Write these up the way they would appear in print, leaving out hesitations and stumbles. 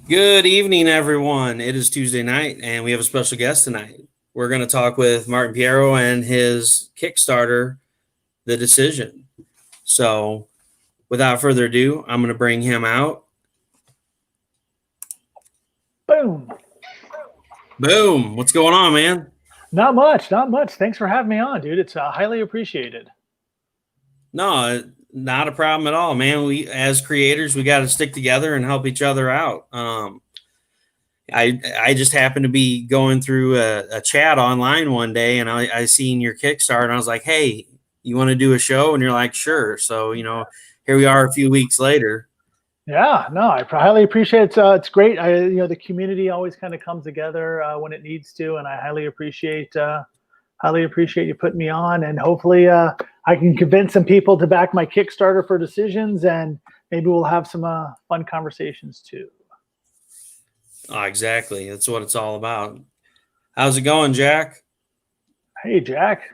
Good evening, everyone. It is Tuesday night, and we have a special guest tonight. We're going to talk with Martin Pierro and his Kickstarter, The Decision. So, without further ado, I'm going to bring him out. Boom. Boom. What's going on, man? Not much. Thanks for having me on, dude. It's highly appreciated. No, not a problem at all, man. We, as creators, we got to stick together and help each other out. I just happened to be going through a chat online one day, and I seen your Kickstarter, and I was like, "Hey, you want to do a show?" And you're like, "Sure." So here we are a few weeks later. Yeah, no, I highly appreciate it. It's great. The community always kind of comes together when it needs to, and I highly appreciate you putting me on. And hopefully, I can convince some people to back my Kickstarter for decisions, and maybe we'll have some fun conversations too. Oh, exactly. That's what it's all about. How's it going, Jack? Hey, Jack.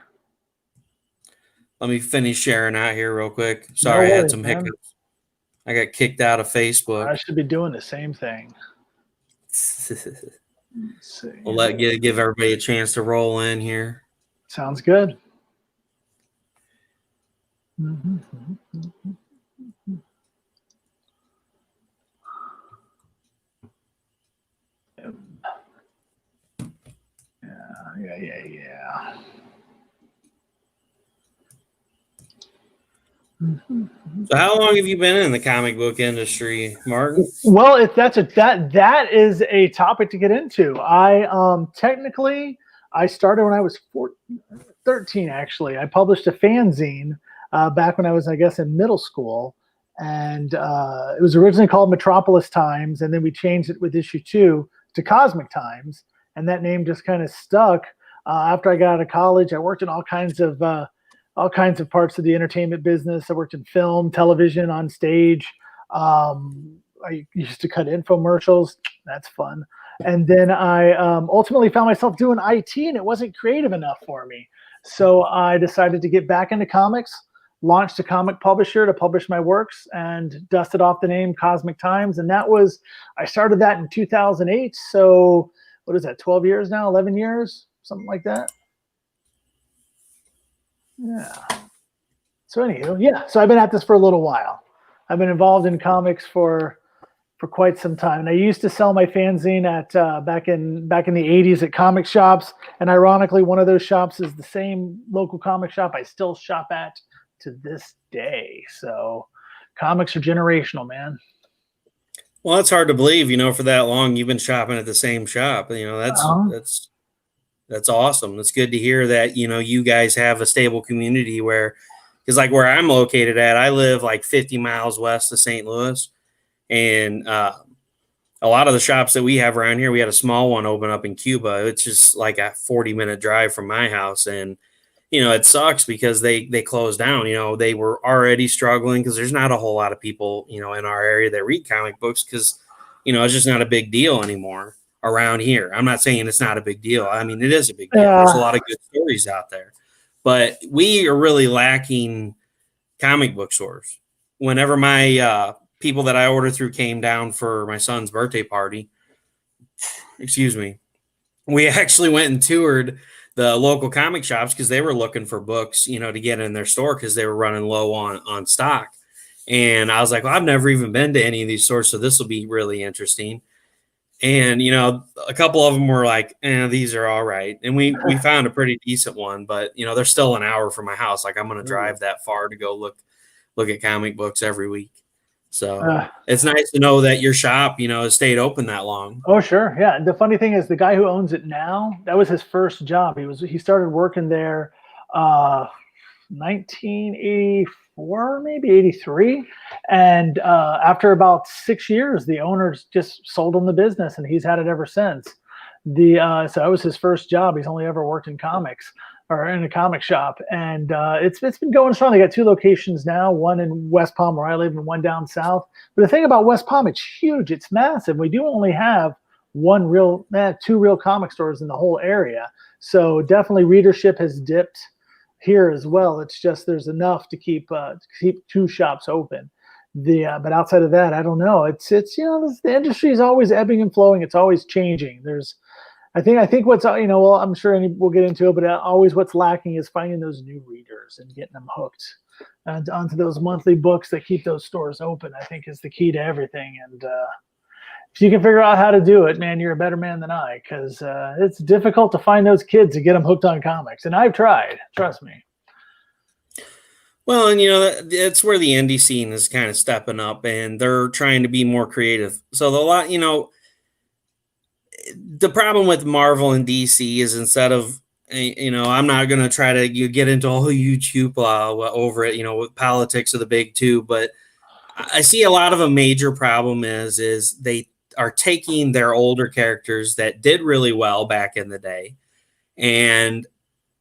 Let me finish sharing out here real quick. Sorry, No I had worries, some man. hiccups. I got kicked out of Facebook. I should be doing the same thing. Let's see. We'll give everybody a chance to roll in here. Sounds good. Yeah. So, how long have you been in the comic book industry, Martin? Well, that is a topic to get into. I technically I started when I was 13. Actually, I published a fanzine back when I was, I guess, in middle school, and it was originally called Metropolis Times, and then we changed it with issue 2 to Cosmic Times, and that name just kind of stuck. After I got out of college, I worked in all kinds of parts of the entertainment business. I worked in film, television, on stage. I used to cut infomercials. That's fun. And then I ultimately found myself doing IT, and it wasn't creative enough for me. So I decided to get back into comics, launched a comic publisher to publish my works, and dusted off the name Cosmic Times. And I started that in 2008. So what is that, 12 years now, 11 years, something like that? Yeah. So anywho, yeah. So I've been at this for a little while. I've been involved in comics for quite some time. And I used to sell my fanzine at back in the 80s at comic shops. And ironically, one of those shops is the same local comic shop I still shop at to this day. So comics are generational, man. Well, it's hard to believe, for that long you've been shopping at the same shop. That's awesome. It's good to hear that, you guys have a stable community because like where I'm located at, I live like 50 miles west of St. Louis. And a lot of the shops that we have around here, we had a small one open up in Cuba. It's just like a 40-minute drive from my house. And, it sucks because they closed down. They were already struggling because there's not a whole lot of people, in our area that read comic books because, it's just not a big deal anymore around here. I'm not saying it's not a big deal. I mean, it is a big deal. There's a lot of good stories out there. But we are really lacking comic book stores. Whenever my people that I ordered through came down for my son's birthday party, we actually went and toured the local comic shops because they were looking for books, to get in their store because they were running low on stock. And I was like, well, I've never even been to any of these stores, so this will be really interesting. And, a couple of them were like, these are all right. And we found a pretty decent one, but, they're still an hour from my house. Like I'm going to drive that far to go look at comic books every week. So it's nice to know that your shop, has stayed open that long. Oh, sure. Yeah. The funny thing is the guy who owns it now, that was his first job. He started working there 1984, maybe 83. And after about 6 years, the owners just sold him the business, and he's had it ever since. So that was his first job. He's only ever worked in comics or in a comic shop, and it's been going strong. They got 2 locations now, one in West Palm where I live and one down south. But the thing about West Palm, it's huge, it's massive. We do only have 2 real comic stores in the whole area. So definitely readership has dipped here as well. It's just there's enough to keep 2 shops open. But outside of that, I don't know. It's the industry is always ebbing and flowing. It's always changing. I think what's well, I'm sure we'll get into it, but always what's lacking is finding those new readers and getting them hooked and onto those monthly books that keep those stores open. I think is the key to everything. And if you can figure out how to do it, man, you're a better man than I, because it's difficult to find those kids to get them hooked on comics. And I've tried, trust me. Well, and that's where the indie scene is kind of stepping up, and they're trying to be more creative. So the problem with Marvel and DC is instead of I'm not going to try to get into a whole huge hoopla over it, with politics of the big two, but I see a lot of a major problem is they are taking their older characters that did really well back in the day, and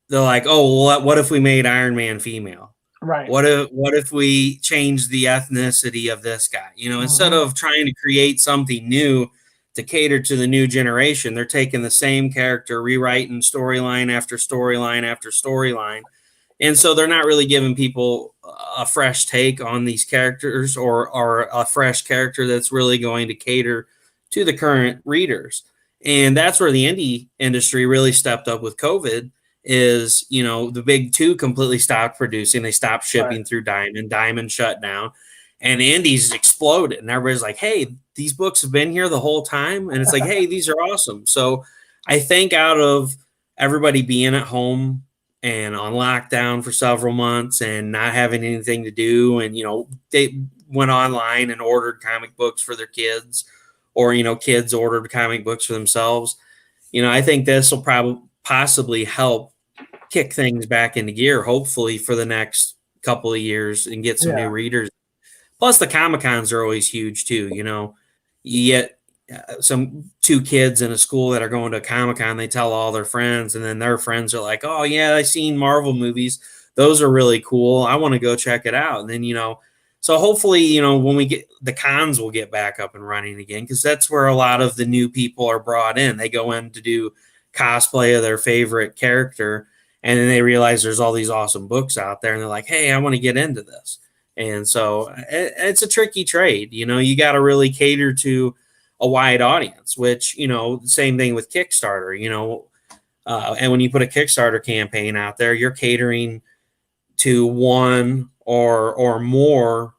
they're like, oh, well, what if we made Iron Man female? Right. What if we changed the ethnicity of this guy? Instead of trying to create something new to cater to the new generation, they're taking the same character, rewriting storyline after storyline after storyline. And so they're not really giving people a fresh take on these characters or a fresh character that's really going to cater to the current readers. And that's where the indie industry really stepped up with COVID is, the big two completely stopped producing. They stopped shipping through Diamond. Diamond shut down. And indies exploded. And everybody's like, hey, these books have been here the whole time. And it's like, hey, these are awesome. So I think out of everybody being at home and on lockdown for several months and not having anything to do, and, they went online and ordered comic books for their kids, or, kids ordered comic books for themselves. I think this will possibly help kick things back into gear, hopefully for the next couple of years, and get some new readers. Plus the Comic-Cons are always huge too. You get some two kids in a school that are going to a Comic-Con, they tell all their friends, and then their friends are like, oh yeah, I've seen Marvel movies. Those are really cool. I want to go check it out. And then, so hopefully, when we get the cons will get back up and running again, because that's where a lot of the new people are brought in. They go in to do cosplay of their favorite character, and then they realize there's all these awesome books out there, and they're like, hey, I want to get into this. And so it's a tricky trade. You got to really cater to a wide audience, which, same thing with Kickstarter, and when you put a Kickstarter campaign out there, you're catering to one or more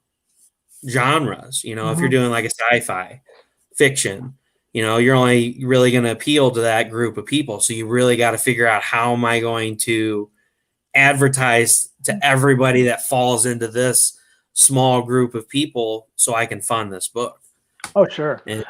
genres. If you're doing like a sci-fi fiction, you're only really going to appeal to that group of people. So you really got to figure out, how am I going to advertise to everybody that falls into this small group of people so I can fund this book. Oh, sure. And,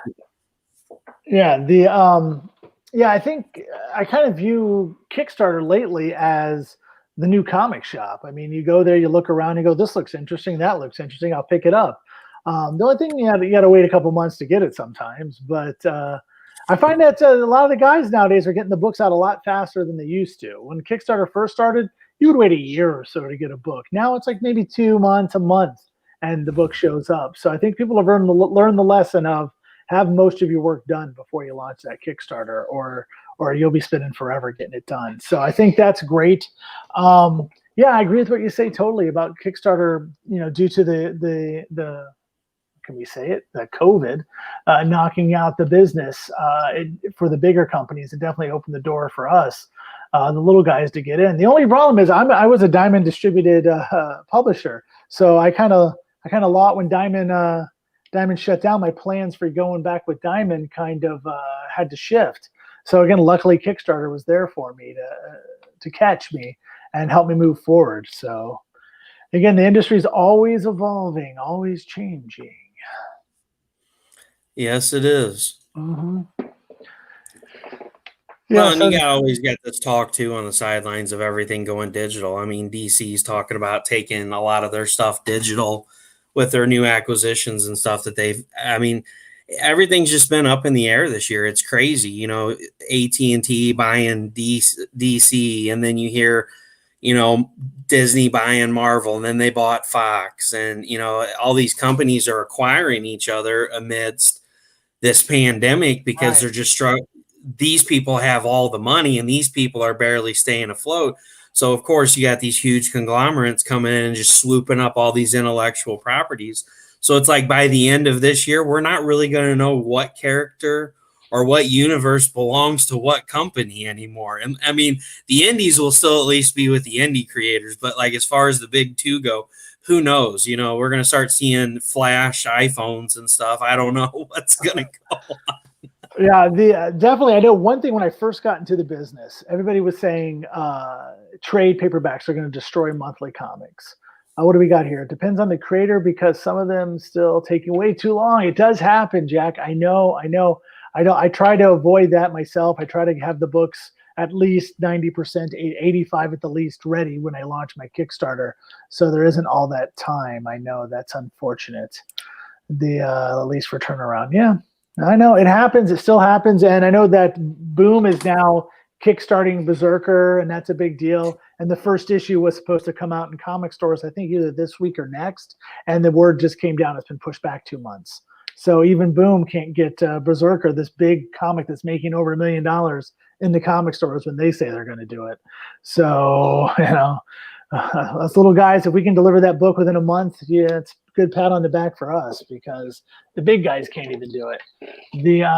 I think I kind of view Kickstarter lately as the new comic shop. I mean, you go there, you look around, you go, this looks interesting, that looks interesting, I'll pick it up. The only thing, you got to wait a couple months to get it sometimes, but I find that a lot of the guys nowadays are getting the books out a lot faster than they used to. When Kickstarter first started, you would wait a year or so to get a book. Now it's like maybe 2 months, a month, and the book shows up. So I think people have learned the lesson of have most of your work done before you launch that Kickstarter, or you'll be spending forever getting it done. So I think that's great. I agree with what you say totally about Kickstarter. Due to the can we say it, the COVID knocking out the business for the bigger companies, it definitely opened the door for us, the little guys, to get in. The only problem is I was a Diamond distributed publisher, so I kind of lost when Diamond shut down. My plans for going back with Diamond kind of had to shift. So again, luckily Kickstarter was there for me to catch me and help me move forward. So again, the industry is always evolving, always changing. Yes, it is. Mm-hmm. Well, and you always got this talk too on the sidelines of everything going digital. I mean, DC's talking about taking a lot of their stuff digital with their new acquisitions and stuff that everything's just been up in the air this year. It's crazy, AT&T buying DC, and then you hear, Disney buying Marvel, and then they bought Fox, and, all these companies are acquiring each other amidst this pandemic because they're just struggling. These people have all the money, and these people are barely staying afloat. So, of course, you got these huge conglomerates coming in and just swooping up all these intellectual properties. So it's like by the end of this year, we're not really going to know what character or what universe belongs to what company anymore. And I mean, the indies will still at least be with the indie creators, but like as far as the big two go, who knows? You know, we're going to start seeing Flash iPhones and stuff. I don't know what's going to go on. Yeah, definitely. I know one thing when I first got into the business, everybody was saying trade paperbacks are going to destroy monthly comics. What do we got here? It depends on the creator because some of them still taking way too long. It does happen, Jack. I know. I try to avoid that myself. I try to have the books at least 90%, 85 at the least ready when I launch my Kickstarter. So there isn't all that time. I know that's unfortunate. At least for turnaround. Yeah. I know it happens. It still happens. And I know that Boom is now kickstarting Berserker, and that's a big deal. And the first issue was supposed to come out in comic stores, I think either this week or next. And the word just came down. It's been pushed back 2 months. So even Boom can't get Berserker, this big comic that's making over $1 million in the comic stores when they say they're going to do it. So, us little guys, if we can deliver that book within a month, yeah, it's a good pat on the back for us because the big guys can't even do it.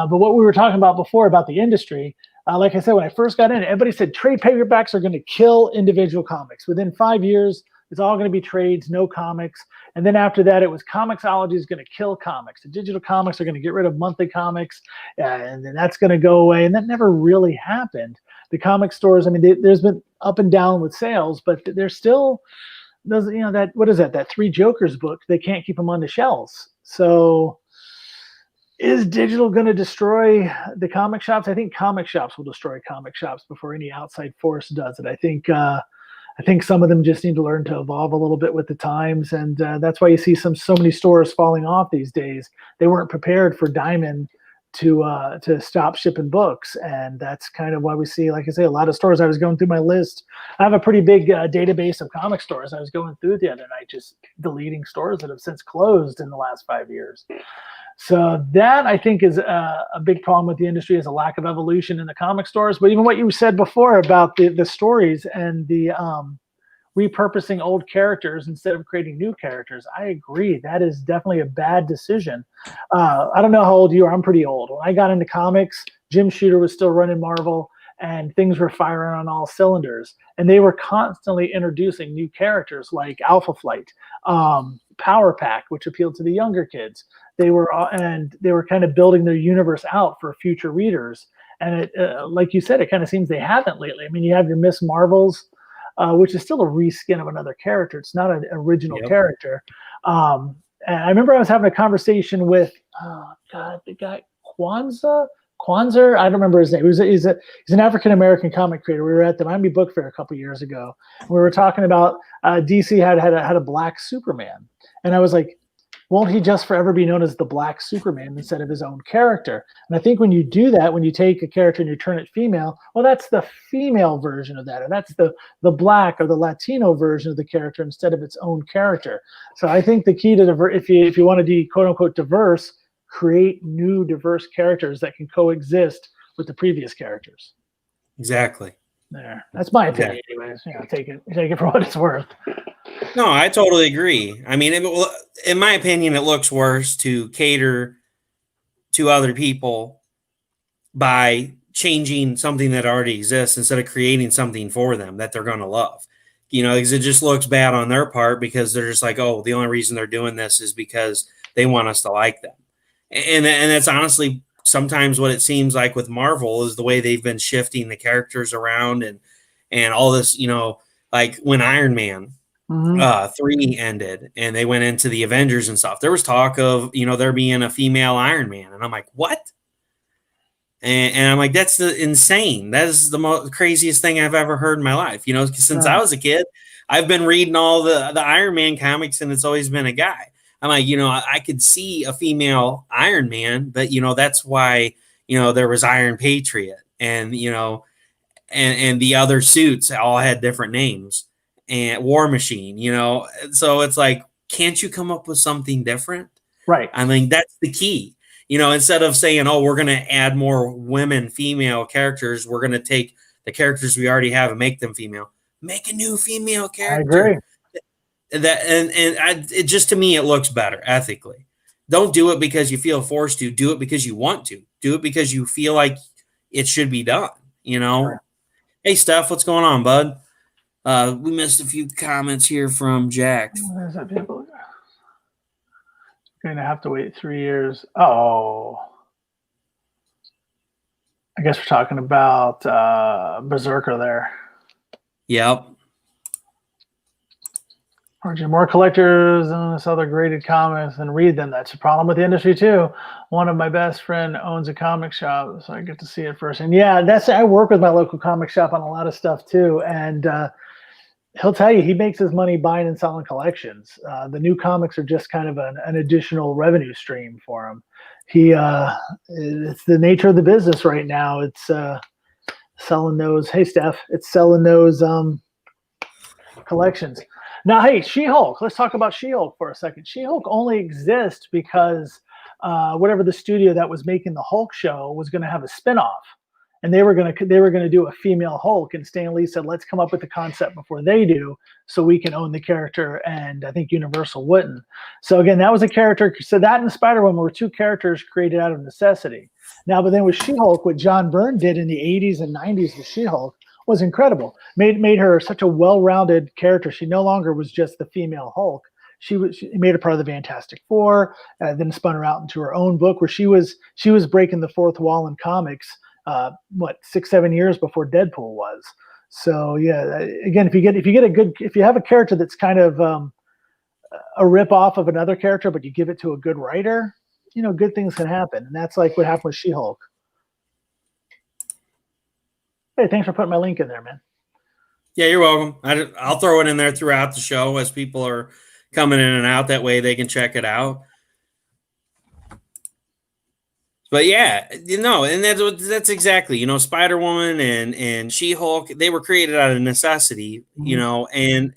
But what we were talking about before about the industry, like I said, when I first got in, everybody said trade paperbacks are going to kill individual comics. Within 5 years, it's all going to be trades, no comics. And then after that, it was Comixology is going to kill comics. The digital comics are going to get rid of monthly comics, and then that's going to go away. And that never really happened. The comic stores, I mean, there's been up and down with sales, but there's still those, what is that 3 Jokers book? They can't keep them on the shelves. So is digital going to destroy the comic shops? I think comic shops will destroy comic shops before any outside force does it. I think some of them just need to learn to evolve a little bit with the times, and that's why you see so many stores falling off these days. They weren't prepared for Diamond to stop shipping books, and that's kind of why we see, like I say, a lot of stores. I was going through my list. I have a pretty big database of comic stores. I was going through the other night, just deleting stores that have since closed in the last 5 years. So that, I think, is a big problem with the industry, is a lack of evolution in the comic stores. But even what you said before about the stories and the repurposing old characters instead of creating new characters, I agree. That is definitely a bad decision. I don't know how old you are. I'm pretty old. When I got into comics, Jim Shooter was still running Marvel, and things were firing on all cylinders. And they were constantly introducing new characters like Alpha Flight, Power Pack, which appealed to the younger kids. They were kind of building their universe out for future readers. And it, like you said, it kind of seems they haven't lately. I mean, you have your Miss Marvels, which is still a reskin of another character. It's not an original character. And I remember I was having a conversation with, the guy, Kwanzaa, I don't remember his name. He's an African-American comic creator. We were at the Miami Book Fair a couple years ago. We were talking about DC had a black Superman. And I was like, won't he just forever be known as the Black Superman instead of his own character? And I think when you do that, when you take a character and you turn it female, well, that's the female version of that, or that's the Black or the Latino version of the character instead of its own character. So I think the key to if you want to be quote unquote diverse, create new diverse characters that can coexist with the previous characters. Exactly. There, that's my opinion. Anyways, take it for what it's worth. No, I totally agree. I mean, in my opinion, it looks worse to cater to other people by changing something that already exists instead of creating something for them that they're going to love. Because it just looks bad on their part because they're just like, oh, the only reason they're doing this is because they want us to like them. And that's honestly sometimes what it seems like with Marvel is the way they've been shifting the characters around and all this, like when Iron Man 3 ended and they went into the Avengers and stuff. There was talk of, there being a female Iron Man. And I'm like, what? And I'm like, that's insane. That is the craziest thing I've ever heard in my life. Since I was a kid, I've been reading all the Iron Man comics and it's always been a guy. I'm like, I could see a female Iron Man, but, that's why, there was Iron Patriot and, and the other suits all had different names. And War Machine, so it's like, can't you come up with something different? Right. I mean, that's the key, instead of saying, oh, we're going to add more female characters, we're going to take the characters we already have and make them female. Make a new female character. I agree. it just, to me, it looks better ethically. Don't do it because you feel forced to. Do it because you want to. Do it because you feel like it should be done. You know. Sure. Hey, Steph, what's going on, bud? We missed a few comments here from Jack. There's that people. Going to have to wait 3 years. Oh, I guess we're talking about Berserker there. Yep. Aren't you more collectors and this other graded comics and read them? That's a problem with the industry too. One of my best friend owns a comic shop, so I get to see it first. And yeah, I work with my local comic shop on a lot of stuff too. And he'll tell you he makes his money buying and selling collections. The new comics are just kind of an additional revenue stream for him. It's the nature of the business right now. It's selling those. Hey, Steph, it's selling those collections. Now, hey, She-Hulk. Let's talk about She-Hulk for a second. She-Hulk only exists because whatever the studio that was making the Hulk show was going to have a spinoff, and they were going to do a female Hulk. And Stan Lee said, "Let's come up with the concept before they do, so we can own the character." And I think Universal wouldn't. So again, that was a character. So that and Spider-Woman were two characters created out of necessity. Now, but then with She-Hulk, what John Byrne did in the '80s and '90s with She-Hulk was incredible. Made her such a well-rounded character. She no longer was just the female Hulk. She made her part of the Fantastic Four, then spun her out into her own book where she was breaking the fourth wall in comics. 6-7 years before Deadpool was. So yeah, again, if you have a character that's kind of a rip off of another character, but you give it to a good writer, good things can happen. And that's like what happened with She-Hulk. Hey, thanks for putting my link in there, man. Yeah, you're welcome. I'll throw it in there throughout the show as people are coming in and out. That way they can check it out. But yeah, and that's exactly, Spider-Woman and She-Hulk, they were created out of necessity, and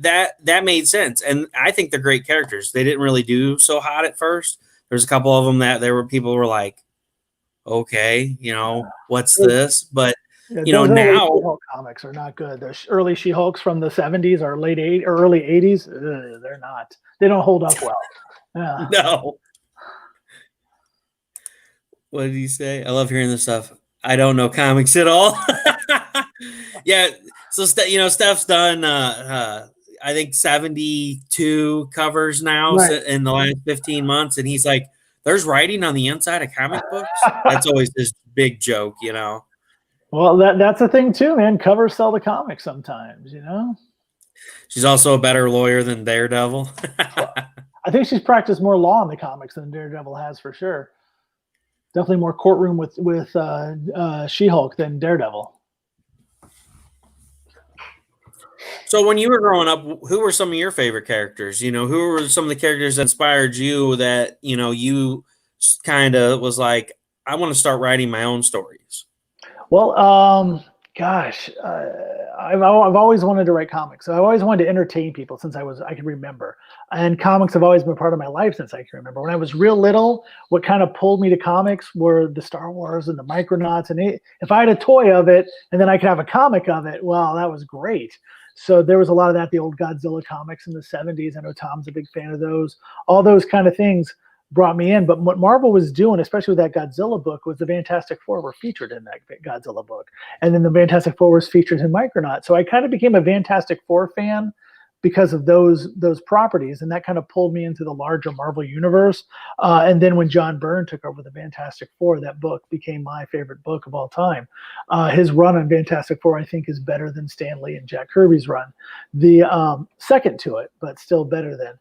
that made sense. And I think they're great characters. They didn't really do so hot at first. There's a couple of them that people were like, okay, what's this? But now She-Hulk comics are not good. The early She-Hulks from the 70s or early 80s, they're not. They don't hold up well. Yeah. No. What did he say? I love hearing this stuff. I don't know comics at all. Yeah. So, Steph's done, I think 72 covers now in the last 15 months. And he's like, there's writing on the inside of comic books. That's always this big joke, Well, that's a thing too, man. Covers sell the comics sometimes, She's also a better lawyer than Daredevil. I think she's practiced more law in the comics than Daredevil has, for sure. Definitely more courtroom with She-Hulk than Daredevil. So when you were growing up, who were some of your favorite characters? Who were some of the characters that inspired you that, you kind of was like, I want to start writing my own stories? Well, I've always wanted to write comics. So I've always wanted to entertain people since I can remember. And comics have always been part of my life since I can remember. When I was real little, what kind of pulled me to comics were the Star Wars and the Micronauts. And if I had a toy of it and then I could have a comic of it, well, that was great. So there was a lot of that, the old Godzilla comics in the 70s. I know Tom's a big fan of those. All those kind of things brought me in. But what Marvel was doing, especially with that Godzilla book, was the Fantastic Four were featured in that Godzilla book. And then the Fantastic Four was featured in Micronauts. So I kind of became a Fantastic Four fan because of those properties. And that kind of pulled me into the larger Marvel universe. And then when John Byrne took over the Fantastic Four, that book became my favorite book of all time. His run on Fantastic Four, I think, is better than Stan Lee and Jack Kirby's run. The second to it, but still better than.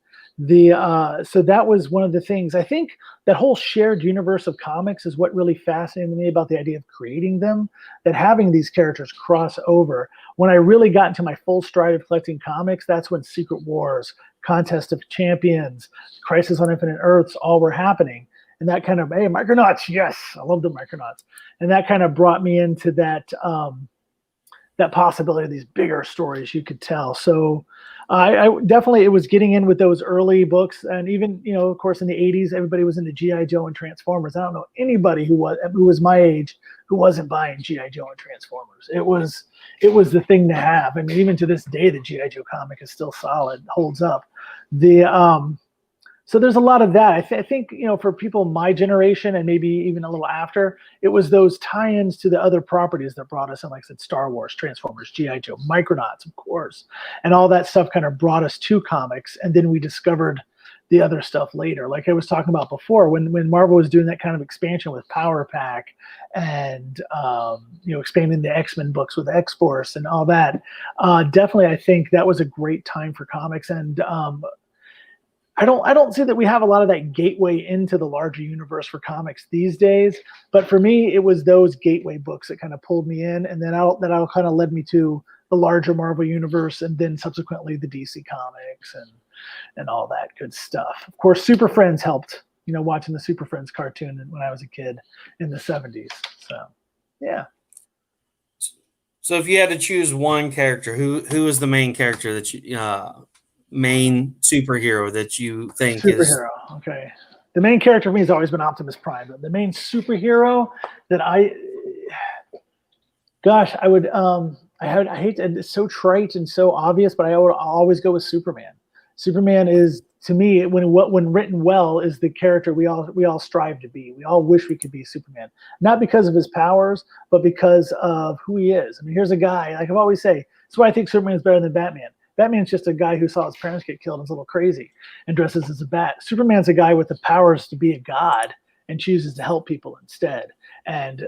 So that was one of the things. I think that whole shared universe of comics is what really fascinated me about the idea of creating them, that having these characters cross over. When I really got into my full stride of collecting comics, that's when Secret Wars, Contest of Champions, Crisis on Infinite Earths all were happening. And that kind of, hey, Micronauts, yes, I love the Micronauts. And that kind of brought me into that possibility of these bigger stories you could tell. So I definitely, it was getting in with those early books, and even, you know, of course, in the '80s, everybody was into GI Joe and Transformers. I don't know anybody who was my age who wasn't buying GI Joe and Transformers. It was the thing to have. I mean, even to this day, the GI Joe comic is still solid, holds up. The So there's a lot of that. I think, you know, for people my generation and maybe even a little after, it was those tie-ins to the other properties that brought us in, like I said, Star Wars, Transformers, GI Joe, Micronauts, of course, and all that stuff kind of brought us to comics, and then we discovered the other stuff later. Like I was talking about before, when Marvel was doing that kind of expansion with Power Pack and you know, expanding the X-Men books with X-Force and all that, definitely I think that was a great time for comics. And I don't see that we have a lot of that gateway into the larger universe for comics these days. But for me, it was those gateway books that kind of pulled me in, and then that kind of led me to the larger Marvel universe, and then subsequently the DC comics and all that good stuff. Of course, Super Friends helped. You know, watching the Super Friends cartoon when I was a kid in the '70s. So, yeah. So if you had to choose one character, who is the main character that you main superhero that you think is? Superhero. Okay. The main character for me has always been Optimus Prime, but the main superhero that gosh, I would, I hate to, it's so trite and so obvious, but I'll always go with Superman. Superman is, to me, when written well, is the character we all strive to be. We all wish we could be Superman, not because of his powers, but because of who he is. I mean, here's a guy, like I've always say, that's why I think Superman is better than Batman. Batman's just a guy who saw his parents get killed and is a little crazy and dresses as a bat. Superman's a guy with the powers to be a god and chooses to help people instead. And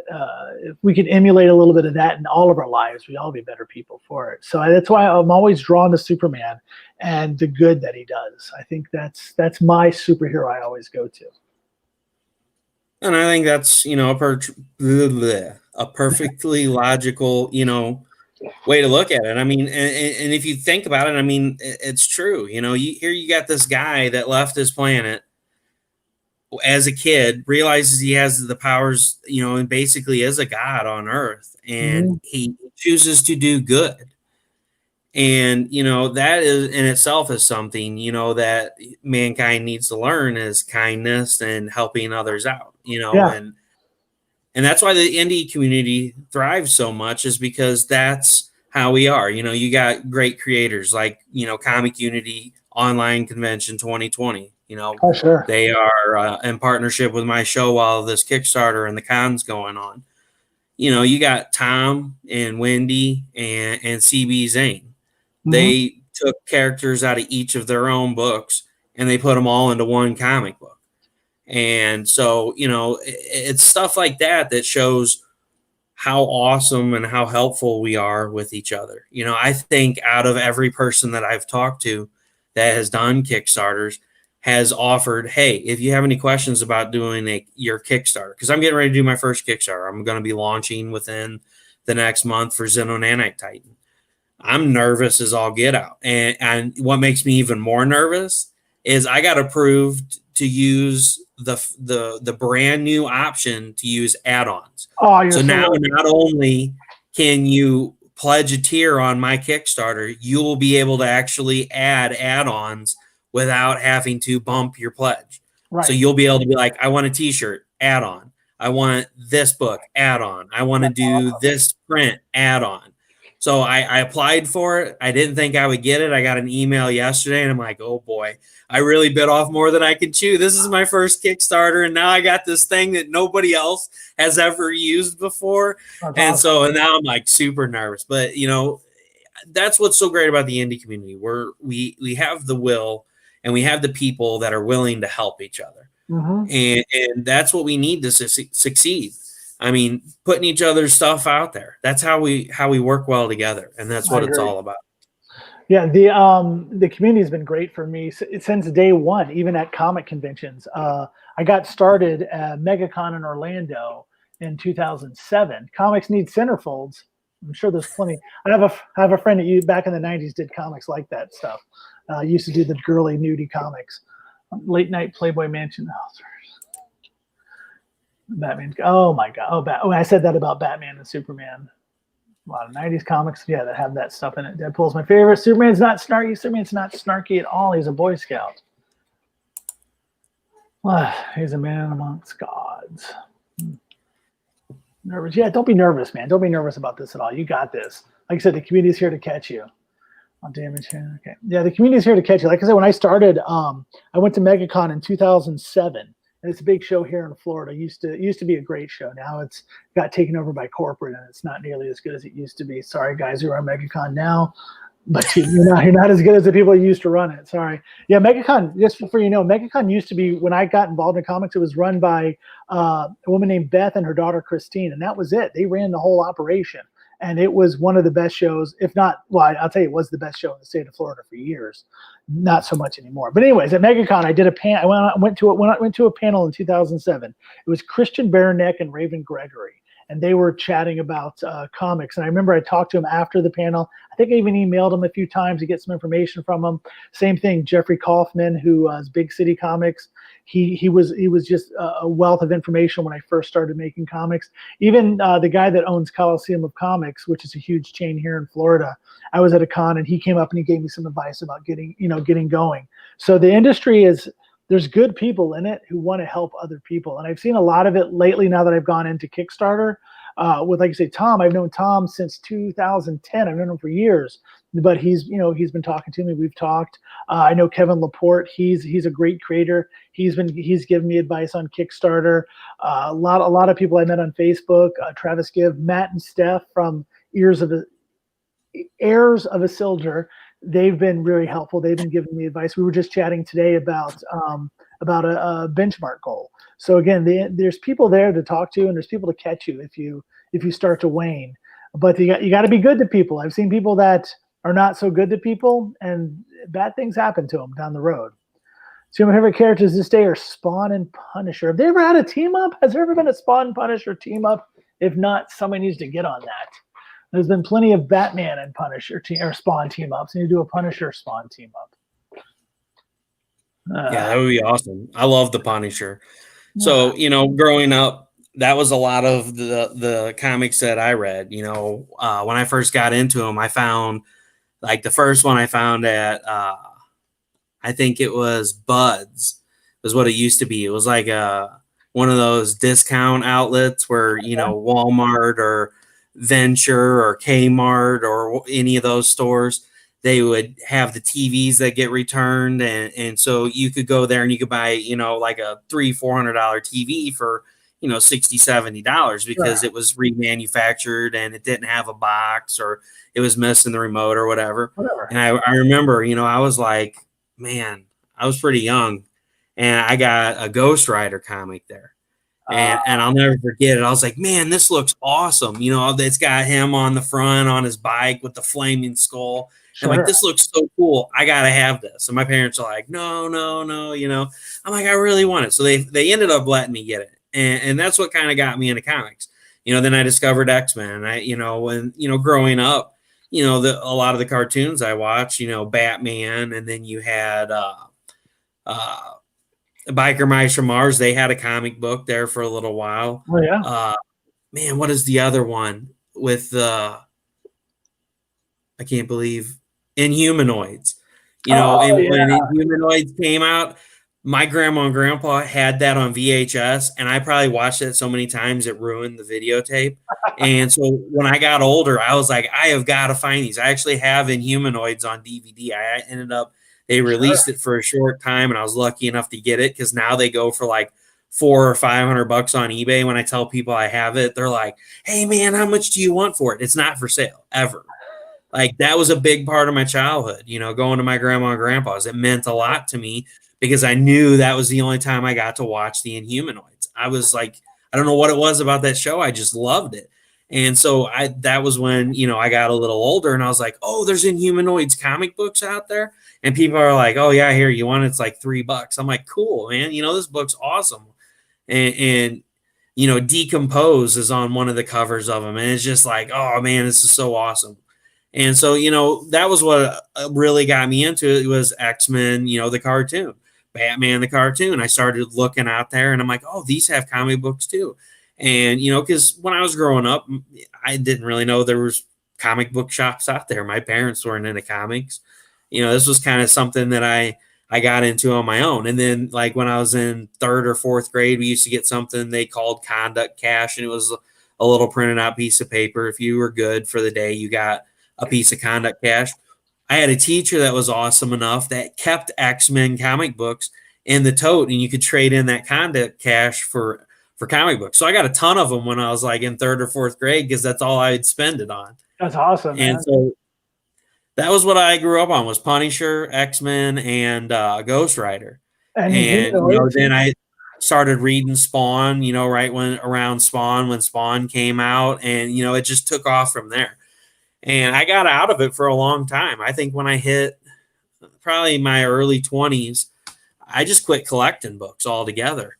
if we could emulate a little bit of that in all of our lives, we'd all be better people for it. So that's why I'm always drawn to Superman and the good that he does. I think that's my superhero I always go to. And I think that's, you know, a perfectly logical, you know, way to look at it. I mean, and if you think about it, I mean, it's true. You know, here you got this guy that left his planet as a kid, realizes he has the powers, you know, and basically is a god on Earth, and he chooses to do good. And, you know, that is in itself is something, you know, that mankind needs to learn, is kindness and helping others out, you know, Yeah. and that's why the indie community thrives so much, is because that's how we are. You know, you got great creators like, you know, Comic Unity Online Convention 2020. You know, Oh, sure. they are in partnership with my show while this Kickstarter and the con's going on. You know, you got Tom and Wendy and CB Zane. They took characters out of each of their own books and they put them all into one comic book. And so, you know, it's stuff like that that shows how awesome and how helpful we are with each other. You know, I think out of every person that I've talked to that has done Kickstarters has offered, hey, if you have any questions about doing your Kickstarter, because I'm getting ready to do my first Kickstarter. I'm going to be launching within the next month for Xeno Nanite Titan. I'm nervous as all get out. And what makes me even more nervous is I got approved to use the brand new option to use add-ons. Oh, so now not only can you pledge a tier on my Kickstarter, you will be able to actually add add-ons without having to bump your pledge. Right. So you'll be able to be like, I want a t-shirt, add on. I want this book, add on. I want to do this print, add on. So I applied for it. I didn't think I would get it. I got an email yesterday and I'm like, oh boy, I really bit off more than I can chew. This is my first Kickstarter. And now I got this thing that nobody else has ever used before. And now I'm like super nervous, but you know, that's what's so great about the indie community. We have the will and we have the people that are willing to help each other. And that's what we need to succeed. I mean, putting each other's stuff out there. That's how we work well together. And that's what it's all about. Yeah, the community has been great for me since day one, even at comic conventions. I got started at MegaCon in Orlando in 2007. Comics need centerfolds. I'm sure there's plenty. I have a friend that back in the 90s did comics like that stuff. Used to do the girly nudie comics. Late night Playboy Mansion. Oh, sorry. Batman. Oh my God. I said that about Batman and Superman. A lot of 90s comics, yeah, that have that stuff in it. Deadpool's my favorite. Superman's not snarky. Superman's not snarky at all. He's a Boy Scout. He's a man amongst gods. Nervous. Yeah, don't be nervous, man. Don't be nervous about this at all. You got this. Like I said, the community's here to catch you. On damage here. Okay. Yeah, the community's here to catch you. Like I said, when I started, I went to MegaCon in 2007. And it's a big show here in Florida. It used to be a great show. Now it's got taken over by corporate, and it's not nearly as good as it used to be. Sorry, guys who are on MegaCon now, but you're not as good as the people who used to run it. Sorry. Yeah, MegaCon. Just for MegaCon used to be, when I got involved in comics, it was run by a woman named Beth and her daughter Christine, and that was it. They ran the whole operation. And it was one of the best shows, if not, well, I'll tell you, it was the best show in the state of Florida for years. Not so much anymore. But anyways, at MegaCon, I did a I went to a panel in 2007. It was Christian Baranek and Raven Gregory, and they were chatting about comics. And I remember I talked to him after the panel. I think I even emailed him a few times to get some information from him. Same thing, Jeffrey Kaufman, who is Big City Comics. He was just a wealth of information when I first started making comics. Even the guy that owns Coliseum of Comics, which is a huge chain here in Florida, I was at a con and he came up and he gave me some advice about getting going. So the industry there's good people in it who want to help other people. And I've seen a lot of it lately now that I've gone into Kickstarter. With, like I say, Tom, I've known Tom since 2010. I've known him for years, but he's been talking to me. We've talked. I know Kevin Laporte. He's a great creator. He's given me advice on Kickstarter. A lot of people I met on Facebook. Travis Gibb, Matt and Steph from Heirs of Isildur. They've been really helpful. They've been giving me advice. We were just chatting today about a benchmark goal. So again, there's people there to talk to, and there's people to catch you if you start to wane. But you got to be good to people. I've seen people that are not so good to people, and bad things happen to them down the road. Two of my favorite characters this day are Spawn and Punisher. Have they ever had a team up? Has there ever been a Spawn and Punisher team up? If not, somebody needs to get on that. There's been plenty of Batman and Punisher or Spawn team ups. You need to do a Punisher Spawn team up. Yeah, that would be awesome. I love the Punisher. So, growing up, that was a lot of the comics that I read. When I first got into them, I found, like, the first one I found at, I think it was Bud's, was what it used to be. It was like one of those discount outlets where, Walmart or Venture or Kmart or any of those stores, they would have the TVs that get returned. And so you could go there and you could buy, like a $400 TV for, $60-$70 because it was remanufactured and it didn't have a box or it was missing the remote or whatever. And I remember, I was like, man, I was pretty young and I got a Ghost Rider comic there. And I'll never forget it. I was like, man, this looks awesome. It's got him on the front on his bike with the flaming skull. Sure. I'm like, this looks so cool. I got to have this. And my parents are like, no. I'm like, I really want it. So they ended up letting me get it. And that's what kind of got me into comics. Then I discovered X-Men. Growing up, a lot of the cartoons I watched, Batman. And then you had Biker Mice from Mars. They had a comic book there for a little while. Oh, yeah. Man, what is the other one with I can't believe Inhumanoids. When Inhumanoids came out, my grandma and grandpa had that on VHS, and I probably watched it so many times it ruined the videotape. And so when I got older, I was like, I have got to find these. I actually have Inhumanoids on DVD. They released it for a short time, and I was lucky enough to get it because now they go for like $400 or $500 on eBay. When I tell people I have it, they're like, hey man, how much do you want for it? It's not for sale ever. Like, that was a big part of my childhood, going to my grandma and grandpa's. It meant a lot to me because I knew that was the only time I got to watch the Inhumanoids. I was like, I don't know what it was about that show. I just loved it. And so that was when, I got a little older and I was like, oh, there's Inhumanoids comic books out there. And people are like, oh yeah, here, you want it? It's like $3. I'm like, cool, man. This book's awesome. And Decompose is on one of the covers of them. And it's just like, oh man, this is so awesome. And so, that was what really got me into it. It was X-Men, the cartoon, Batman, the cartoon. I started looking out there and I'm like, oh, these have comic books too. And, because when I was growing up, I didn't really know there was comic book shops out there. My parents weren't into comics. This was kind of something that I got into on my own. And then like when I was in third or fourth grade, we used to get something they called conduct cash, and it was a little printed out piece of paper. If you were good for the day, you got a piece of conduct cash. I had a teacher that was awesome enough that kept X-Men comic books in the tote, and you could trade in that conduct cash for comic books. So I got a ton of them when I was like in third or fourth grade, because that's all I'd spend it on. That's awesome, man. And so that was what I grew up on, was Punisher, X-Men, and Ghost Rider. And then I started reading Spawn, right around Spawn, when Spawn came out, and it just took off from there. And I got out of it for a long time. I think when I hit probably my early 20s, I just quit collecting books altogether.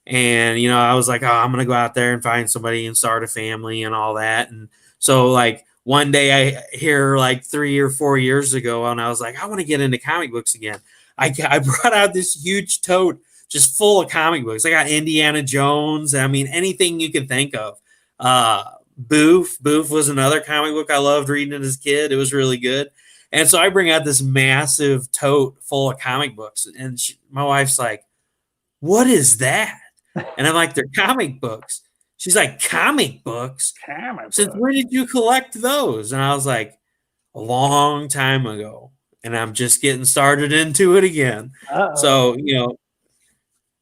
And, I was like, oh, I'm going to go out there and find somebody and start a family and all that. And so like one day I hear like 3 or 4 years ago, and I was like, I want to get into comic books again. I brought out this huge tote just full of comic books. I got Indiana Jones. I mean, anything you can think of. Boof was another comic book I loved reading as a kid. It was really good. And so I bring out this massive tote full of comic books, and my wife's like, what is that? And I'm like, they're comic books. She's like, comic books? Since when did you collect those? And I was like, a long time ago. And I'm just getting started into it again. So,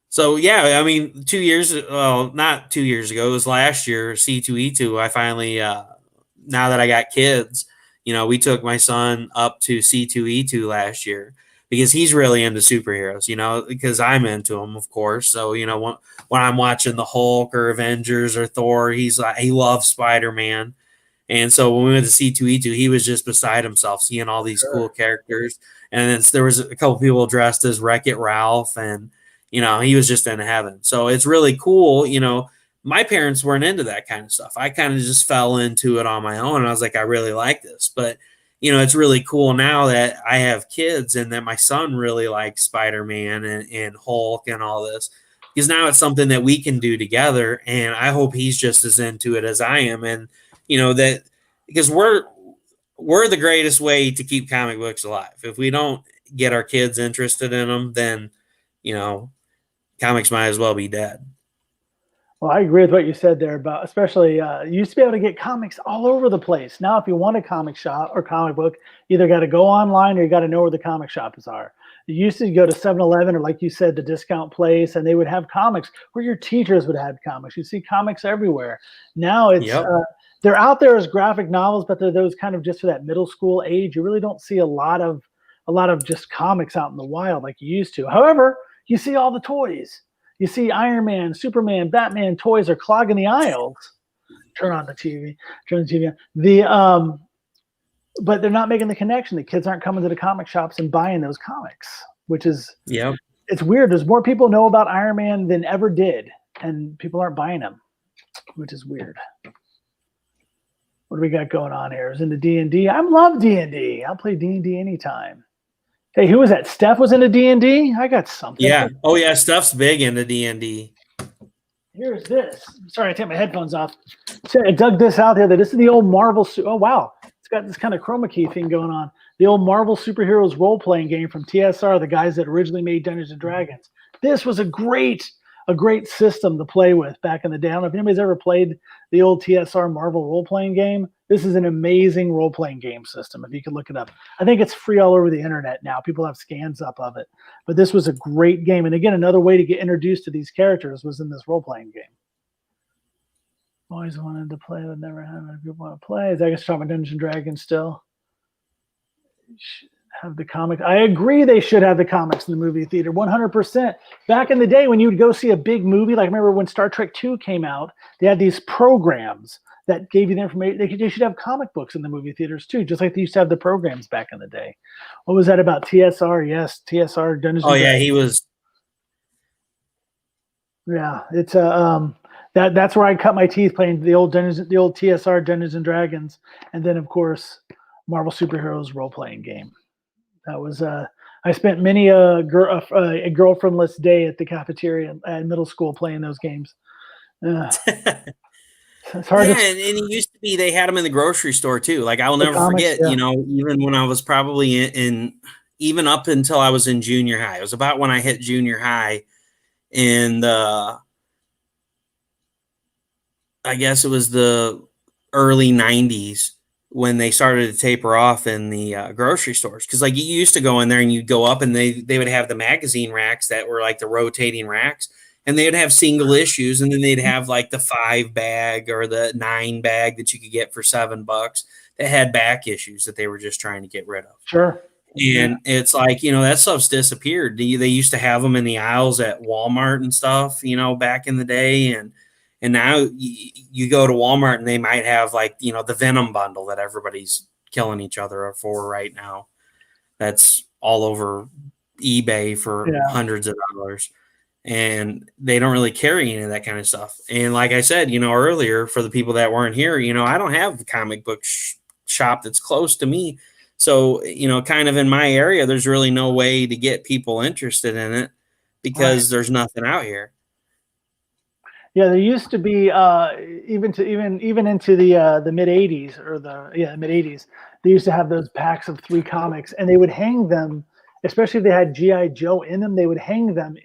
so yeah, I mean, 2 years, well, not 2 years ago, it was last year, C2E2, I finally, now that I got kids, we took my son up to C2E2 last year, because he's really into superheroes, because I'm into them, of course. So, when I'm watching the Hulk or Avengers or Thor, he loves Spider-Man. And so when we went to C2E2, he was just beside himself, seeing all these cool characters. And then there was a couple people dressed as Wreck-It Ralph, and, he was just in heaven. So it's really cool. My parents weren't into that kind of stuff. I kind of just fell into it on my own. And I was like, I really like this. But it's really cool now that I have kids, and that my son really likes Spider-Man and Hulk and all this, because now it's something that we can do together. And I hope he's just as into it as I am. And, that because we're the greatest way to keep comic books alive. If we don't get our kids interested in them, then, comics might as well be dead. Well, I agree with what you said there about, especially you used to be able to get comics all over the place. Now, if you want a comic shop or comic book, you either got to go online or you got to know where the comic shops are. You used to go to 7-Eleven, or like you said, the discount place, and they would have comics, where your teachers would have comics. You see comics everywhere. Now it's they're out there as graphic novels, but they're those kind of just for that middle school age. You really don't see a lot of just comics out in the wild like you used to. However, you see all the toys. You see Iron Man, Superman, Batman toys are clogging the aisles. Turn on the TV. Turn the TV on. But they're not making the connection. The kids aren't coming to the comic shops and buying those comics, which is it's weird. There's more people know about Iron Man than ever did, and people aren't buying them, which is weird. What do we got going on here? Is into D&D. I love D&D. I'll play D&D anytime. Hey, who was that? Steph was into D&D? I got something. Yeah. Oh, yeah. Steph's big into D&D. Here's this. Sorry, I take my headphones off. So I dug this out here. This is the old Marvel. Oh, wow. It's got this kind of chroma key thing going on. The old Marvel Superheroes role-playing game from TSR, the guys that originally made Dungeons & Dragons. This was a great system to play with back in the day. I don't know if anybody's ever played the old TSR Marvel role-playing game. This is an amazing role-playing game system, if you can look it up. I think it's free all over the internet now. People have scans up of it. But this was a great game. And again, another way to get introduced to these characters was in this role-playing game. Always wanted to play, but never had a group want to play. I guess talking about Dungeons & Dragons still. Have the comics. I agree they should have the comics in the movie theater, 100%. Back in the day when you would go see a big movie, like remember when Star Trek II came out, they had these programs that gave you the information. They should have comic books in the movie theaters too, just like they used to have the programs back in the day. What was that about TSR? Yes, TSR Dungeons. Oh yeah, he was. Yeah, it's that's where I cut my teeth playing the old TSR Dungeons and Dragons, and then of course Marvel Superheroes role playing game. That was I spent many a girlfriendless day at the cafeteria at middle school playing those games. It's hard Yeah, to and it used to be they had them in the grocery store too. Like I'll the never comics. forget, Yeah. even when I was probably even up until I was in junior high. It was about when I hit junior high, and I guess it was the early '90s when they started to taper off in the grocery stores. Because like you used to go in there and you'd go up and they would have the magazine racks that were like the rotating racks, and they would have single issues, and then they'd have like the 5 bag or the 9 bag that you could get for $7 that had back issues that they were just trying to get rid of. Sure. Yeah. And it's like, that stuff's disappeared. They used to have them in the aisles at Walmart and stuff, back in the day. And now you go to Walmart and they might have like, the Venom bundle that everybody's killing each other for right now. That's all over eBay for hundreds of dollars. And they don't really carry any of that kind of stuff. And like I said, earlier, for the people that weren't here, I don't have a comic book shop that's close to me. So, kind of in my area, there's really no way to get people interested in it because there's nothing out here. Yeah, there used to be even into the mid '80s or mid '80s. They used to have those packs of 3 comics, and they would hang them, especially if they had GI Joe in them. They would hang them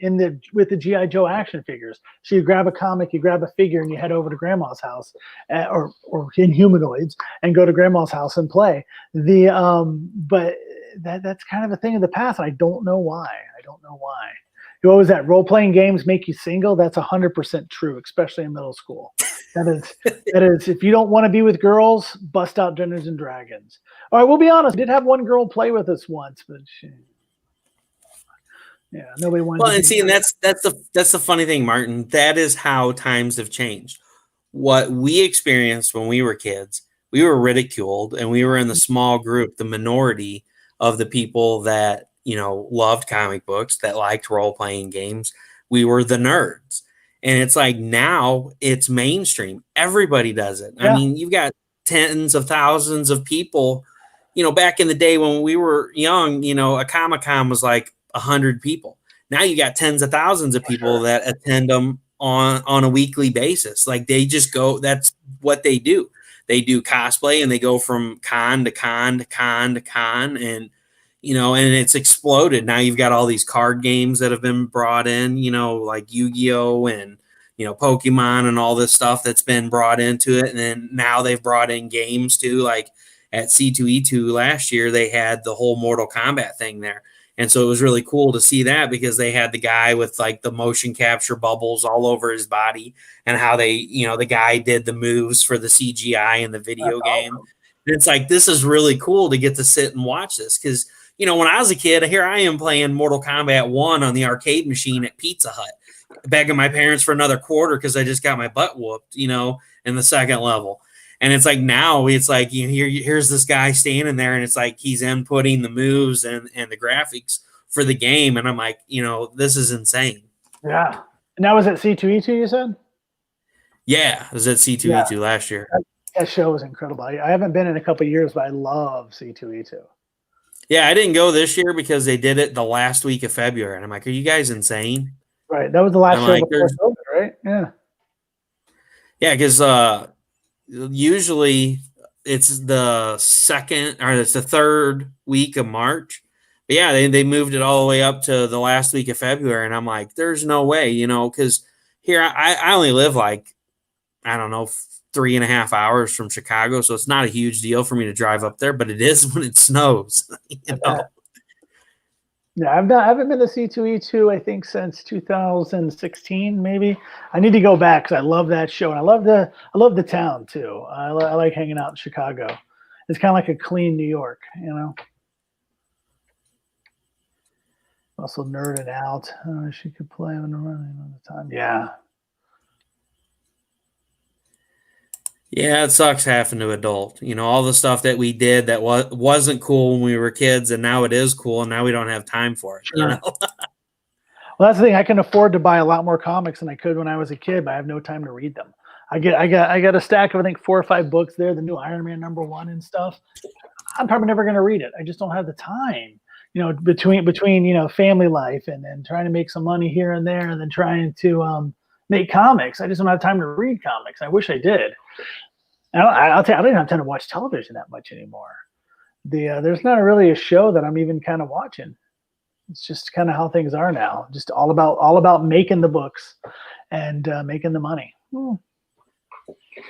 with the GI Joe action figures. So you grab a comic, you grab a figure, and you head over to Grandma's house, or in Humanoids, and go to Grandma's house and play. But that's kind of a thing of the past. I don't know why. What was that? Role-playing games make you single? That's 100% true, especially in middle school. That is. If you don't want to be with girls, bust out Dungeons and Dragons. All right, we'll be honest. We did have one girl play with us once, but nobody wanted. Well, and that's the funny thing, Martin. That is how times have changed. What we experienced when we were kids, we were ridiculed, and we were in the small group, the minority of the people that loved comic books, that liked role-playing games. We were the nerds. And it's like now it's mainstream. Everybody does it. Yeah. I mean, you've got tens of thousands of people. Back in the day when we were young, a Comic-Con was like 100 people. Now you got tens of thousands of people that attend them on a weekly basis. Like they just go, that's what they do. They do cosplay and they go from con to con to con to con, and and it's exploded. Now you've got all these card games that have been brought in, like Yu-Gi-Oh! And, Pokemon and all this stuff that's been brought into it. And then now they've brought in games too. Like at C2E2 last year, they had the whole Mortal Kombat thing there. And so it was really cool to see that, because they had the guy with like the motion capture bubbles all over his body, and how they, the guy did the moves for the CGI in the video game. Awesome. And it's like, this is really cool to get to sit and watch this, because when I was a kid, here I am playing Mortal Kombat 1 on the arcade machine at Pizza Hut, begging my parents for another quarter because I just got my butt whooped, in the second level. And it's like now it's like here's this guy standing there, and it's like he's inputting the moves and the graphics for the game. And I'm like, this is insane. Yeah. And that was at C2E2, you said? Yeah, it was at C2E2 last year. That show was incredible. I haven't been in a couple of years, but I love C2E2. Yeah, I didn't go this year because they did it the last week of February. And I'm like, are you guys insane? Right. That was the last show before COVID, right? Yeah. Yeah, because usually it's the third week of March. But yeah, they moved it all the way up to the last week of February. And I'm like, there's no way, because here I only live like, I don't know, 3.5 hours from Chicago, so it's not a huge deal for me to drive up there, but it is when it snows. Yeah, I haven't been to C2E2 I think since 2016 maybe. I need to go back because I love that show, and I love the town too. I like hanging out in Chicago. It's kind of like a clean New York, Also nerded out. She could play on the running all the time. Yeah. Yeah, it sucks having to adult. All the stuff that we did that wasn't cool when we were kids, and now it is cool, and now we don't have time for it. Sure. Well, that's the thing. I can afford to buy a lot more comics than I could when I was a kid, but I have no time to read them. I got a stack of I think 4 or 5 books there, the new Iron Man #1 and stuff. I'm probably never going to read it. I just don't have the time. Between family life and trying to make some money here and there, and then trying to make comics. I just don't have time to read comics. I wish I did. I'll tell you, I don't even have time to watch television that much anymore. There's not really a show that I'm even kind of watching. It's just kind of how things are now. Just all about making the books and making the money. Well,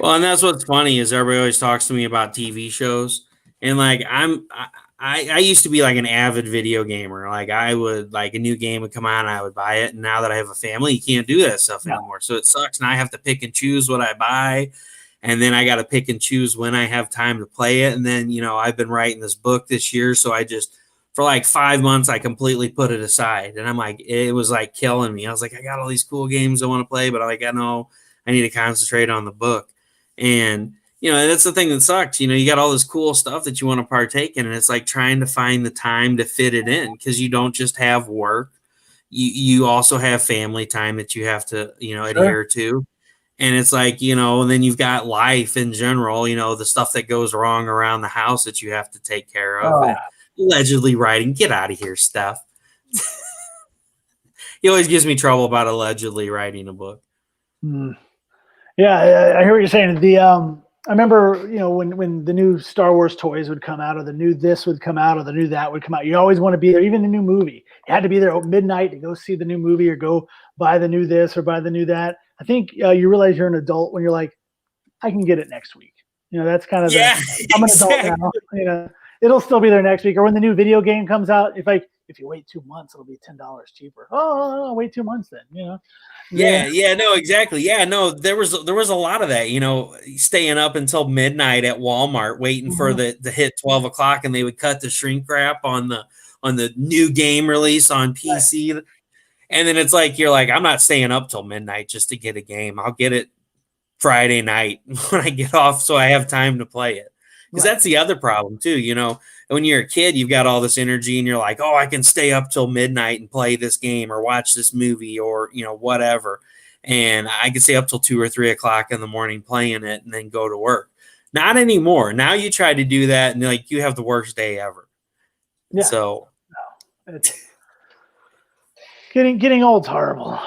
and that's what's funny is everybody always talks to me about TV shows, and like I used to be like an avid video gamer. Like I would like a new game would come out and I would buy it. And now that I have a family, you can't do that stuff anymore. So it sucks. And I have to pick and choose what I buy. And then I got to pick and choose when I have time to play it. And then, I've been writing this book this year. So I just, for like 5 months, I completely put it aside. And I'm like, it was like killing me. I was like, I got all these cool games I want to play, but I know I need to concentrate on the book. And, that's the thing that sucks. You got all this cool stuff that you want to partake in, and it's like trying to find the time to fit it in because you don't just have work. You also have family time that you have to, adhere to. And it's like, and then you've got life in general, the stuff that goes wrong around the house that you have to take care of. And allegedly writing, get out of here, Steph. He always gives me trouble about allegedly writing a book. Yeah, I hear what you're saying. I remember, when the new Star Wars toys would come out, or the new this would come out, or the new that would come out. You always want to be there. Even the new movie, you had to be there at midnight to go see the new movie, or go buy the new this or buy the new that. I think you realize you're an adult when you're like, I can get it next week. That's kind of I'm an adult now. It'll still be there next week. Or when the new video game comes out, if you wait 2 months, it'll be $10 cheaper. Oh, I'll wait 2 months then. Yeah, no, exactly. Yeah, no, there was a lot of that, staying up until midnight at Walmart waiting for the hit 12 o'clock, and they would cut the shrink wrap on the new game release on PC. Right. And then it's like, you're like, I'm not staying up till midnight just to get a game. I'll get it Friday night when I get off so I have time to play it. Because that's the other problem too, when you're a kid, you've got all this energy and you're like, oh, I can stay up till midnight and play this game or watch this movie or, whatever. And I can stay up till 2 or 3 o'clock in the morning playing it and then go to work. Not anymore. Now you try to do that and like you have the worst day ever. Yeah. So it's getting old's horrible.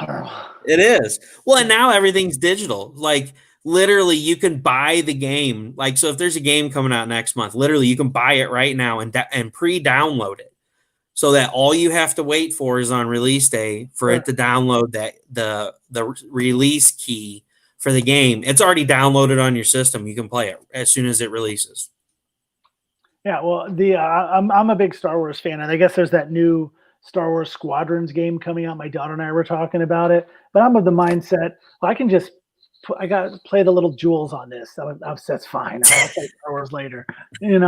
It is. Well, and now everything's digital. Like literally you can buy the game. Like, so if there's a game coming out next month, literally you can buy it right now and pre-download it so that all you have to wait for is on release day for it to download the release key for the game. It's already downloaded on your system. You can play it as soon as it releases. Yeah. Well, I'm a big Star Wars fan, and I guess there's that new Star Wars Squadrons game coming out. My daughter and I were talking about it, but I'm of the mindset, I got to play the little jewels on this. That's fine. I'll play Star Wars later. Can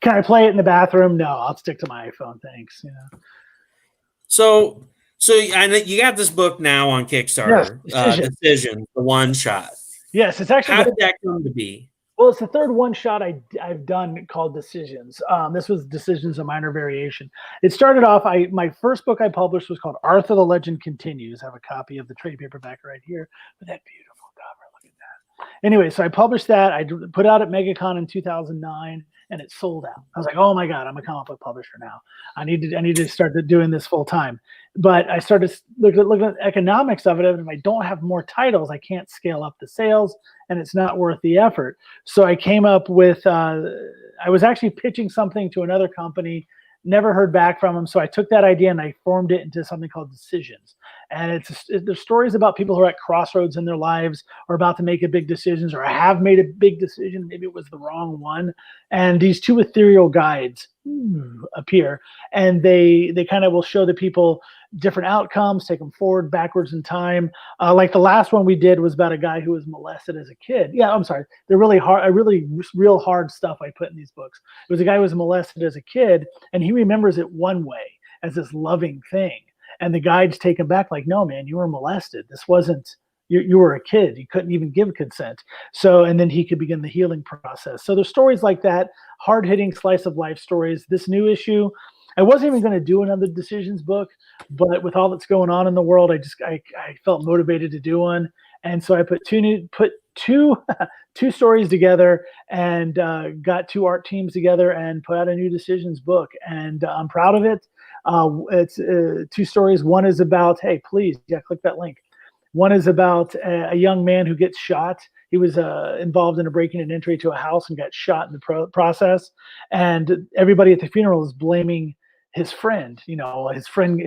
I play it in the bathroom? No, I'll stick to my iPhone. Thanks. So I know you got this book now on Kickstarter. Yes, Decision, the one shot. Yes, it's actually. How did that come to be? Well, it's the third one shot I've done called Decisions. This was Decisions, a minor variation. It started off, my first book I published was called Arthur the Legend Continues. I have a copy of the trade paperback right here with that beautiful cover. Look at that. Anyway, so I published that. I put out at MegaCon in 2009, and it sold out. I was like, oh my God, I'm a comic book publisher now. I need to start doing this full time. But I started looking at the economics of it. And if I don't have more titles, I can't scale up the sales, and it's not worth the effort. So I came up with, I was actually pitching something to another company, never heard back from them. So I took that idea and I formed it into something called Decisions. And there's stories about people who are at crossroads in their lives or about to make a big decision, or have made a big decision. Maybe it was the wrong one. And these two ethereal guides appear, and they kind of will show the people different outcomes, take them forward, backwards in time. Like the last one we did was about a guy who was molested as a kid. Yeah, I'm sorry. They're really hard, real hard stuff I put in these books. It was a guy who was molested as a kid, and he remembers it one way, as this loving thing. And the guides take him back like, no, man, you were molested. This wasn't, you were a kid. You couldn't even give consent. So, and then he could begin the healing process. So there's stories like that, hard-hitting slice of life stories. This new issue, I wasn't even going to do another Decisions book, but with all that's going on in the world, I felt motivated to do one. And so I put two stories together and got two art teams together and put out a new Decisions book. And I'm proud of it. It's two stories. One is about, hey, please, click that link. One is about a young man who gets shot. He was involved in a breaking and entry to a house and got shot in the process. And everybody at the funeral is blaming his friend. You know, his friend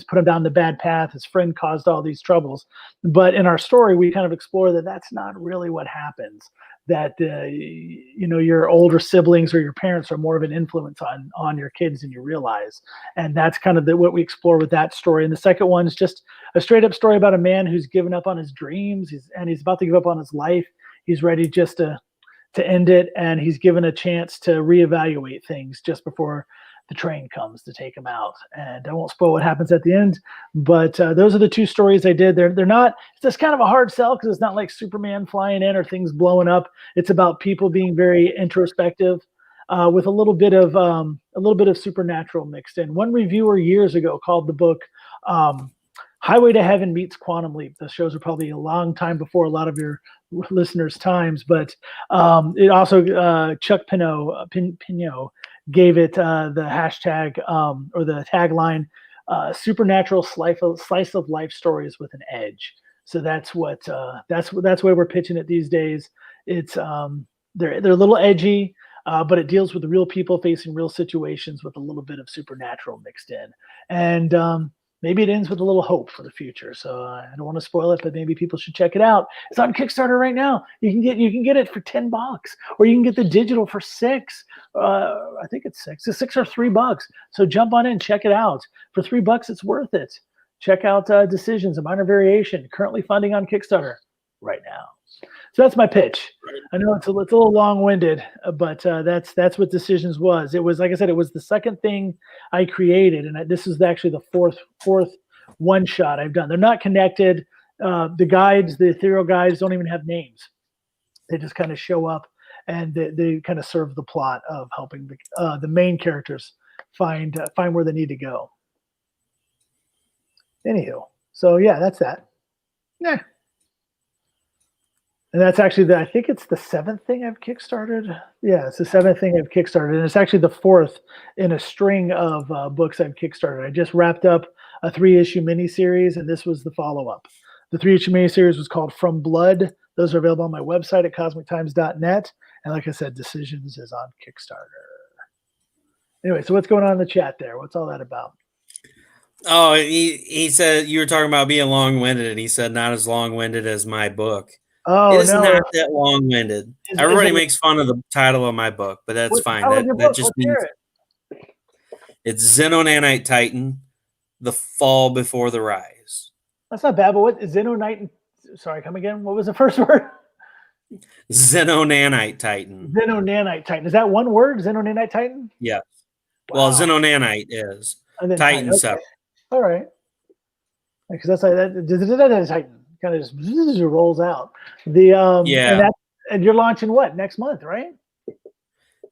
put him down the bad path. His friend caused all these troubles. But in our story, we kind of explore that that's not really what happens. That you know, your older siblings or your parents are more of an influence on your kids than you realize, and that's kind of what we explore with that story. And the second one is just a straight up story about a man who's given up on his dreams. He's about to give up on his life. He's ready just to end it, and he's given a chance to reevaluate things just before the train comes to take him out. And I won't spoil what happens at the end, but those are the two stories I did. They're not. It's just kind of a hard sell because it's not like Superman flying in or things blowing up. It's about people being very introspective, with a little bit of supernatural mixed in. One reviewer years ago called the book Highway to Heaven meets Quantum Leap. The shows are probably a long time before a lot of your listeners' times, but it also Chuck Pinot gave it the hashtag or the tagline, supernatural slice of life stories with an edge. So that's where we're pitching it these days. It's they're a little edgy, but it deals with the real people facing real situations with a little bit of supernatural mixed in. And maybe it ends with a little hope for the future. So I don't want to spoil it, but maybe people should check it out. It's on Kickstarter right now. You can get it for $10, or you can get the digital for $6. I think it's $6. It's $6 or $3. So jump on in, check it out. For $3, it's worth it. Check out Decisions, a Minor Variation, currently funding on Kickstarter right now. So that's my pitch. I know it's a little long-winded, but that's what Decisions was. It was, like I said, it was the second thing I created, and this is actually the fourth one-shot I've done. They're not connected. The guides, the ethereal guides, don't even have names. They just kind of show up, and they kind of serve the plot of helping the main characters find where they need to go. Anywho, so yeah, that's that. Yeah. And that's actually I think it's the 7th thing I've kickstarted. Yeah, it's the 7th thing I've kickstarted. And it's actually the 4th in a string of books I've kickstarted. I just wrapped up a 3-issue miniseries, and this was the follow-up. The 3-issue miniseries was called From Blood. Those are available on my website at cosmictimes.net. And like I said, Decisions is on Kickstarter. Anyway, so what's going on in the chat there? What's all that about? Oh, he said you were talking about being long-winded, and he said not as long-winded as my book. Oh, it is no. not that long-winded. Everybody makes fun of the title of my book, but that's fine. That just means it's Xenonanite Titan, The Fall Before the Rise. That's not bad, but what is Xenonite? Sorry, come again. What was the first word? Xenonanite Titan. Xenonanite Titan. Is that one word? Xenonanite Titan? Yes. Wow. Well, Xenonanite is. Titan okay. separate. All right. Because that's like that Titan kind of just rolls out. Yeah. And you're launching what next month, right?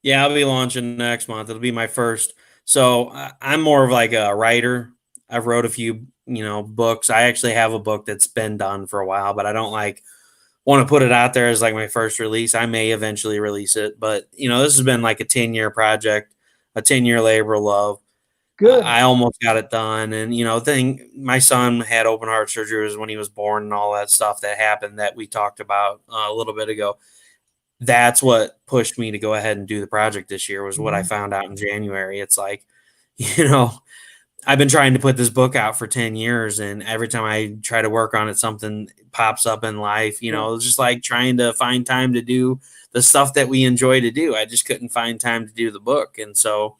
Yeah, I'll be launching next month. It'll be my first. So I'm more of like a writer. I've wrote a few, books. I actually have a book that's been done for a while, but I don't want to put it out there as like my first release. I may eventually release it, but this has been like a 10-year project, a 10-year labor of love. Good. I almost got it done. And, my son had open heart surgery when he was born and all that stuff that happened that we talked about a little bit ago. That's what pushed me to go ahead and do the project this year was what I found out in January. It's like, I've been trying to put this book out for 10 years. And every time I try to work on it, something pops up in life, it's just like trying to find time to do the stuff that we enjoy to do. I just couldn't find time to do the book. And so,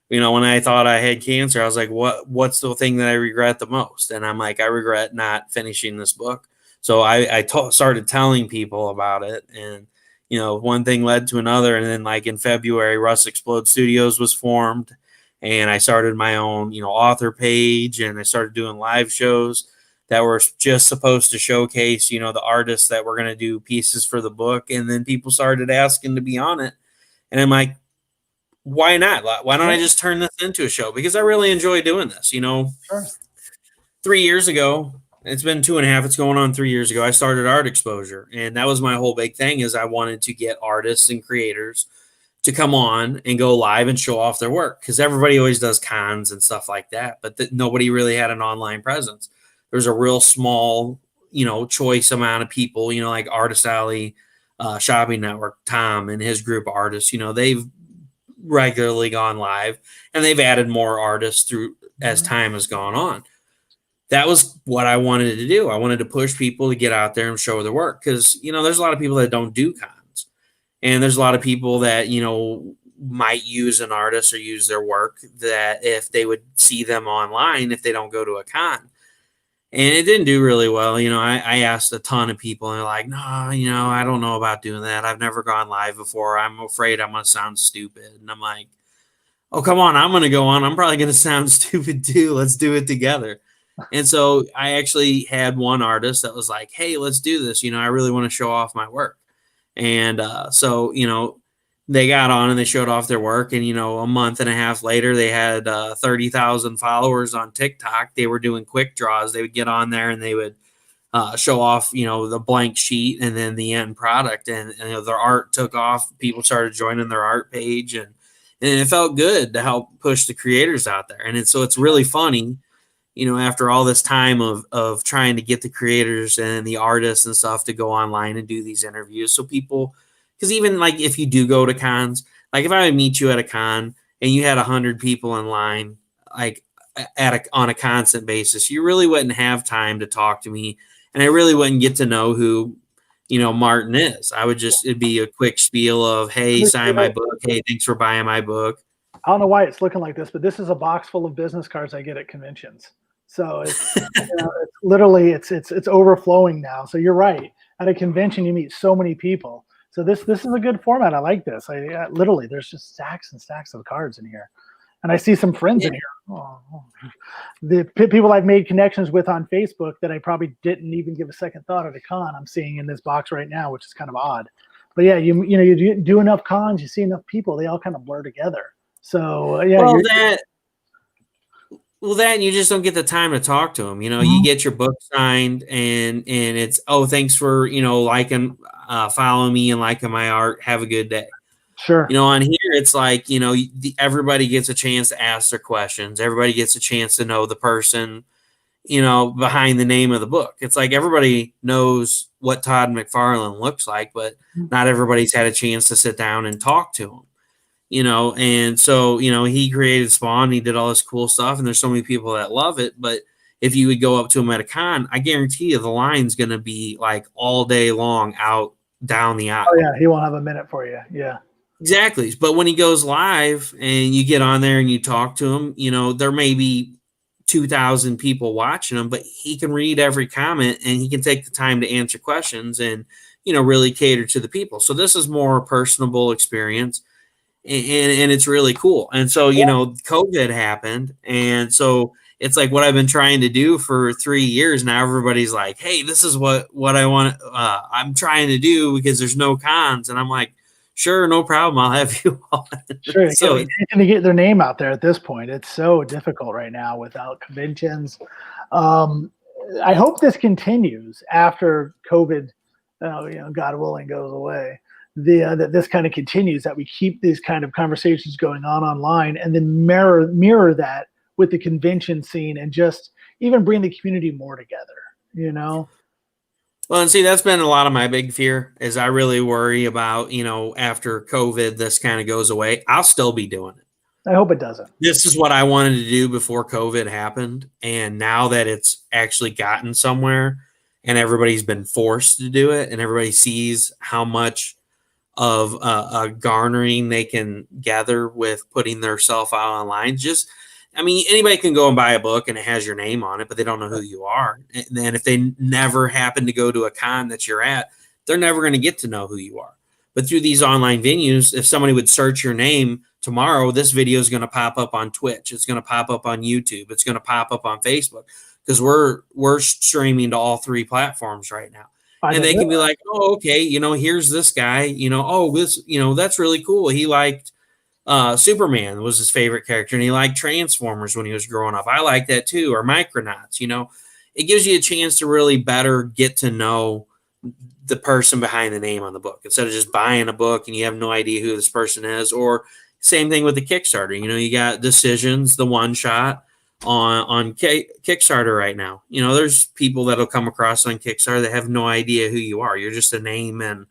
when I thought I had cancer, I was like, what's the thing that I regret the most? And I'm like, I regret not finishing this book. So I started telling people about it. And, one thing led to another. And then like in February, Russ Explode Studios was formed. And I started my own, author page. And I started doing live shows that were just supposed to showcase, the artists that were going to do pieces for the book. And then people started asking to be on it. And I'm like, why not? Why don't I just turn this into a show? Because I really enjoy doing this. Sure. 3 years ago, it's been 2.5. It's going on 3 years ago. I started Art Exposure, and that was my whole big thing. Is I wanted to get artists and creators to come on and go live and show off their work because everybody always does cons and stuff like that, but nobody really had an online presence. There's a real small choice amount of people, like Artist Alley, Shopping Network, Tom and his group of artists, they've regularly gone live, and they've added more artists through as time has gone on. That was what I wanted to do. I wanted to push people to get out there and show their work, because there's a lot of people that don't do cons, and there's a lot of people that might use an artist or use their work that if they would see them online if they don't go to a con. And it didn't do really well. I asked a ton of people, and they're like, no, I don't know about doing that. I've never gone live before. I'm afraid I'm going to sound stupid. And I'm like, oh, come on. I'm going to go on. I'm probably going to sound stupid too. Let's do it together. And so I actually had one artist that was like, hey, let's do this. I really want to show off my work. And so they got on and they showed off their work. And, a month and a half later, they had 30,000 followers on TikTok. They were doing quick draws. They would get on there and they would show off, the blank sheet and then the end product. And their art took off. People started joining their art page. And it felt good to help push the creators out there. And so it's really funny, after all this time of trying to get the creators and the artists and stuff to go online and do these interviews. So people, because even like if you do go to cons, like if I would meet you at a con and you had 100 people in line, like on a constant basis, you really wouldn't have time to talk to me, and I really wouldn't get to know who Martin is. It'd be a quick spiel of, hey, sign my book. Hey, thanks for buying my book. I don't know why it's looking like this, but this is a box full of business cards I get at conventions. So it's, it's literally it's overflowing now. So you're right. At a convention, you meet so many people. So this is a good format. I like this. Literally, there's just stacks and stacks of cards in here, and I see some friends in here. Oh. The people I've made connections with on Facebook that I probably didn't even give a second thought at a con, I'm seeing in this box right now, which is kind of odd. But yeah, you do enough cons, you see enough people, they all kind of blur together. So yeah. Well, then you just don't get the time to talk to them. You get your book signed, and it's, oh, thanks for liking, following me and liking my art. Have a good day. Sure. On here it's like everybody gets a chance to ask their questions. Everybody gets a chance to know the person behind the name of the book. It's like everybody knows what Todd McFarlane looks like, but not everybody's had a chance to sit down and talk to him. And so, he created Spawn, he did all this cool stuff, and there's so many people that love it. But if you would go up to him at a con, I guarantee you the line's going to be like all day long out down the aisle. Oh yeah. He won't have a minute for you. Yeah, exactly. But when he goes live and you get on there and you talk to him, there may be 2,000 people watching him, but he can read every comment and he can take the time to answer questions and, really cater to the people. So this is more personable experience. And it's really cool. And so, COVID happened. And so it's like what I've been trying to do for 3 years now. Everybody's like, hey, this is what I want. I'm trying to do because there's no cons. And I'm like, sure, no problem. I'll have you on. Sure. So going to get their name out there at this point. It's so difficult right now without conventions. I hope this continues after COVID, God willing, goes away. That this kind of continues, that we keep these kind of conversations going on online, and then mirror that with the convention scene, and just even bring the community more together. Well, and see, that's been a lot of my big fear, is I really worry about, after COVID, this kind of goes away. I'll still be doing it. I hope it doesn't. This is what I wanted to do before COVID happened. And now that it's actually gotten somewhere and everybody's been forced to do it, and everybody sees how much of a garnering they can gather with putting their self out online. Anybody can go and buy a book and it has your name on it, but they don't know who you are. And then if they never happen to go to a con that you're at, they're never going to get to know who you are. But through these online venues, if somebody would search your name tomorrow, this video is going to pop up on Twitch. It's going to pop up on YouTube. It's going to pop up on Facebook, because we're streaming to all 3 platforms right now. And they can be like, oh, okay, here's this guy, that's really cool. He liked Superman was his favorite character, and he liked Transformers when he was growing up. I like that too. Or Micronauts, it gives you a chance to really better get to know the person behind the name on the book, instead of just buying a book and you have no idea who this person is. Or same thing with the Kickstarter. You got Decisions, the one shot. on Kickstarter right now. You know, there's people that'll come across on Kickstarter that have no idea who you are. You're just a name and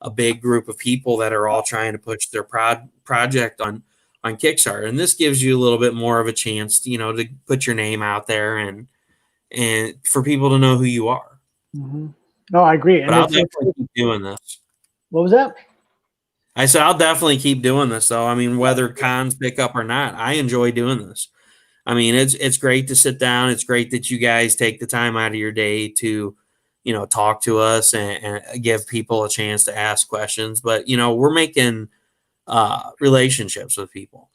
a big group of people that are all trying to push their project on Kickstarter. And this gives you a little bit more of a chance, you know, to put your name out there and for people to know who you are. Mm-hmm. No, I agree. But I'll definitely keep doing this. What was that? I said I'll definitely keep doing this, though. I mean, whether cons pick up or not, I enjoy doing this. I mean, it's great to sit down. It's great that you guys take the time out of your day to, you know, talk to us and give people a chance to ask questions. But, you know, we're making relationships with people.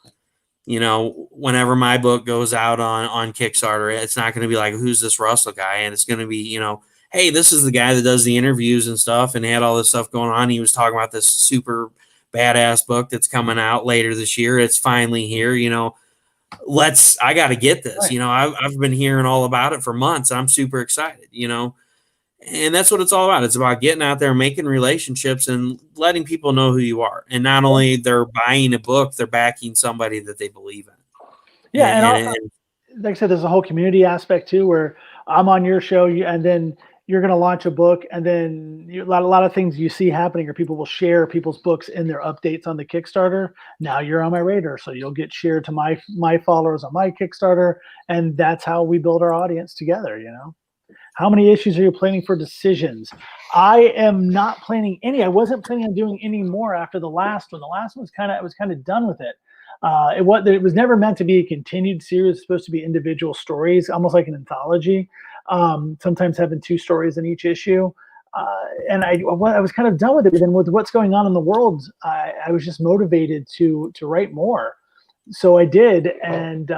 You know, whenever my book goes out on Kickstarter, it's not going to be like, who's this Russell guy? And it's going to be, you know, hey, this is the guy that does the interviews and stuff and had all this stuff going on. He was talking about this super badass book that's coming out later this year. It's finally here, you know. I got to get this. Right. You know, I've been hearing all about it for months. I'm super excited, you know. And that's what it's all about. It's about getting out there, making relationships, and letting people know who you are. And not only they're buying a book, they're backing somebody that they believe in. Yeah, and like I said, there's a whole community aspect too, where I'm on your show, and then you're going to launch a book, and then a lot of things you see happening, or people will share people's books in their updates on the Kickstarter. Now you're on my radar, so you'll get shared to my followers on my Kickstarter, and that's how we build our audience together. You know. How many issues are you planning for decisions? I am not planning any. I wasn't planning on doing any more after the last one. The last one I was kind of done with it. It was never meant to be a continued series. It's supposed to be individual stories, almost like an anthology. Sometimes having 2 stories in each issue. And I was kind of done with it. But then with what's going on in the world, I was just motivated to write more. So I did, and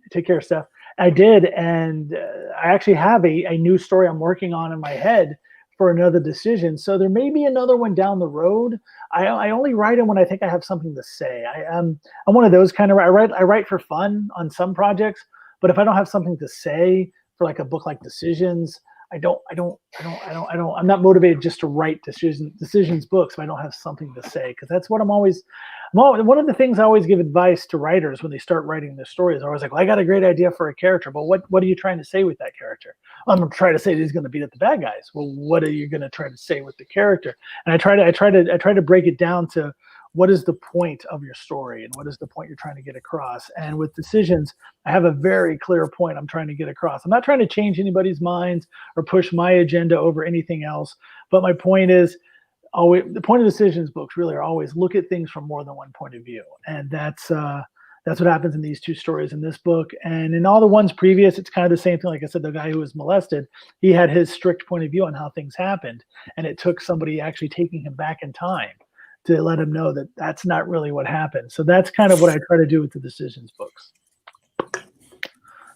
take care of stuff. I did, and I actually have a new story I'm working on in my head for another decision. So there may be another one down the road. I only write them when I think I have something to say. I'm one of those kind of. I write for fun on some projects, but if I don't have something to say for like a book like Decisions, I'm not motivated just to write decisions books if I don't have something to say, because that's what one of the things I always give advice to writers when they start writing their stories. I was like, well, I got a great idea for a character, but what are you trying to say with that character? I'm going to try to say that he's going to beat up the bad guys. Well, what are you going to try to say with the character? And I try to break it down to what is the point of your story and what is the point you're trying to get across. And with Decisions, I have a very clear point I'm trying to get across. I'm not trying to change anybody's minds or push my agenda over anything else. But my point is, always, the point of Decisions books really are always look at things from more than one point of view. And that's what happens in these 2 stories in this book. And in all the ones previous, it's kind of the same thing. Like I said, the guy who was molested, he had his strict point of view on how things happened. And it took somebody actually taking him back in time to let him know that that's not really what happened. So that's kind of what I try to do with the Decisions books.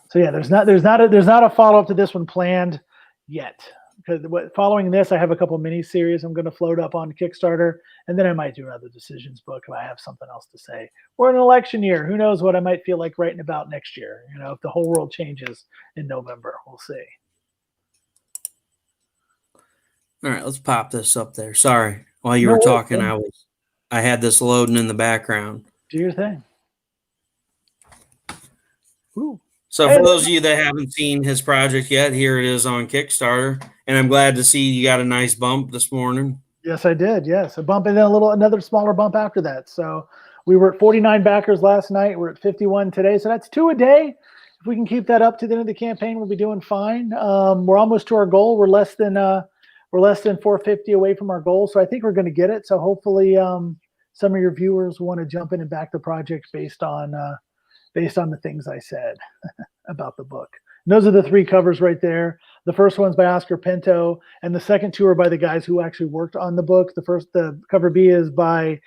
So yeah, there's not a follow-up to this one planned yet. Because following this, I have a couple of mini series I'm going to float up on Kickstarter, and then I might do another Decisions book if I have something else to say. We're in an election year. Who knows what I might feel like writing about next year? You know, if the whole world changes in November, we'll see. All right, let's pop this up there. Sorry. While you were talking, I had this loading in the background. Do your thing. Ooh. So for those of you that haven't seen his project yet, here it is on Kickstarter. And I'm glad to see you got a nice bump this morning. Yes, I did. Yes, a bump and then another smaller bump after that. So we were at 49 backers last night. We're at 51 today. So that's 2 a day. If we can keep that up to the end of the campaign, we'll be doing fine. We're almost to our goal. We're less than 450 away from our goal. So I think we're going to get it. So hopefully some of your viewers want to jump in and back the project based on the things I said about the book. And those are the 3 covers right there. The first one's by Oscar Pinto, and the second 2 are by the guys who actually worked on the book. The cover B is by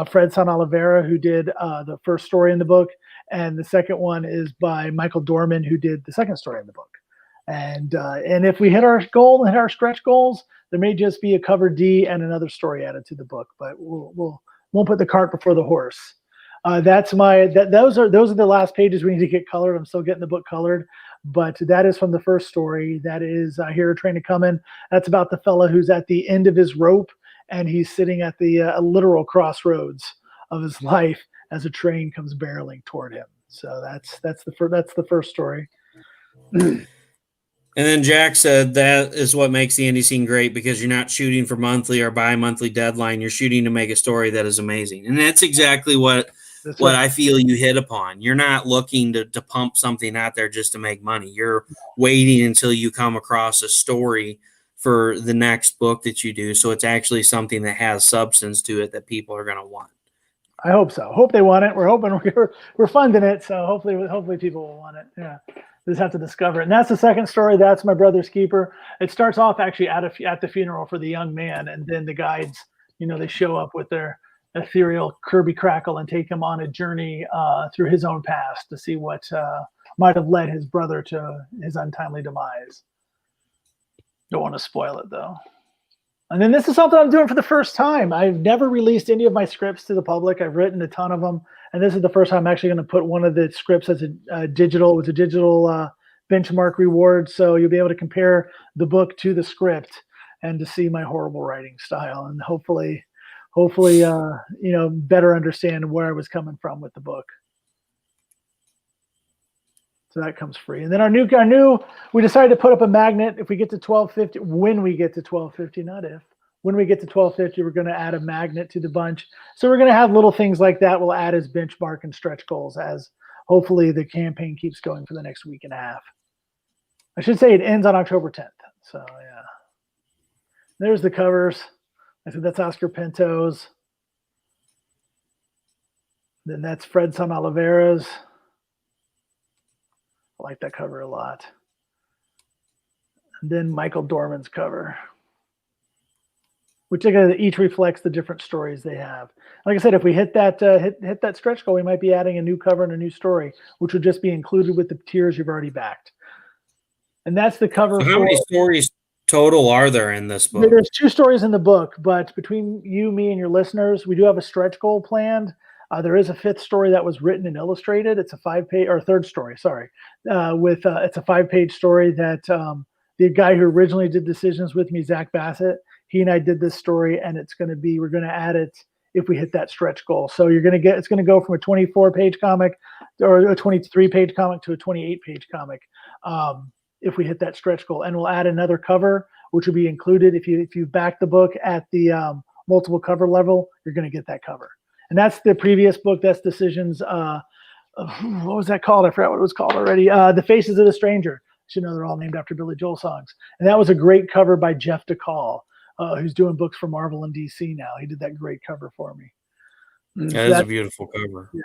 Fred San Oliveira, who did the first story in the book, and the second one is by Michael Dorman, who did the second story in the book. And if we hit our goal and hit our stretch goals, there may just be a cover D and another story added to the book, but won't put the cart before the horse. Those are the last pages we need to get colored. I'm still getting the book colored, but that is from the first story. That is Here a Train a Comin'. That's about the fella who's at the end of his rope, and he's sitting at the literal crossroads of his life as a train comes barreling toward him. So that's the first story. And then Jack said that is what makes the indie scene great, because you're not shooting for monthly or bi-monthly deadline. You're shooting to make a story that is amazing. And that's exactly what I feel you hit upon. You're not looking to pump something out there just to make money. You're waiting until you come across a story for the next book that you do. So it's actually something that has substance to it that people are going to want. I hope so. Hope they want it. We're hoping we're funding it. So hopefully people will want it. Yeah. Just have to discover it. And that's the second story. That's My Brother's Keeper. It starts off actually at the funeral for the young man. And then the guides, they show up with their ethereal Kirby crackle and take him on a journey through his own past to see what might have led his brother to his untimely demise. Don't want to spoil it, though. And then this is something I'm doing for the first time. I've never released any of my scripts to the public. I've written a ton of them. And this is the first time I'm actually going to put one of the scripts as a digital benchmark reward. So you'll be able to compare the book to the script and to see my horrible writing style, and hopefully, better understand where I was coming from with the book. So that comes free. And then our new, we decided to put up a magnet if we get to 1250, when we get to 1250, not if. When we get to 1250, we're going to add a magnet to the bunch. So we're going to have little things like that we'll add as benchmark and stretch goals as hopefully the campaign keeps going for the next week and a half. I should say it ends on October 10th. So, yeah. There's the covers. I said that's Oscar Pinto's. Then that's Fred San Oliveira's. I like that cover a lot. And then Michael Dorman's cover, which each reflects the different stories they have. Like I said, if we hit that hit that stretch goal, we might be adding a new cover and a new story, which would just be included with the tiers you've already backed. And that's the cover. So how many stories total are there in this book? There's 2 stories in the book, but between you, me, and your listeners, we do have a stretch goal planned. There is a 5th story that was written and illustrated. It's a 5-page, or 3rd story, sorry. It's a 5-page story that the guy who originally did Decisions with me, Zach Bassett, he and I did this story, and we're going to add it if we hit that stretch goal. So it's going to go from a 24-page comic or a 23-page comic to a 28-page comic if we hit that stretch goal. And we'll add another cover, which will be included. If you back the book at the multiple cover level, you're going to get that cover. And that's the previous book. That's Decisions. What was that called? I forgot what it was called already. The Faces of the Stranger. I should know they're all named after Billy Joel songs. And that was a great cover by Jeff DeCall, who's doing books for Marvel and DC now. He did that great cover for me. That is a beautiful cover. Yeah,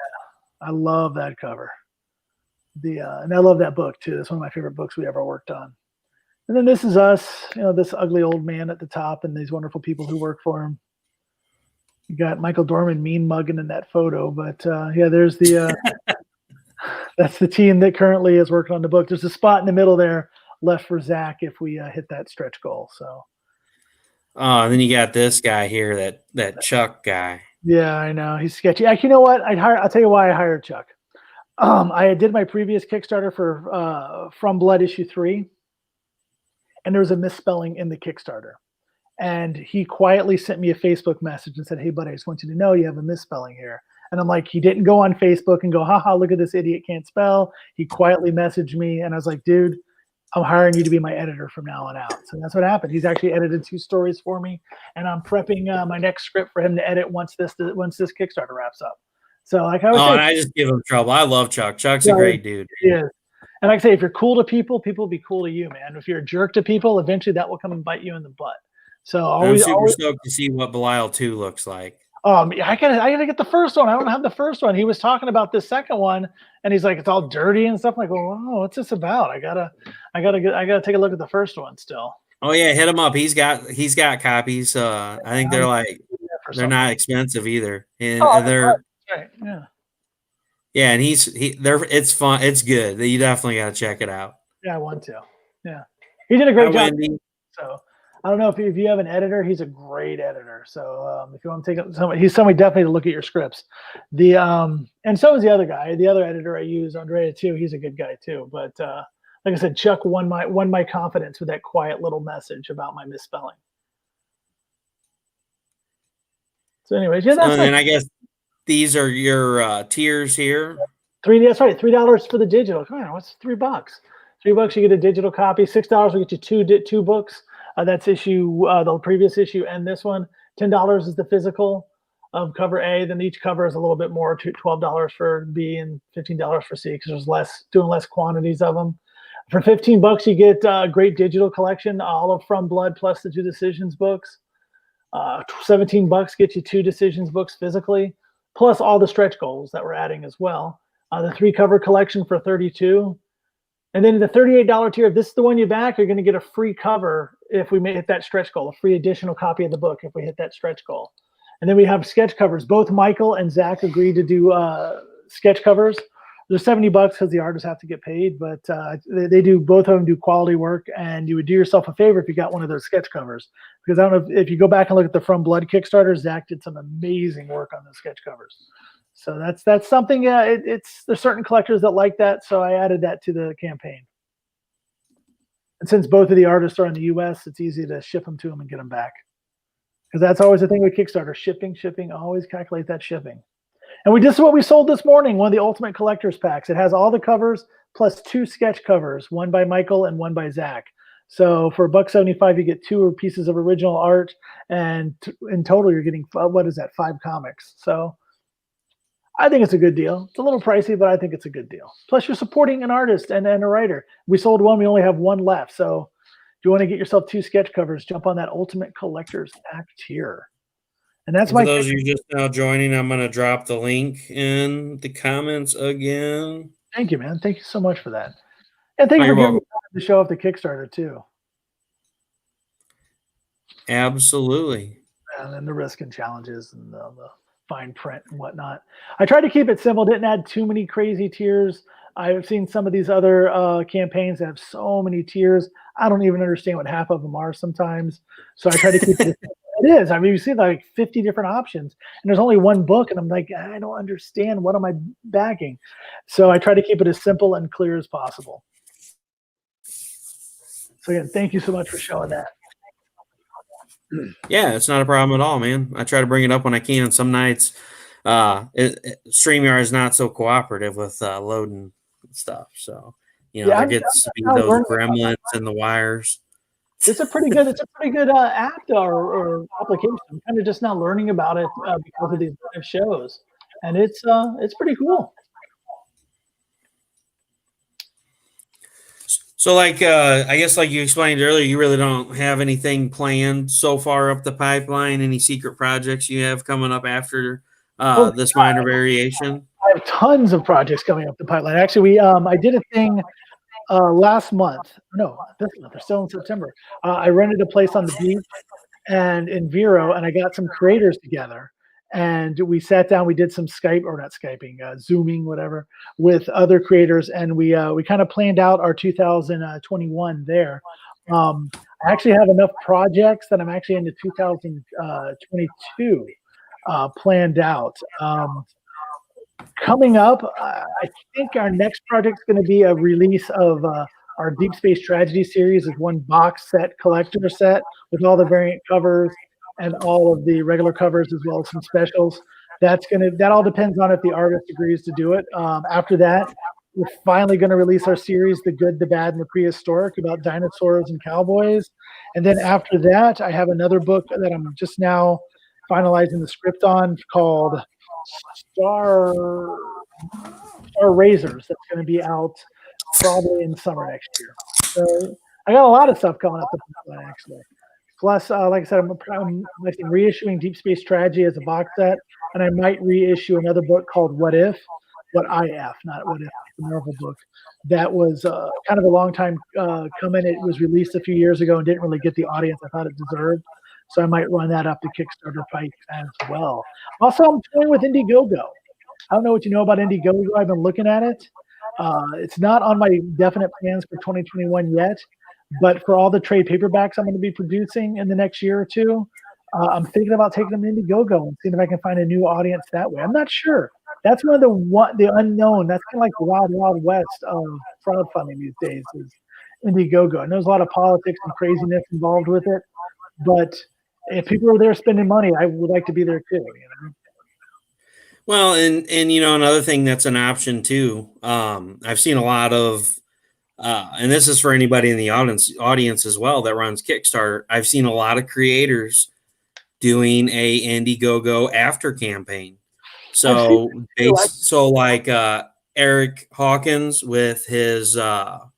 I love that cover. And I love that book too. That's one of my favorite books we ever worked on. And then this is us, this ugly old man at the top and these wonderful people who work for him. You got Michael Dorman mean mugging in that photo, but there's the that's the team that currently is working on the book. There's a spot in the middle there left for Zach if we hit that stretch goal. So, and then you got this guy here, that Chuck guy. Yeah, I know he's sketchy. Actually, you know what? I'll tell you why I hired Chuck. I did my previous Kickstarter for From Blood issue 3, and there was a misspelling in the Kickstarter. And he quietly sent me a Facebook message and said, "Hey, buddy, I just want you to know you have a misspelling here." And I'm like, he didn't go on Facebook and go, "Haha, look at this idiot can't spell." He quietly messaged me, and I was like, "Dude, I'm hiring you to be my editor from now on out." So that's what happened. He's actually edited 2 stories for me, and I'm prepping my next script for him to edit once this Kickstarter wraps up. So like I was saying, and I just give him trouble. I love Chuck. Chuck's a great dude. Yeah. And like I say, if you're cool to people, people will be cool to you, man. If you're a jerk to people, eventually that will come and bite you in the butt. So I'm super stoked to see what Belial 2 looks like. I gotta get the first one. I don't have the first one. He was talking about the second one, and he's like, it's all dirty and stuff. I'm like, well, what's this about? I gotta take a look at the first one still. Oh yeah, hit him up. He's got copies. I think they're not expensive either, and they're right. Yeah, and it's fun. It's good. You definitely got to check it out. Yeah, I want to. Yeah, he did a great job. Wendy. So I don't know if you have an editor. He's a great editor. So if you want to take he's somebody definitely to look at your scripts. And so is the other guy. The other editor I use, Andrea too. He's a good guy too. But like I said, Chuck won my confidence with that quiet little message about my misspelling. So anyways, yeah. That's and I guess these are your tiers here. That's right. $3 for the digital. Come on, what's $3? $3 you get a digital copy. $6 will get you two books. That's the previous issue and this one. $10 is the physical of cover A. Then each cover is a little bit more. $12 for B and $15 for C because there's doing less quantities of them. For $15, you get a great digital collection, all of From Blood plus the 2 Decisions books. $17 gets you 2 Decisions books physically, plus all the stretch goals that we're adding as well. The 3 cover collection for $32. And then the $38 tier, if this is the one you back, you're going to get a free cover if we hit that stretch goal, a free additional copy of the book if we hit that stretch goal. And then we have sketch covers. Both Michael and Zach agreed to do sketch covers. They're $70 because the artists have to get paid, but they do, both of them do quality work, and you would do yourself a favor if you got one of those sketch covers. Because I don't know if you go back and look at the From Blood Kickstarter, Zach did some amazing work on the sketch covers. So that's something. There's certain collectors that like that, so I added that to the campaign. And since both of the artists are in the U.S., it's easy to ship them to them and get them back. Because that's always the thing with Kickstarter: shipping. Always calculate that shipping. And this is what we sold this morning, one of the Ultimate Collector's Packs. It has all the covers plus 2 sketch covers, one by Michael and one by Zach. So for $1.75, you get 2 pieces of original art, and in total, you're getting, 5 comics. So I think it's a good deal. It's a little pricey, but I think it's a good deal. Plus, you're supporting an artist and a writer. We sold one. We only have one left. So if you want to get yourself 2 sketch covers, jump on that Ultimate Collector's Pack tier. And that's for those of you just now joining, I'm going to drop the link in the comments again. Thank you, man. Thank you so much for that. And thank you for giving me time to show off the Kickstarter, too. Absolutely. And then the risk and challenges and the fine print and whatnot. I tried to keep it simple. Didn't add too many crazy tiers. I've seen some of these other campaigns that have so many tiers. I don't even understand what half of them are sometimes. So I try to keep it. It is. I mean, you see like 50 different options, and there's only one book, and I'm like, I don't understand. What am I backing? So I try to keep it as simple and clear as possible. So again, thank you so much for showing that. Yeah, it's not a problem at all, man. I try to bring it up when I can. Some nights, StreamYard is not so cooperative with loading stuff. So, there gets to be those gremlins and the wires. It's a pretty good app or application. I'm kind of just now learning about it because of these shows, and it's pretty cool. So, I guess, like you explained earlier, you really don't have anything planned so far up the pipeline. Any secret projects you have coming up after this minor variation? I have tons of projects coming up the pipeline. Actually, I did a thing. Last month, no, this month, they're still in September. I rented a place on the beach and in Vero, and I got some creators together, and we sat down. We did some Zooming, whatever, with other creators, and we kind of planned out our 2021 there. I actually have enough projects that I'm actually into 2022 planned out. Coming up, I think our next project is going to be a release of our Deep Space Tragedy series. Is one box set, collector set, with all the variant covers and all of the regular covers, as well as some specials. That all depends on if the artist agrees to do it. After that, we're finally going to release our series, The Good, the Bad, and the Prehistoric, about dinosaurs and cowboys. And then after that, I have another book that I'm just now finalizing the script on called Star Razors. That's going to be out probably in summer next year. So I got a lot of stuff coming up the pipeline, actually. Plus, like I said, I'm reissuing Deep Space Tragedy as a box set, and I might reissue another book called What If, What IF, not What If, the Marvel book. That was kind of a long time coming. It was released a few years ago and didn't really get the audience I thought it deserved. So I might run that up the Kickstarter pipe as well. Also, I'm toying with Indiegogo. I don't know what you know about Indiegogo. I've been looking at it. It's not on my definite plans for 2021 yet, but for all the trade paperbacks I'm going to be producing in the next year or two, I'm thinking about taking them to Indiegogo and seeing if I can find a new audience that way. I'm not sure. That's one of the unknown. That's kind of like the wild, wild west of crowdfunding these days is Indiegogo. And there's a lot of politics and craziness involved with it, but if people are there spending money, I would like to be there too. Well, and you know, another thing that's an option too. I've seen a lot of, and this is for anybody in the audience as well that runs Kickstarter. I've seen a lot of creators doing a Indiegogo after campaign. I've seen So that too. so like Eric Hawkins with his Zombiful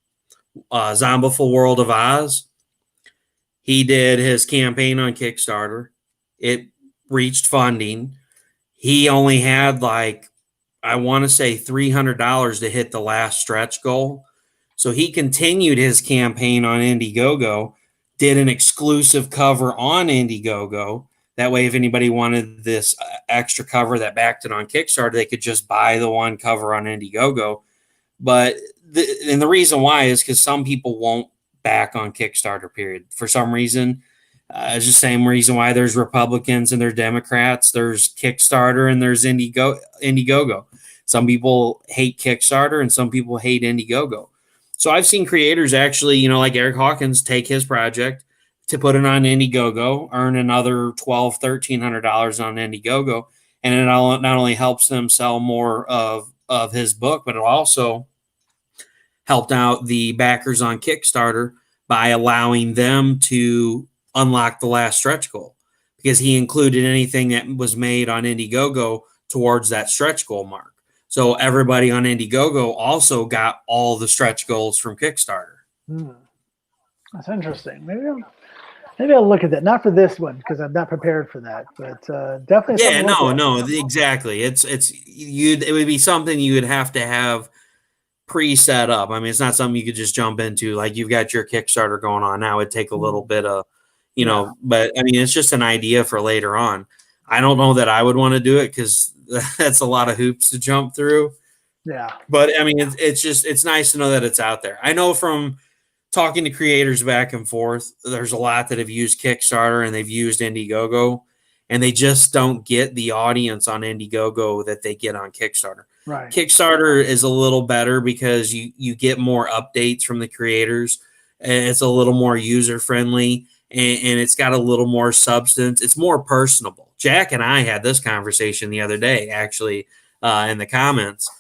World of Oz, he did his campaign on Kickstarter. It reached funding. He only had like, I want to say $300 to hit the last stretch goal. So he continued his campaign on Indiegogo, did an exclusive cover on Indiegogo. That way, if anybody wanted this extra cover that backed it on Kickstarter, they could just buy the one cover on Indiegogo. But the reason why is because some people won't back on Kickstarter, period. For some reason, it's the same reason why there's Republicans and there's Democrats, there's Kickstarter and there's Indiegogo. Some people hate Kickstarter and some people hate Indiegogo. So I've seen creators actually, you know, like Eric Hawkins, take his project to put it on Indiegogo, earn another $1,200, $1,300 on Indiegogo, and it not only helps them sell more of his book, but it also helped out the backers on Kickstarter by allowing them to unlock the last stretch goal, because he included anything that was made on Indiegogo towards that stretch goal mark. So everybody on Indiegogo also got all the stretch goals from Kickstarter. That's interesting. Maybe I'll look at that. Not for this one because I'm not prepared for that, but definitely. Yeah, no, exactly. It would be something you would have to have pre-set up. I mean, it's not something you could just jump into. Like you've got your Kickstarter going on now. It'd take a little bit of, you know, but I mean, it's just an idea for later on. I don't know that I would want to do it because that's a lot of hoops to jump through. Yeah. But I mean, it's nice to know that it's out there. I know from talking to creators back and forth, there's a lot that have used Kickstarter and they've used Indiegogo, and they just don't get the audience on Indiegogo that they get on Kickstarter. Right. Kickstarter is a little better because you get more updates from the creators, and it's a little more user friendly, and it's got a little more substance. It's more personable. Jack and I had this conversation the other day, actually, in the comments.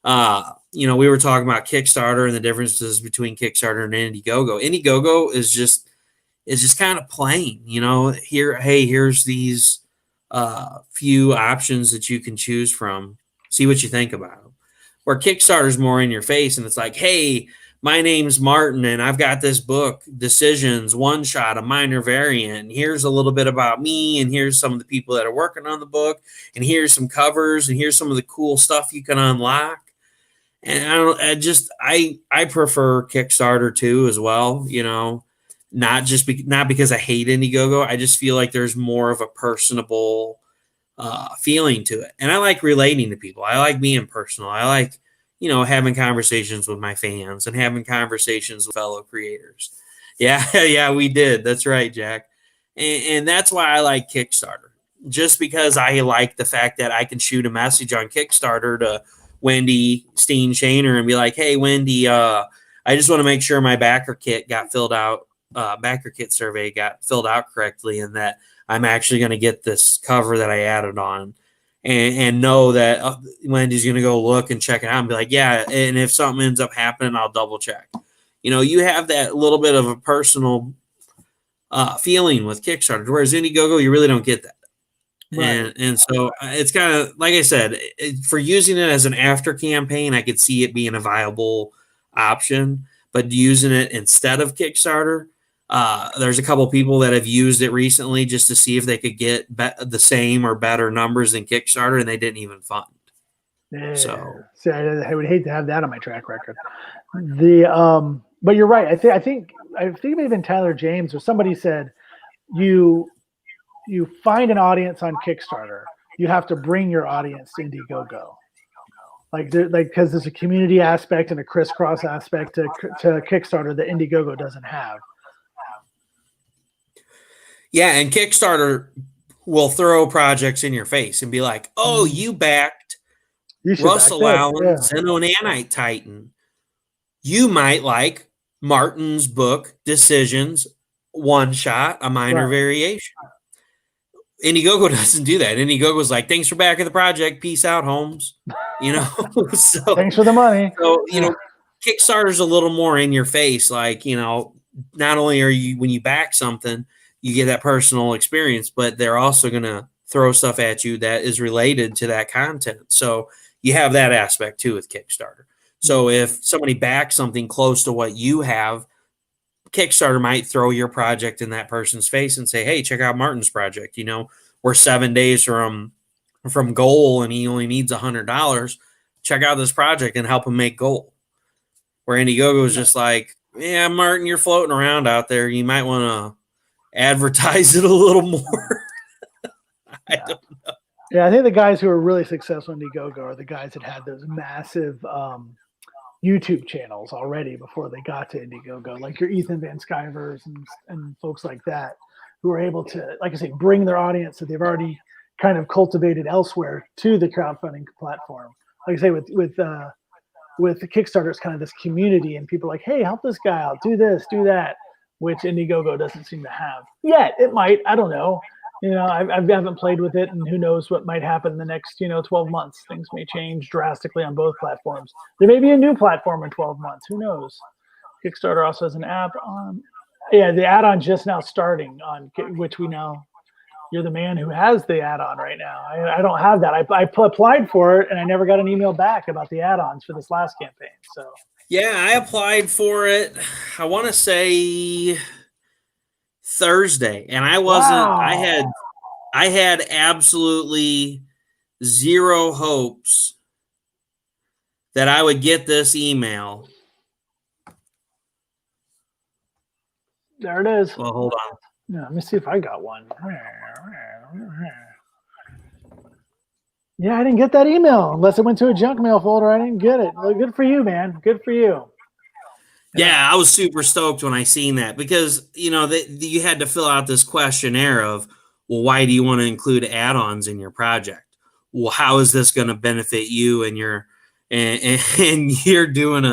You know, we were talking about Kickstarter and the differences between Kickstarter and Indiegogo. Indiegogo is just kind of plain, you know, here's these few options that you can choose from. See what you think about them. Where Kickstarter's more in your face, and it's like, hey, my name's Martin, and I've got this book, Decisions, one shot, a minor variant. And here's a little bit about me, and here's some of the people that are working on the book, and here's some covers, and here's some of the cool stuff you can unlock. And I prefer Kickstarter too as well, you know, not because I hate Indiegogo. I just feel like there's more of a personable feeling to it. And I like relating to people. I like being personal. I like, you know, having conversations with my fans and having conversations with fellow creators. Yeah, yeah, we did. That's right, Jack. And that's why I like Kickstarter. Just because I like the fact that I can shoot a message on Kickstarter to Wendy Steen Shaner and be like, hey, Wendy, I just want to make sure my backer kit survey got filled out correctly, and that I'm actually going to get this cover that I added on, and know that Wendy's going to go look and check it out and be like, yeah, and if something ends up happening, I'll double check. You know, you have that little bit of a personal feeling with Kickstarter, whereas Indiegogo, you really don't get that. Right. And so it's kind of, like I said, for using it as an after campaign, I could see it being a viable option, but using it instead of Kickstarter, there's a couple people that have used it recently just to see if they could get the same or better numbers than Kickstarter, and they didn't even fund. Yeah. So see, I would hate to have that on my track record. But you're right. I think maybe Tyler James or somebody said you find an audience on Kickstarter, you have to bring your audience to Indiegogo. Because there's a community aspect and a crisscross aspect to Kickstarter that Indiegogo doesn't have. Yeah, and Kickstarter will throw projects in your face and be like, oh, you backed Russell Allen, Xeno Nanite Titan. You might like Martin's book, Decisions, one shot, a minor variation. Indiegogo doesn't do that. Indiegogo's like, thanks for backing the project. Peace out, Holmes. You know, Thanks for the money. Kickstarter's a little more in your face. Like, not only are you, when you back something, you get that personal experience, but they're also going to throw stuff at you that is related to that content. So you have that aspect too with Kickstarter. So if somebody backs something close to what you have, Kickstarter might throw your project in that person's face and say, hey, check out Martin's project. We're 7 days from goal and he only needs $100. Check out this project and help him make goal. Where Indiegogo is just like, yeah, Martin, you're floating around out there. You might want to advertise it a little more. I don't know. Yeah, I think the guys who are really successful in Indiegogo are the guys that had those massive YouTube channels already before they got to Indiegogo, like your Ethan Van Skyvers and folks like that, who are able to, like I say, bring their audience that they've already kind of cultivated elsewhere to the crowdfunding platform. Like I say, with the Kickstarter, it's kind of this community, and people are like, hey, help this guy out, do this, do that, which Indiegogo doesn't seem to have yet. It might, I don't know. I haven't played with it, and who knows what might happen in the next 12 months. Things may change drastically on both platforms. There may be a new platform in 12 months. Who knows? Kickstarter also has an app on. Yeah, the add-on just now starting on, which we know you're the man who has the add-on right now. I don't have that. I applied for it, and I never got an email back about the add-ons for this last campaign. So yeah, I applied for it. I want to say Thursday, and I wasn't. Wow. I had absolutely zero hopes that I would get this email. There it is. Well, hold on. Yeah, let me see if I got one. Yeah, I didn't get that email unless it went to a junk mail folder. I didn't get it. Well, good for you, man. Good for you. Yeah, I was super stoked when I seen that because, you had to fill out this questionnaire of, well, why do you want to include add-ons in your project? Well, how is this going to benefit you and you're doing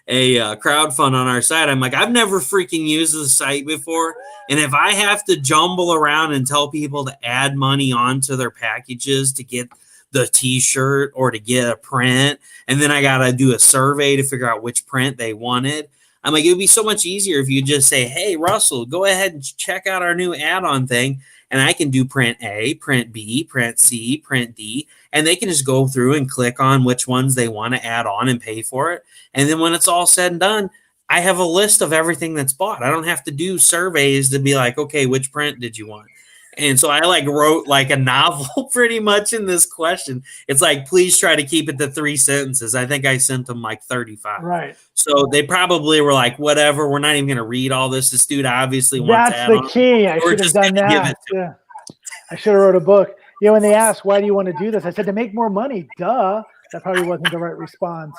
a crowdfund on our site? I'm like, I've never freaking used the site before. And if I have to jumble around and tell people to add money onto their packages to get the t-shirt or to get a print, and then I got to do a survey to figure out which print they wanted, I'm like, it would be so much easier if you just say, hey, Russell, go ahead and check out our new add-on thing. And I can do print A, print B, print C, print D, and they can just go through and click on which ones they want to add on and pay for it. And then when it's all said and done, I have a list of everything that's bought. I don't have to do surveys to be like, okay, which print did you want? And so I wrote a novel pretty much in this question. It's like, please try to keep it to 3 sentences. I think I sent them 35. Right. So they probably were like, whatever, we're not even going to read all this. This dude obviously wants That's the key. I should have done that. Yeah. I should have wrote a book. When they asked, why do you want to do this? I said, to make more money. Duh. That probably wasn't the right response.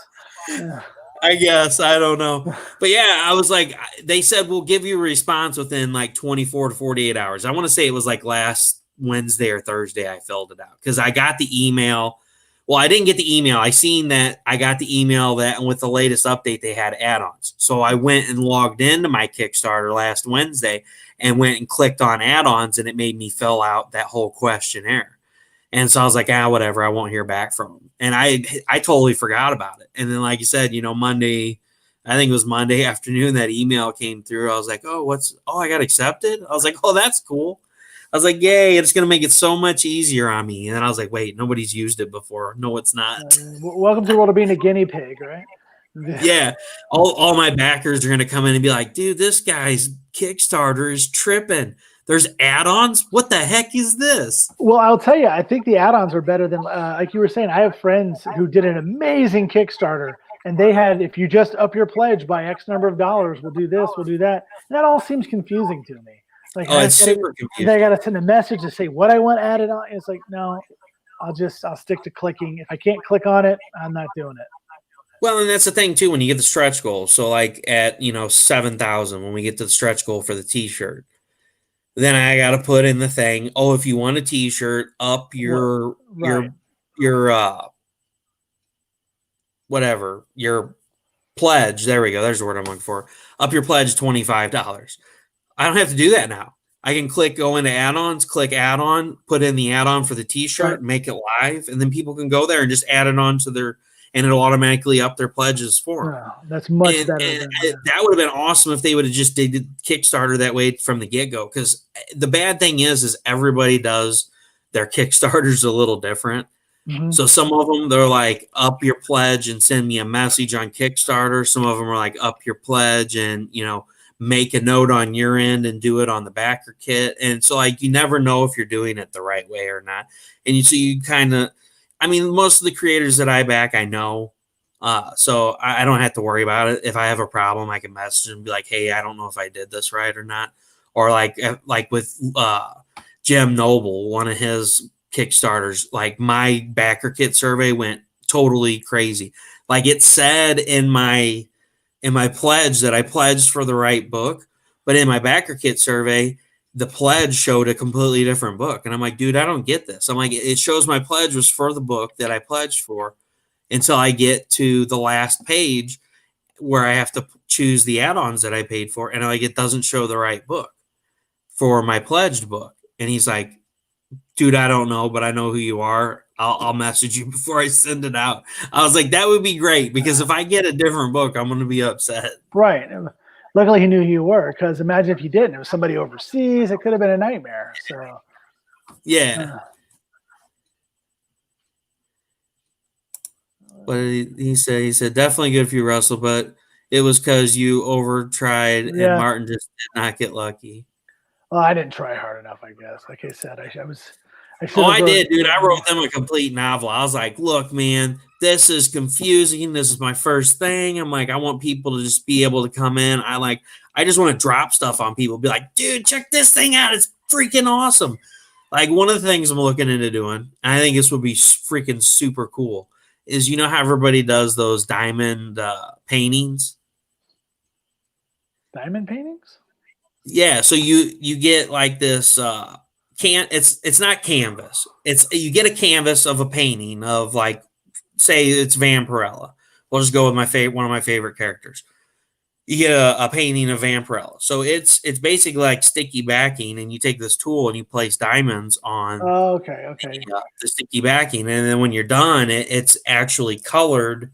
Yeah. I guess. I don't know. But yeah, I was like, they said, we'll give you a response within 24 to 48 hours. I want to say it was last Wednesday or Thursday I filled it out because I got the email. Well, I didn't get the email. I seen that I got the email that with the latest update, they had add-ons. So I went and logged into my Kickstarter last Wednesday and went and clicked on add-ons, and it made me fill out that whole questionnaire. And so I was like, whatever, I won't hear back from them. And I totally forgot about it. And then, like you said, Monday, I think it was Monday afternoon, that email came through. I was like, I got accepted? I was like, oh, that's cool. I was like, yay, it's going to make it so much easier on me. And then I was like, wait, nobody's used it before. No, it's not. Welcome to the world of being a guinea pig, right? Yeah. All my backers are going to come in and be like, dude, this guy's Kickstarter is tripping. There's add-ons? What the heck is this? Well, I'll tell you, I think the add-ons are better than, like you were saying, I have friends who did an amazing Kickstarter, and they had, if you just up your pledge by X number of dollars, we'll do this, we'll do that. And that all seems confusing to me. It's super confusing. I got to send a message to say what I want added on. It's like, no, I'll stick to clicking. If I can't click on it, I'm not doing it. Well, and that's the thing too, when you get the stretch goal. So at 7,000, when we get to the stretch goal for the t-shirt, then I got to put in the thing. Oh, if you want a t-shirt, up your whatever, your pledge. There we go. There's the word I'm looking for. Up your pledge $25. I don't have to do that now. I can go into add-ons, click add-on, put in the add-on for the t-shirt, Right. make it live, and then people can go there and just add it on to their, and it'll automatically up their pledges for them. No, that's much And, better and than that would have been awesome if they would have just did Kickstarter that way from the get-go. Because the bad thing is everybody does their Kickstarters a little different. Mhm. So some of them, they're like, up your pledge and send me a message on Kickstarter. Some of them are like, up your pledge and, make a note on your end and do it on the backer kit. And so like, you never know if you're doing it the right way or not. And you kind of, I mean, most of the creators that I back, I know. So I don't have to worry about it. If I have a problem, I can message and be like, hey, I don't know if I did this right or not. Or like with Jim Noble, one of his Kickstarters, like my backer kit survey went totally crazy. Like it said in my pledge that I pledged for the right book, but in my backer kit survey, the pledge showed a completely different book. And I'm like, dude, I don't get this. I'm like, it shows my pledge was for the book that I pledged for until I get to the last page where I have to choose the add-ons that I paid for. And like, it doesn't show the right book for my pledged book. And he's like, dude, I don't know, but I know who you are. I'll message you before I send it out. I was like, that would be great because if I get a different book, I'm going to be upset. Right. Luckily, he knew who you were, because imagine if you didn't. It was somebody overseas. It could have been a nightmare. So, yeah. But he said definitely good for you, Russell, but it was because you over tried and Martin just did not get lucky. Well, I didn't try hard enough, I guess. Like I said, I did, dude. I wrote them a complete novel. I was like, look, man, this is confusing. This is my first thing. I'm like, I want people to just be able to come in. I just want to drop stuff on people. Be like, dude, check this thing out. It's freaking awesome. Like one of the things I'm looking into doing, and I think this would be freaking super cool, is how everybody does those diamond paintings? Diamond paintings? Yeah. So you get like this it's not canvas. You get a canvas of a painting of like, say it's Vampirella. We'll just go with one of my favorite characters. You get a painting of Vampirella. So it's basically like sticky backing, and you take this tool and you place diamonds on the sticky backing, and then when you're done, it's actually colored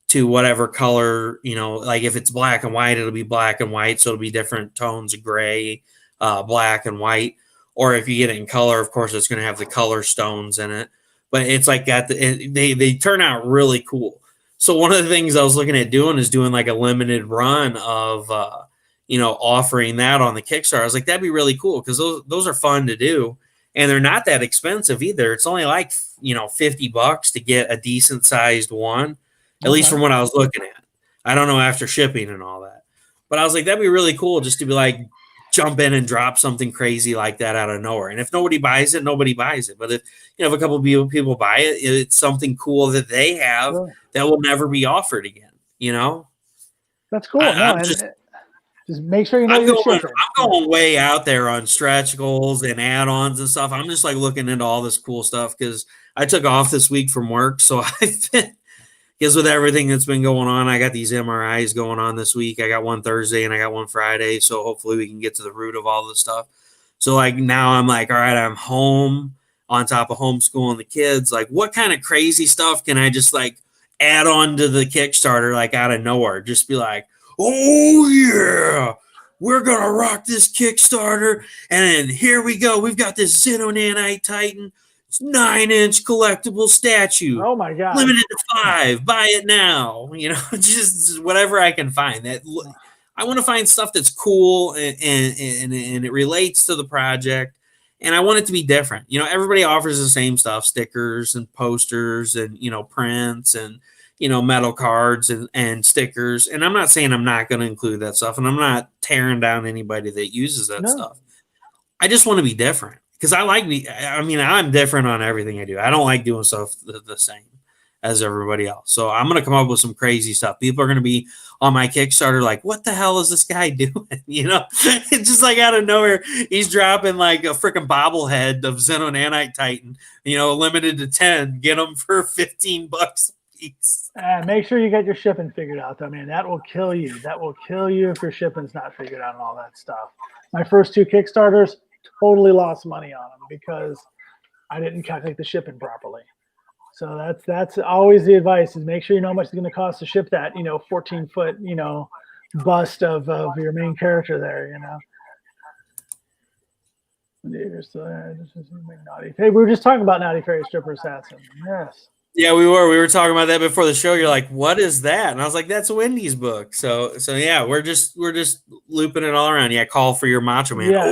to whatever color, like if it's black and white, it'll be black and white, so it'll be different tones of gray, black and white. Or if you get it in color, of course, it's going to have the color stones in it. But it's like they turn out really cool. So one of the things I was looking at doing is doing like a limited run of, offering that on the Kickstarter. I was like, that'd be really cool because those are fun to do. And they're not that expensive either. It's only like, $50 to get a decent sized one, at least from what I was looking at. I don't know after shipping and all that. But I was like, that'd be really cool just to be like, jump in and drop something crazy like that out of nowhere. And if nobody buys it, nobody buys it. But if if a couple of people buy it, it's something cool that they have that will never be offered again. That's cool. Just make sure I'm going way out there on stretch goals and add-ons and stuff. I'm just like looking into all this cool stuff because I took off this week from work, so I've been. Because with everything that's been going on, I got these MRIs going on this week. I got one Thursday and I got one Friday. So hopefully we can get to the root of all this stuff. So like now I'm like, all right, I'm home on top of homeschooling the kids. Like what kind of crazy stuff can I just like add on to the Kickstarter like out of nowhere? Just be like, oh yeah, we're going to rock this Kickstarter. And here we go. We've got this Xenonanite Titan. 9-inch collectible statue. Oh my god! Limited to 5. Buy it now. Just whatever I can find. I want to find stuff that's cool and it relates to the project, and I want it to be different. Everybody offers the same stuff: stickers and posters and prints and metal cards and stickers. And I'm not saying I'm not going to include that stuff, and I'm not tearing down anybody that uses that stuff. I just want to be different. Because I'm different on everything I do. I don't like doing stuff the same as everybody else. So I'm going to come up with some crazy stuff. People are going to be on my Kickstarter like, what the hell is this guy doing? It's just like out of nowhere. He's dropping like a freaking bobblehead of Xenonanite Titan, limited to 10. Get them for $15 a piece. And make sure you get your shipping figured out, though, man. That will kill you. That will kill you if your shipping's not figured out and all that stuff. My first 2 Kickstarters, totally lost money on them because I didn't calculate the shipping properly. So that's always the advice: is make sure you know how much it's going to cost to ship that 14-foot bust of your main character there. Hey, we were just talking about Naughty Fairy Stripper Assassin. Yes. Yeah, we were talking about that before the show. You're like, what is that? And I was like, that's Wendy's book. So yeah, we're just looping it all around. Yeah, call for your Macho Man. Yeah,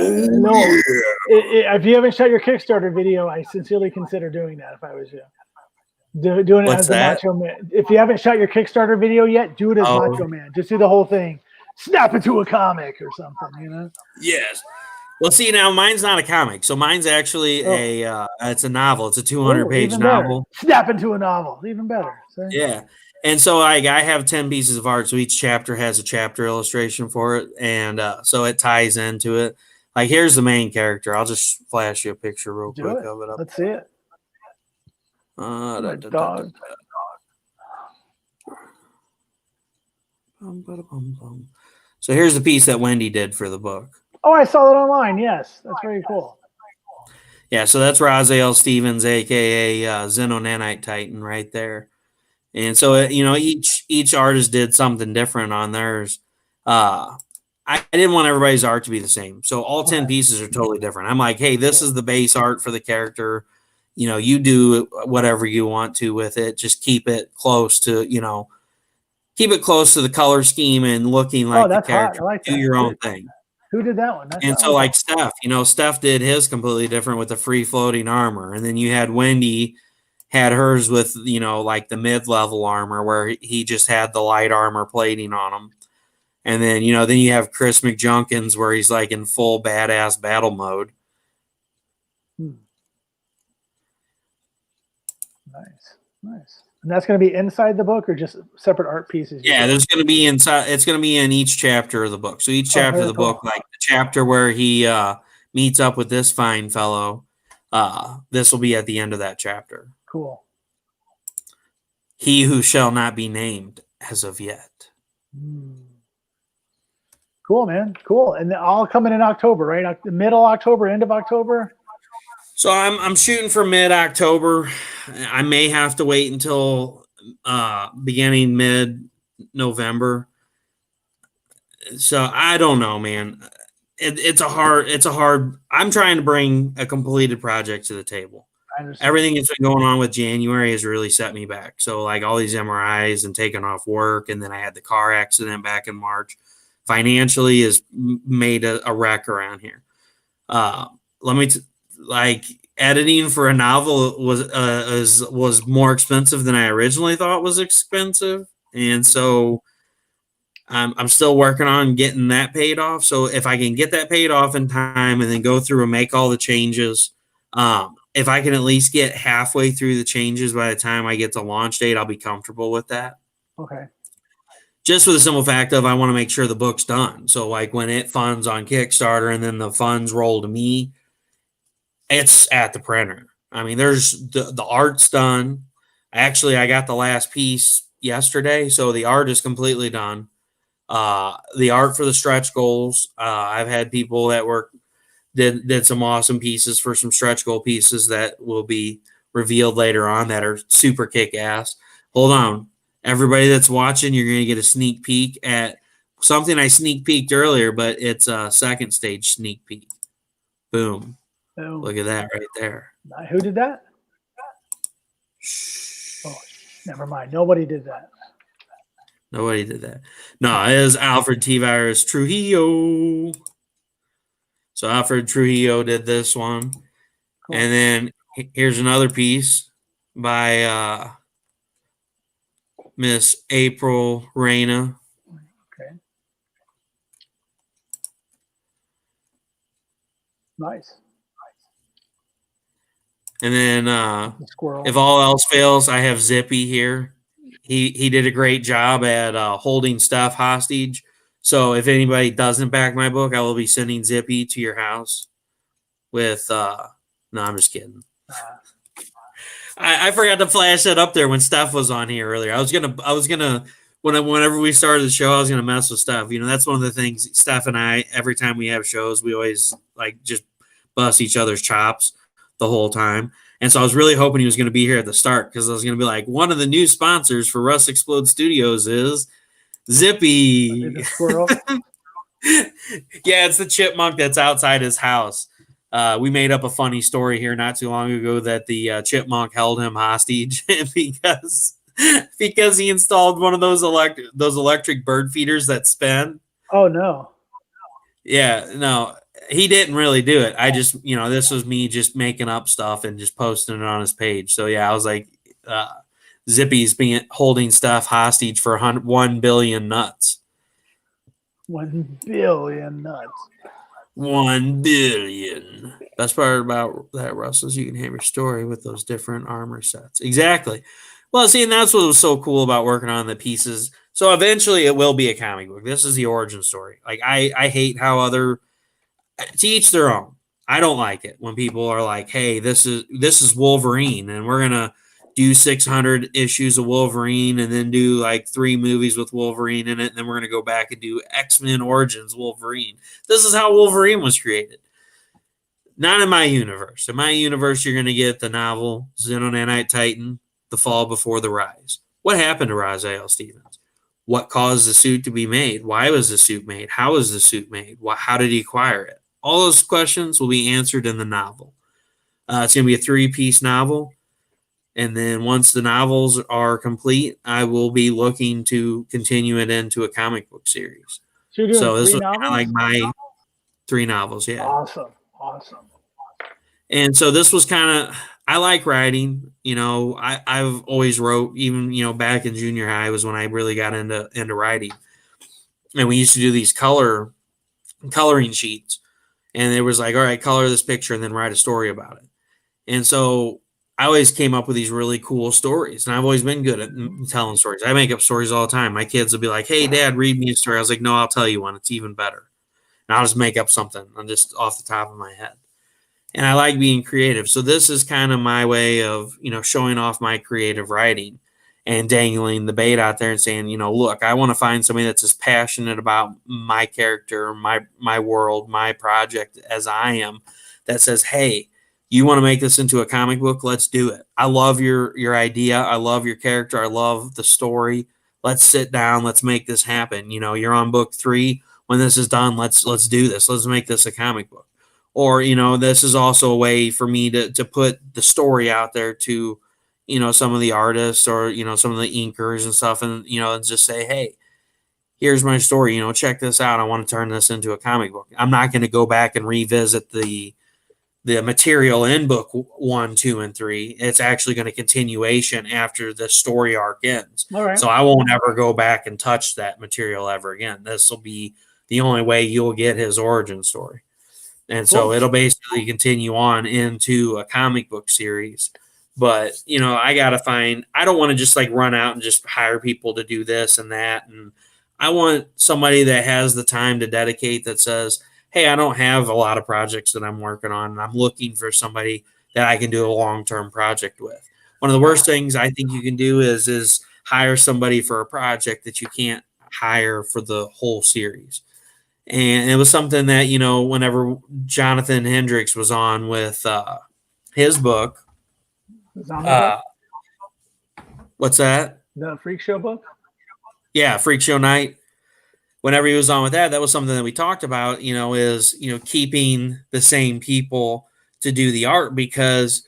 if you haven't shot your Kickstarter video, I sincerely consider doing that if I was you. Doing it What's as that? the Macho Man. If you haven't shot your Kickstarter video yet, do it as Macho Man. Just do the whole thing. Snap it to a comic or something, Yes. Well, see, now mine's not a comic, so mine's actually it's a novel. It's a 200-page novel. Snap into a novel, even better. See? Yeah, and so I have 10 pieces of art, so each chapter has a chapter illustration for it, and so it ties into it. Like, here's the main character. I'll just flash you a picture real quick of it. Let's see it. Dog. So here's the piece that Wendy did for the book. Oh, I saw that online. Yes, that's very cool. Yeah, so that's Raziel Stevens, aka Xenonanite Titan, right there. And so each artist did something different on theirs. I didn't want everybody's art to be the same, so all 10 pieces are totally different. I'm like, hey, this is the base art for the character. You do whatever you want to with it. Just keep it close to the color scheme and looking like the character. Like do your own thing. Who did that one? Like Steph did his completely different with the free floating armor. And then you had Wendy had hers with, like the mid-level armor where he just had the light armor plating on him. And then, then you have Chris McJunkins where he's like in full badass battle mode. Nice. And that's going to be inside the book or just separate art pieces? Yeah, there's going to be inside. It's going to be in each chapter of the book. So each chapter of the book, like the chapter where he meets up with this fine fellow, this will be at the end of that chapter. Cool. He who shall not be named as of yet. Cool, man. Cool. And all coming in October, right? Middle October, end of October? So I'm shooting for mid-October. I may have to wait until beginning mid-November. So I don't know, man. It's a hard. I'm trying to bring a completed project to the table. Everything that's been going on with January has really set me back. So like all these MRIs and taking off work, and then I had the car accident back in March. Financially has made a wreck around here. Like editing for a novel was more expensive than I originally thought was expensive, and so I'm still working on getting that paid off. So if I can get that paid off in time and then go through and make all the changes, if I can at least get halfway through the changes by the time I get to launch date, I'll be comfortable with that. Okay. Just for the simple fact of I want to make sure the book's done. So like when it funds on Kickstarter and then the funds roll to me, it's at the printer. I mean, there's the art's done. Actually, I got the last piece yesterday, so the art is completely done. The art for the stretch goals, I've had people that did some awesome pieces for some stretch goal pieces that will be revealed later on that are super kick-ass. Hold on. Everybody that's watching, you're going to get a sneak peek at something I sneak peeked earlier, but it's a second stage sneak peek. Boom. Look at that right there. Who did that? Oh, never mind. Nobody did that. Nobody did that. No, it is Alfred T. Virus Trujillo. So Alfred Trujillo did this one. Cool. And then here's another piece by Miss April Reyna. Okay. Nice. And then if all else fails, I have Zippy here. He did a great job at holding stuff hostage. So if anybody doesn't back my book, I will be sending Zippy to your house with no, I'm just kidding. I forgot to flash that up there when Steph was on here earlier. I was gonna whenever we started the show, I was gonna mess with Steph. That's one of the things Steph and I, every time we have shows, we always like just bust each other's chops the whole time. And so I was really hoping he was going to be here at the start, because I was going to be like, one of the new sponsors for Rust Explode Studios is Zippy. The squirrel. Yeah, it's the chipmunk that's outside his house. We made up a funny story here not too long ago that the chipmunk held him hostage because he installed one of those electric bird feeders that spin. Oh no. Yeah, no, he didn't really do it. I just, this was me just making up stuff and just posting it on his page. So yeah, I was like, Zippy's being holding stuff hostage for 1 billion nuts. 1 billion nuts. 1 billion. Best part about that, Russ, is you can have your story with those different armor sets. Exactly. Well, see, and that's what was so cool about working on the pieces. So eventually it will be a comic book. This is the origin story. Like, I hate how to each their own. I don't like it when people are like, hey, this is Wolverine, and we're going to do 600 issues of Wolverine and then do like 3 movies with Wolverine in it, and then we're going to go back and do X-Men Origins Wolverine. This is how Wolverine was created. Not in my universe. In my universe, you're going to get the novel Xenonanite Titan, The Fall Before the Rise. What happened to Raziel Stevens? What caused the suit to be made? Why was the suit made? How was the suit made? How did he acquire it? All those questions will be answered in the novel. It's going to be a 3-piece novel. And then once the novels are complete, I will be looking to continue it into a comic book series. So you're doing so this 3 was novels? like my 3 novels, yeah. Awesome. And so this was kind of, I like writing. I've always wrote, even back in junior high was when I really got into writing. And we used to do these coloring sheets, and it was like, all right, color this picture and then write a story about it. And so I always came up with these really cool stories, and I've always been good at telling stories. I make up stories all the time. My kids will be like, hey, Dad, read me a story. I was like, no, I'll tell you one. It's even better. And I'll just make up something just off the top of my head. And I like being creative. So this is kind of my way of, showing off my creative writing and dangling the bait out there and saying, look, I want to find somebody that's as passionate about my character, my world, my project as I am, that says, hey, you want to make this into a comic book? Let's do it. I love your idea. I love your character. I love the story. Let's sit down. Let's make this happen. You're on book 3. When this is done, let's do this. Let's make this a comic book. Or, this is also a way for me to put the story out there to, some of the artists or, some of the inkers and stuff, and, and just say, hey, here's my story, check this out. I want to turn this into a comic book. I'm not going to go back and revisit the material in book 1, 2, and 3. It's actually going to continuation after the story arc ends. All right. So I won't ever go back and touch that material ever again. This will be the only way you'll get his origin story. And so it'll basically continue on into a comic book series. But, I got to I don't want to just like run out and just hire people to do this and that. And I want somebody that has the time to dedicate, that says, hey, I don't have a lot of projects that I'm working on, and I'm looking for somebody that I can do a long-term project with. One of the worst things I think you can do is hire somebody for a project that you can't hire for the whole series. And it was something that, whenever Jonathan Hendricks was on with his book. What's that? The Freak Show book? Yeah, Freak Show Night. Whenever he was on with that was something that we talked about, is, keeping the same people to do the art, because,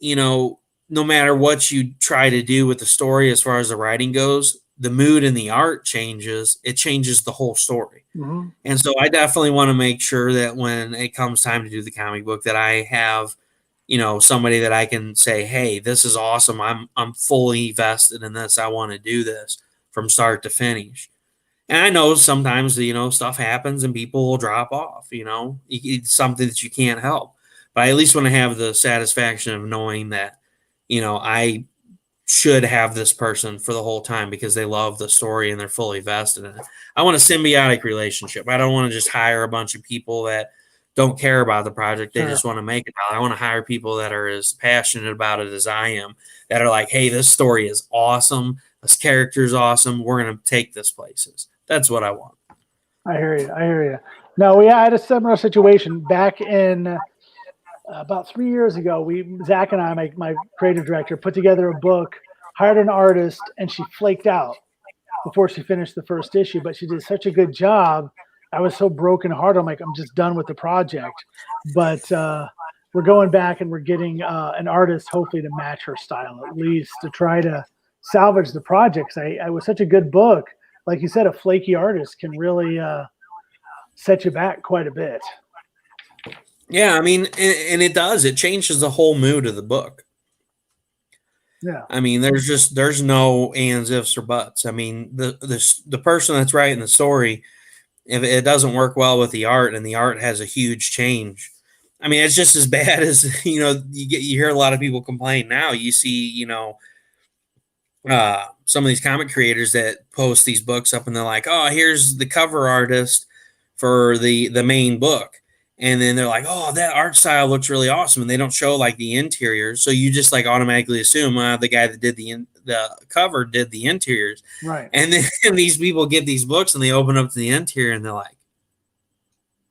no matter what you try to do with the story, as far as the writing goes, the mood and the art changes. It changes the whole story. Mm-hmm. And so I definitely want to make sure that when it comes time to do the comic book, that I have, somebody that I can say, hey, this is awesome. I'm fully vested in this. I want to do this from start to finish. And I know sometimes, stuff happens and people will drop off, it's something that you can't help. But I at least want to have the satisfaction of knowing that, I should have this person for the whole time because they love the story and they're fully vested in it. I want a symbiotic relationship. I don't want to just hire a bunch of people that don't care about the project. They just want to make it. I want to hire people that are as passionate about it as I am, that are like, hey, this story is awesome. This character is awesome. We're going to take this places. That's what I want. I hear you. No, I had a similar situation back in about 3 years ago, Zach and I, my creative director, put together a book, hired an artist, and she flaked out before she finished the first issue. But she did such a good job. I was so brokenhearted. I'm like, I'm just done with the project. But we're going back and we're getting an artist, hopefully to match her style at least, to try to salvage the projects. I was such a good book. Like you said, a flaky artist can really set you back quite a bit. Yeah, I mean, and it does. It changes the whole mood of the book. Yeah. I mean, there's no ands, ifs, or buts. I mean, the person that's writing the story, if it doesn't work well with the art and the art has a huge change, I mean, it's just as bad as, you hear a lot of people complain now. You see, some of these comic creators that post these books up and they're like, oh, here's the cover artist for the main book. And then they're like, oh, that art style looks really awesome. And they don't show like the interiors. So you just like automatically assume the guy that did the cover did the interiors. Right. And then these people get these books and they open up to the interior and they're like,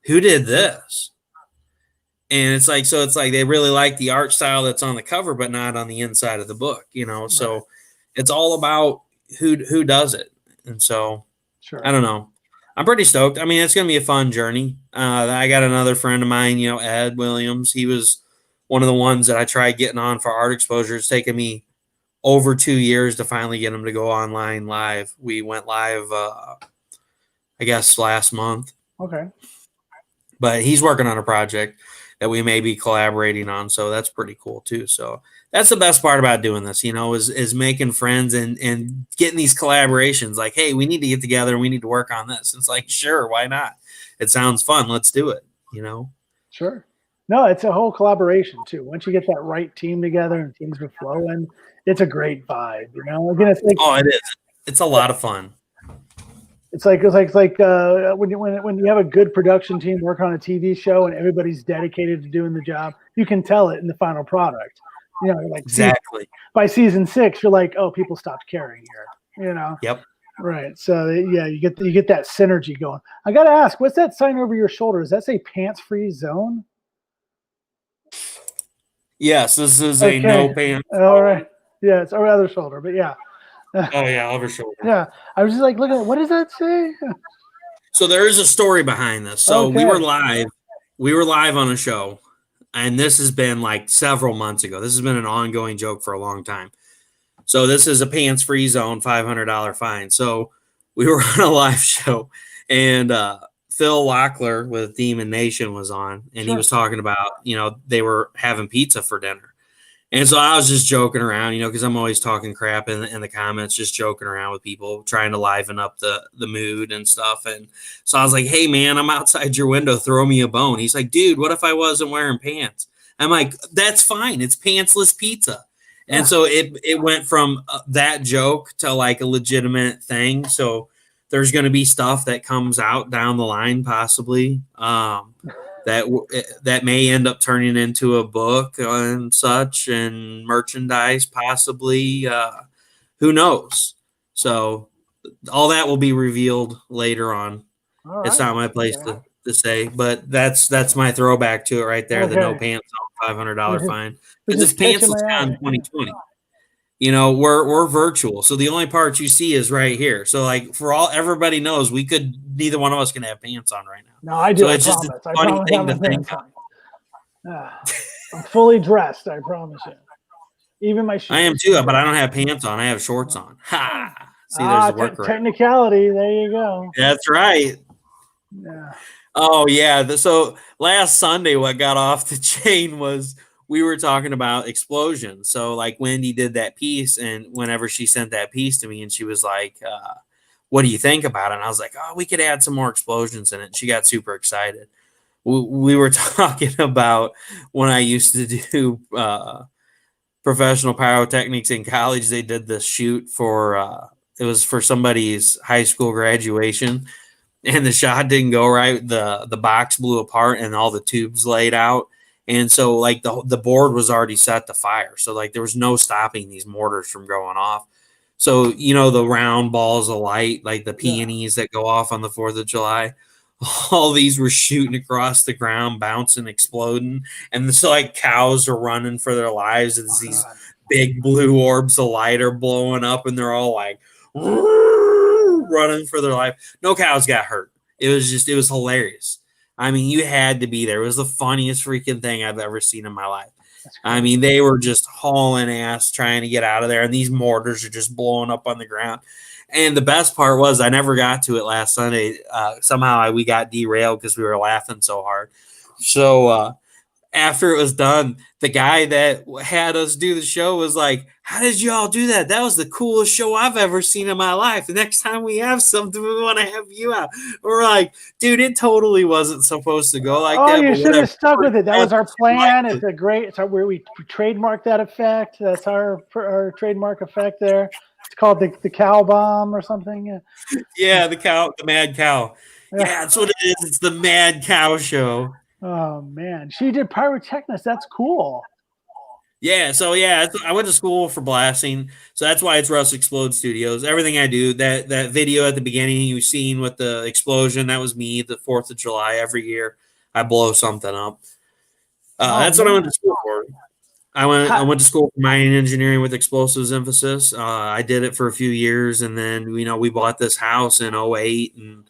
who did this? And it's like they really like the art style that's on the cover, but not on the inside of the book, So Right. It's all about who does it. And so Sure. I don't know. I'm pretty stoked. I mean, it's going to be a fun journey. I got another friend of mine, Ed Williams. He was one of the ones that I tried getting on for art exposure. It's taken me over 2 years to finally get him to go online live. We went live, I guess, last month. Okay. But he's working on a project that we may be collaborating on. So that's pretty cool too. So that's the best part about doing this, is making friends and getting these collaborations. Like, hey, we need to get together and we need to work on this. It's like, sure, why not? It sounds fun. Let's do it. Sure. No, it's a whole collaboration too. Once you get that right team together and things are flowing, it's a great vibe. Again, it's like, oh, it is. It's a lot of fun. It's like when you have a good production team working on a TV show and everybody's dedicated to doing the job, you can tell it in the final product. Like exactly by season 6, you're like, oh, people stopped caring here. Yep. Right. So yeah, you get that synergy going. I got to ask, what's that sign over your shoulder? Does that say pants free zone? Yes, this is a no pants. All right. Yeah, it's our other shoulder, but yeah. Oh yeah, over shoulder. Yeah, I was just like, look at what does that say? So there is a story behind this. So we were live on a show, and this has been like several months ago. This has been an ongoing joke for a long time. So this is a pants free zone, $500 fine. So we were on a live show, and Phil Locklear with Demon Nation was on, and he was talking about they were having pizza for dinner. And so I was just joking around, because I'm always talking crap in the comments, just joking around with people, trying to liven up the mood and stuff. And so I was like, hey, man, I'm outside your window. Throw me a bone. He's like, dude, what if I wasn't wearing pants? I'm like, that's fine. It's pantsless pizza. And so it went from that joke to like a legitimate thing. So there's going to be stuff that comes out down the line, possibly. That may end up turning into a book and such, and merchandise possibly. Who knows? So all that will be revealed later on. Right. It's not my place to say, but that's my throwback to it right there. The no pants on $500 fine. Because it's pantsless con 2020. We're virtual, so the only part you see is right here. So like everybody knows neither one of us can have pants on right now. No, I do. So it's just a funny thing to think of. I'm fully dressed. I promise you. Even my shoes. I am too, but I don't have pants on. I have shorts on. Ha! See, there's the workaround. Technicality. There you go. That's right. Yeah. Oh yeah. So last Sunday, what got off the chain was we were talking about explosions. So like Wendy did that piece, and whenever she sent that piece to me, and she was like, what do you think about it? And I was like, oh, we could add some more explosions in it. And she got super excited. We were talking about when I used to do professional pyrotechnics in college. They did this shoot for, it was for somebody's high school graduation, and the shot didn't go right. The box blew apart and all the tubes laid out. And so like the board was already set to fire. So like there was no stopping these mortars from going off. So, the round balls of light, like the peonies that go off on the 4th of July. all these were shooting across the ground, bouncing, exploding, and so like cows are running for their lives as these big blue orbs of light are blowing up, and they're all like running for their life. No cows got hurt. It was hilarious. I mean, you had to be there. It was the funniest freaking thing I've ever seen in my life. I mean, they were just hauling ass trying to get out of there, and these mortars are just blowing up on the ground. And the best part was I never got to it last Sunday. Somehow we got derailed because we were laughing so hard. So after it was done, the guy that had us do the show was like, "How did y'all do that? That was the coolest show I've ever seen in my life. The next time we have something, we want to have you out." We're like, "Dude, it totally wasn't supposed to go like that." Oh, you should have stuck with it. That was our plan. Like it's a great. It's where we trademarked that effect. That's our trademark effect there. It's called the cow bomb or something. Yeah, the mad cow. Yeah, that's what it is. It's the mad cow show. Oh man, she did pyrotechnics. That's cool. Yeah, so yeah, I went to school for blasting, so that's why it's Russ Explode Studios. Everything I do, that video at the beginning you've seen with the explosion, that was me. The 4th of July every year, I blow something up. That's what I went to school for. I went to school for mining engineering with explosives emphasis. I did it for a few years, and then we bought this house in '08, and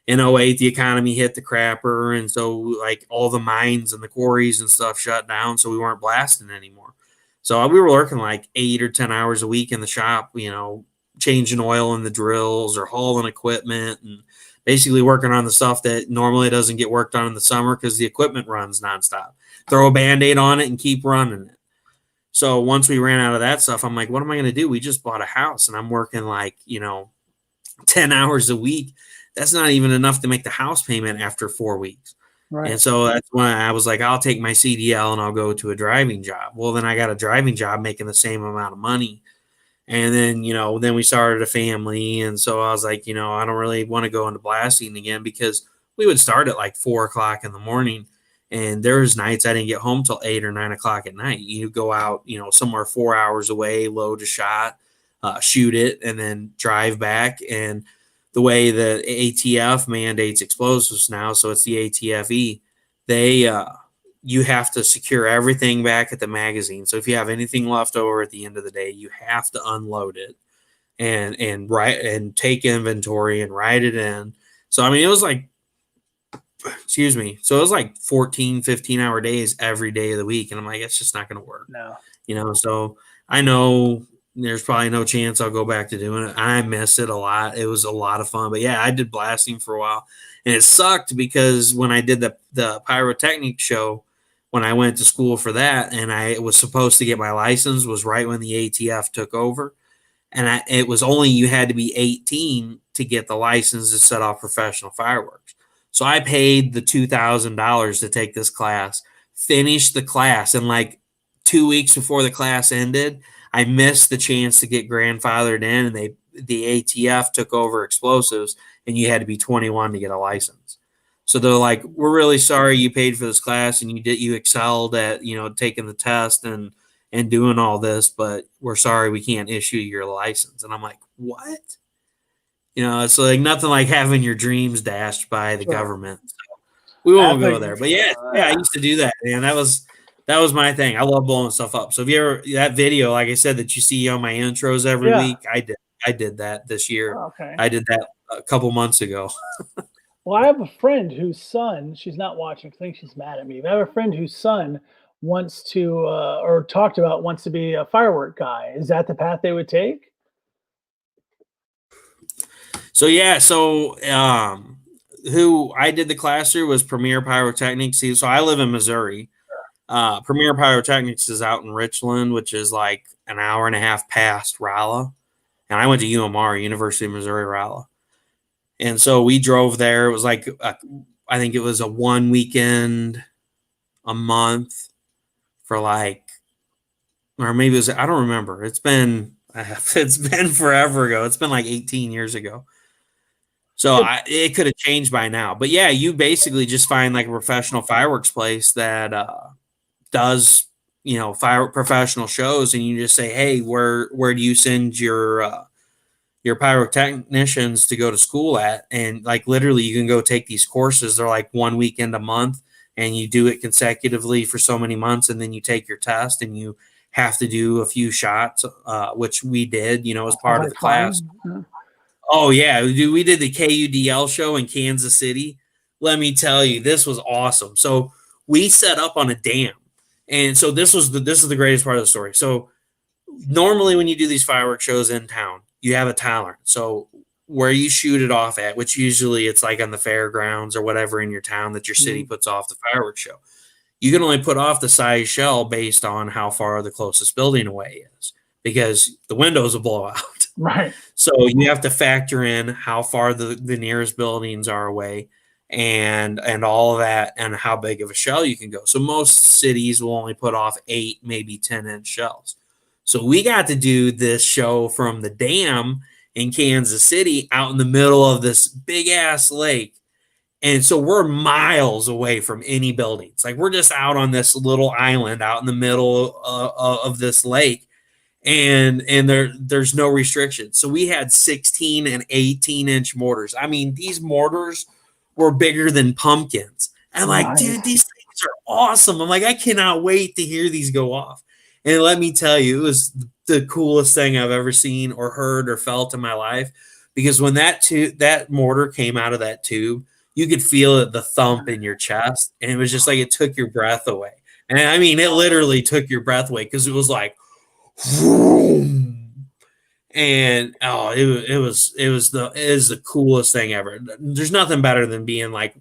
in '08 the economy hit the crapper, and so like all the mines and the quarries and stuff shut down, so we weren't blasting anymore. So we were working like 8 or 10 hours a week in the shop, changing oil in the drills or hauling equipment, and basically working on the stuff that normally doesn't get worked on in the summer because the equipment runs nonstop. Throw a Band-Aid on it and keep running it. So once we ran out of that stuff, I'm like, what am I going to do? We just bought a house, and I'm working like 10 hours a week. That's not even enough to make the house payment after 4 weeks. Right. And so that's when I was like, I'll take my CDL and I'll go to a driving job. Well, then I got a driving job making the same amount of money. And then, then we started a family. And so I was like, I don't really want to go into blasting again, because we would start at like 4:00 in the morning. And there was nights I didn't get home till 8 or 9 o'clock at night. You go out, somewhere 4 hours away, load a shot, shoot it, and then drive back. And the way the ATF mandates explosives now, so it's the ATFE, you have to secure everything back at the magazine. So if you have anything left over at the end of the day, you have to unload it and take inventory and write it in. So I mean, it was like, so it was like 14, 15-hour days every day of the week. And I'm like, it's just not going to work. No. So I know there's probably no chance I'll go back to doing it. I miss it a lot. It was a lot of fun. But yeah, I did blasting for a while. And it sucked because when I did the pyrotechnic show, when I went to school for that, and I was supposed to get my license, was right when the ATF took over. And it was only you had to be 18 to get the license to set off professional fireworks. So I paid the $2,000 to take this class, finished the class, and like 2 weeks before the class ended, I missed the chance to get grandfathered in, and the ATF took over explosives, and you had to be 21 to get a license. So they're like, "We're really sorry you paid for this class and you excelled at taking the test and doing all this, but we're sorry we can't issue your license." And I'm like, "What?" It's like nothing like having your dreams dashed by the government. So we won't go there. But yeah, I used to do that, man. That was my thing. I love blowing stuff up. So if you ever, that video, like I said, that you see on my intros every week, I did that this year. Okay. I did that a couple months ago. Well, I have a friend whose son, she's not watching, I think she's mad at me, but I have a friend whose son wants to, or talked about wants to be a firework guy. Is that the path they would take? So yeah, who I did the class through was Premier Pyrotechnics. So I live in Missouri. Premier Pyrotechnics is out in Richland, which is like an hour and a half past Rolla. And I went to UMR, University of Missouri Rolla. And so we drove there. It was like, I think it was a 1 weekend a month for like, or maybe it was, I don't remember. It's been forever ago. It's been like 18 years ago. So it could have changed by now. But yeah, you basically just find like a professional fireworks place that does, professional shows, and you just say, "Hey, where do you send your your pyrotechnicians to go to school at. And like literally you can go take these courses. They're like 1 weekend a month, and you do it consecutively for so many months. And then you take your test and you have to do a few shots, which we did, as part of the class. Yeah. Oh yeah, we did the KUDL show in Kansas City. Let me tell you, this was awesome. So we set up on a dam, and so this is the greatest part of the story. So normally when you do these fireworks shows in town, you have a tolerance. So where you shoot it off at, which usually it's like on the fairgrounds or whatever in your town that your city puts off the fireworks show, you can only put off the size shell based on how far the closest building away is, because the windows will blow out. Right. So you have to factor in how far the nearest buildings are away, and all of that, and how big of a shell you can go. So most cities will only put off 8, maybe 10-inch shells. So we got to do this show from the dam in Kansas City out in the middle of this big ass lake. And so we're miles away from any buildings. Like we're just out on this little island out in the middle of this lake. And there's no restrictions. So we had 16 and 18-inch mortars. I mean, these mortars were bigger than pumpkins. And like, dude, these things are awesome. I'm like, I cannot wait to hear these go off. And let me tell you, it was the coolest thing I've ever seen or heard or felt in my life. Because when that mortar came out of that tube, you could feel it, the thump in your chest. And it was just like it took your breath away. And I mean, it literally took your breath away, because it was like, and it is the coolest thing ever. There's nothing better than being like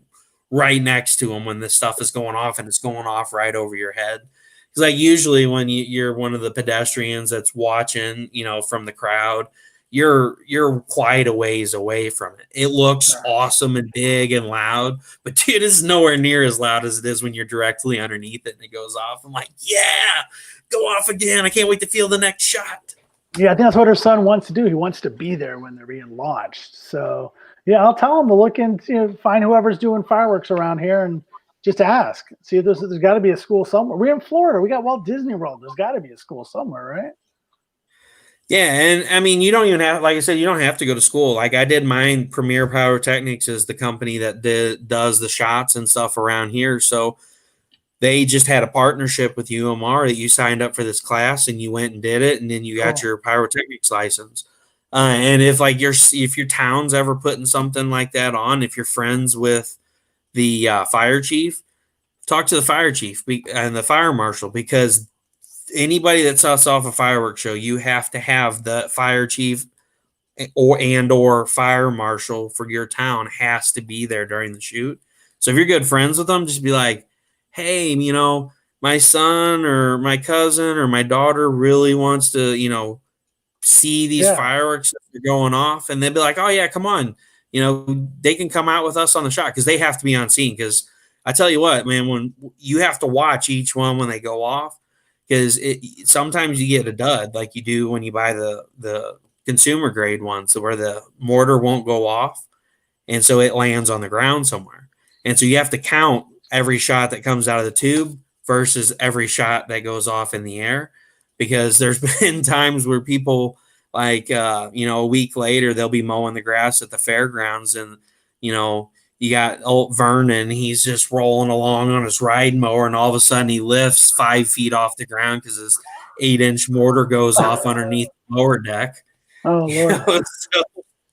right next to them when this stuff is going off, and it's going off right over your head. Because like usually when you're one of the pedestrians that's watching, from the crowd, you're quite a ways away from it. It looks awesome and big and loud, but dude, it's nowhere near as loud as it is when you're directly underneath it and it goes off. I'm like, yeah, go off again. I can't wait to feel the next shot. Yeah, I think that's what her son wants to do. He wants to be there when they're being launched. So yeah, I'll tell him to look into, find whoever's doing fireworks around here and just ask. See if there's got to be a school somewhere. We're in Florida. We got Walt Disney World. There's got to be a school somewhere, right? Yeah, and I mean, you don't even have, like I said, you don't have to go to school. Like I did mine. Premier Pyrotechnics is the company that does the shots and stuff around here. So they just had a partnership with UMR that you signed up for this class and you went and did it, and then you got your pyrotechnics license. And if your town's ever putting something like that on, if you're friends with the fire chief, talk to the fire chief and the fire marshal, because anybody that sets off a fireworks show, you have to have the fire chief or fire marshal for your town has to be there during the shoot. So if you're good friends with them, just be like, hey, my son or my cousin or my daughter really wants to, see these fireworks that are going off. And they'll be like, oh yeah, come on. They can come out with us on the shot, because they have to be on scene. Because I tell you what, man, when you have to watch each one when they go off, because sometimes you get a dud like you do when you buy the consumer grade ones, where the mortar won't go off. And so it lands on the ground somewhere. And so you have to count every shot that comes out of the tube versus every shot that goes off in the air, because there's been times where people a week later, they'll be mowing the grass at the fairgrounds, and, you got old Vernon, he's just rolling along on his ride mower, and all of a sudden he lifts 5 feet off the ground because his 8-inch mortar goes off underneath the mower deck. Oh, Lord. So,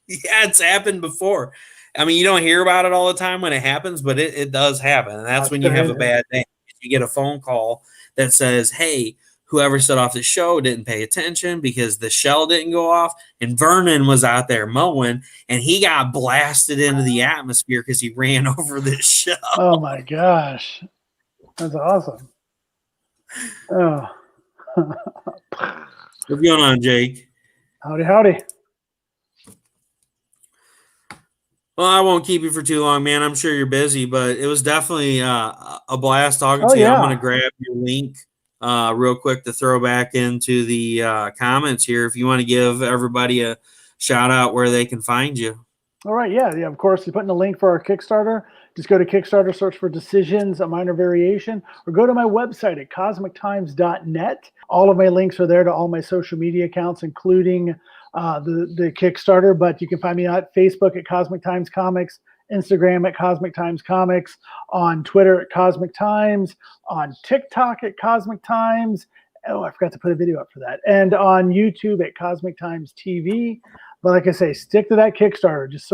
yeah, it's happened before. I mean, you don't hear about it all the time when it happens, but it does happen. And that's when you have a bad day. You get a phone call that says, hey, whoever set off the show didn't pay attention because the shell didn't go off. And Vernon was out there mowing, and he got blasted into the atmosphere because he ran over this shell. Oh, my gosh. That's awesome. Oh. What's going on, Jake? Howdy, howdy. Well, I won't keep you for too long, man. I'm sure you're busy, but it was definitely a blast talking to you. I'm going to grab your link real quick to throw back into the comments here. If you want to give everybody a shout out where they can find you. All right. Yeah. Of course, you're putting a link for our Kickstarter. Just go to Kickstarter, search for Decisions, a Minor Variation, or go to my website at cosmictimes.net. All of my links are there to all my social media accounts, including the Kickstarter, but you can find me at Facebook at Cosmic Times Comics, Instagram at Cosmic Times Comics, on Twitter at Cosmic Times, on TikTok at Cosmic Times. Oh, I forgot to put a video up for that. And on YouTube at Cosmic Times TV. But like I say, stick to that Kickstarter. Just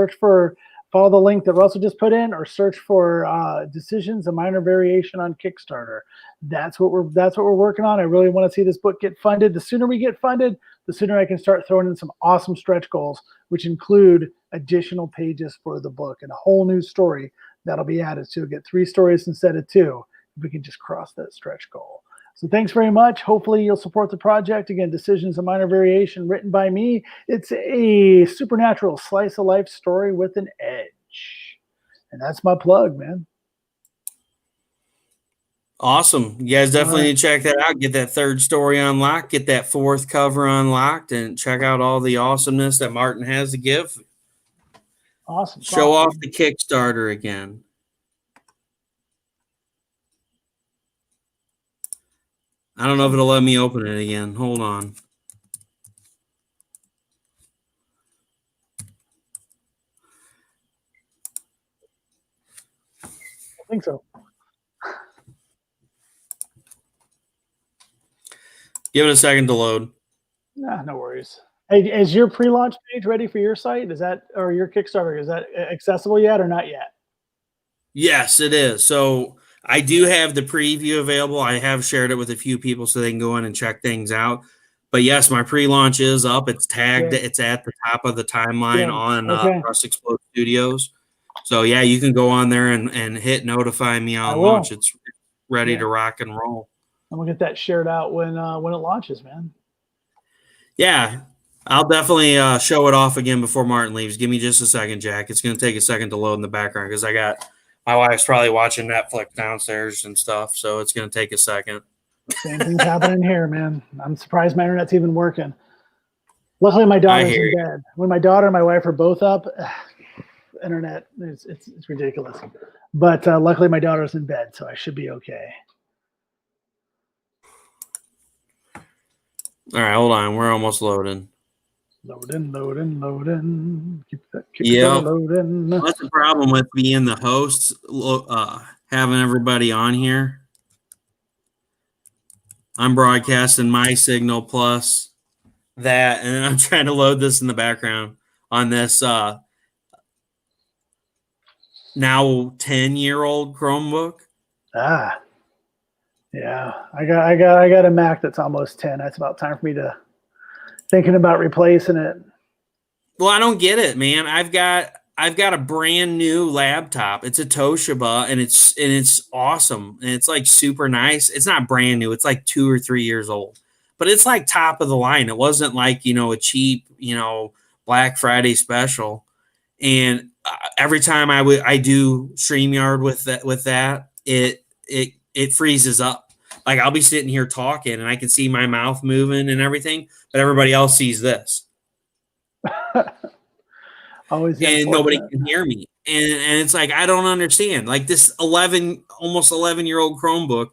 follow the link that Russell just put in, or search for Decisions: A Minor Variation on Kickstarter. That's what we're working on. I really want to see this book get funded. The sooner we get funded, the sooner I can start throwing in some awesome stretch goals, which include additional pages for the book and a whole new story that'll be added to get 3 stories instead of 2. If we can just cross that stretch goal. So thanks very much. Hopefully you'll support the project. Again, Decisions: A Minor Variation, written by me. It's a supernatural slice of life story with an edge. And that's my plug, man. Awesome. You guys definitely need to check that out. Get that 3rd story unlocked, get that 4th cover unlocked, and check out all the awesomeness that Martin has to give. Awesome. Show off the Kickstarter again. I don't know if it'll let me open it again. Hold on. I think so. Give it a second to load. Nah, no worries. Hey, is your pre-launch page ready for your site? Or your Kickstarter, is that accessible yet or not yet? Yes, it is. So I do have the preview available. I have shared it with a few people so they can go in and check things out. But yes, my pre-launch is up. It's tagged. Good. It's at the top of the timeline on Rust Explode Studios. So yeah, you can go on there and hit notify me on launch. It's ready to rock and roll. I'm gonna get that shared out when it launches, man. Yeah, I'll definitely show it off again before Martin leaves. Give me just a second, Jack. It's gonna take a second to load in the background because my wife's probably watching Netflix downstairs and stuff, so it's gonna take a second. Same thing's happening here, man. I'm surprised my internet's even working. Luckily, my daughter's in bed. When my daughter and my wife are both up, internet it's ridiculous. But luckily, my daughter's in bed, so I should be okay. All right, hold on. We're almost loading. Loading. Keep that loading. That's the problem with being the host, having everybody on here. I'm broadcasting my signal plus that, and I'm trying to load this in the background on this now 10-year-old Chromebook. Yeah, I got a Mac that's almost 10. That's about time for me to thinking about replacing it. Well, I don't get it, man. I've got a brand new laptop. It's a Toshiba, and it's awesome, and it's like super nice. It's not brand new. It's like 2 or 3 years old, but it's like top of the line. It wasn't like a cheap Black Friday special. And every time I do StreamYard with that, it freezes up. Like I'll be sitting here talking and I can see my mouth moving and everything, but everybody else sees this. Always, and nobody can hear me. And it's like, I don't understand. Like this almost 11-year-old Chromebook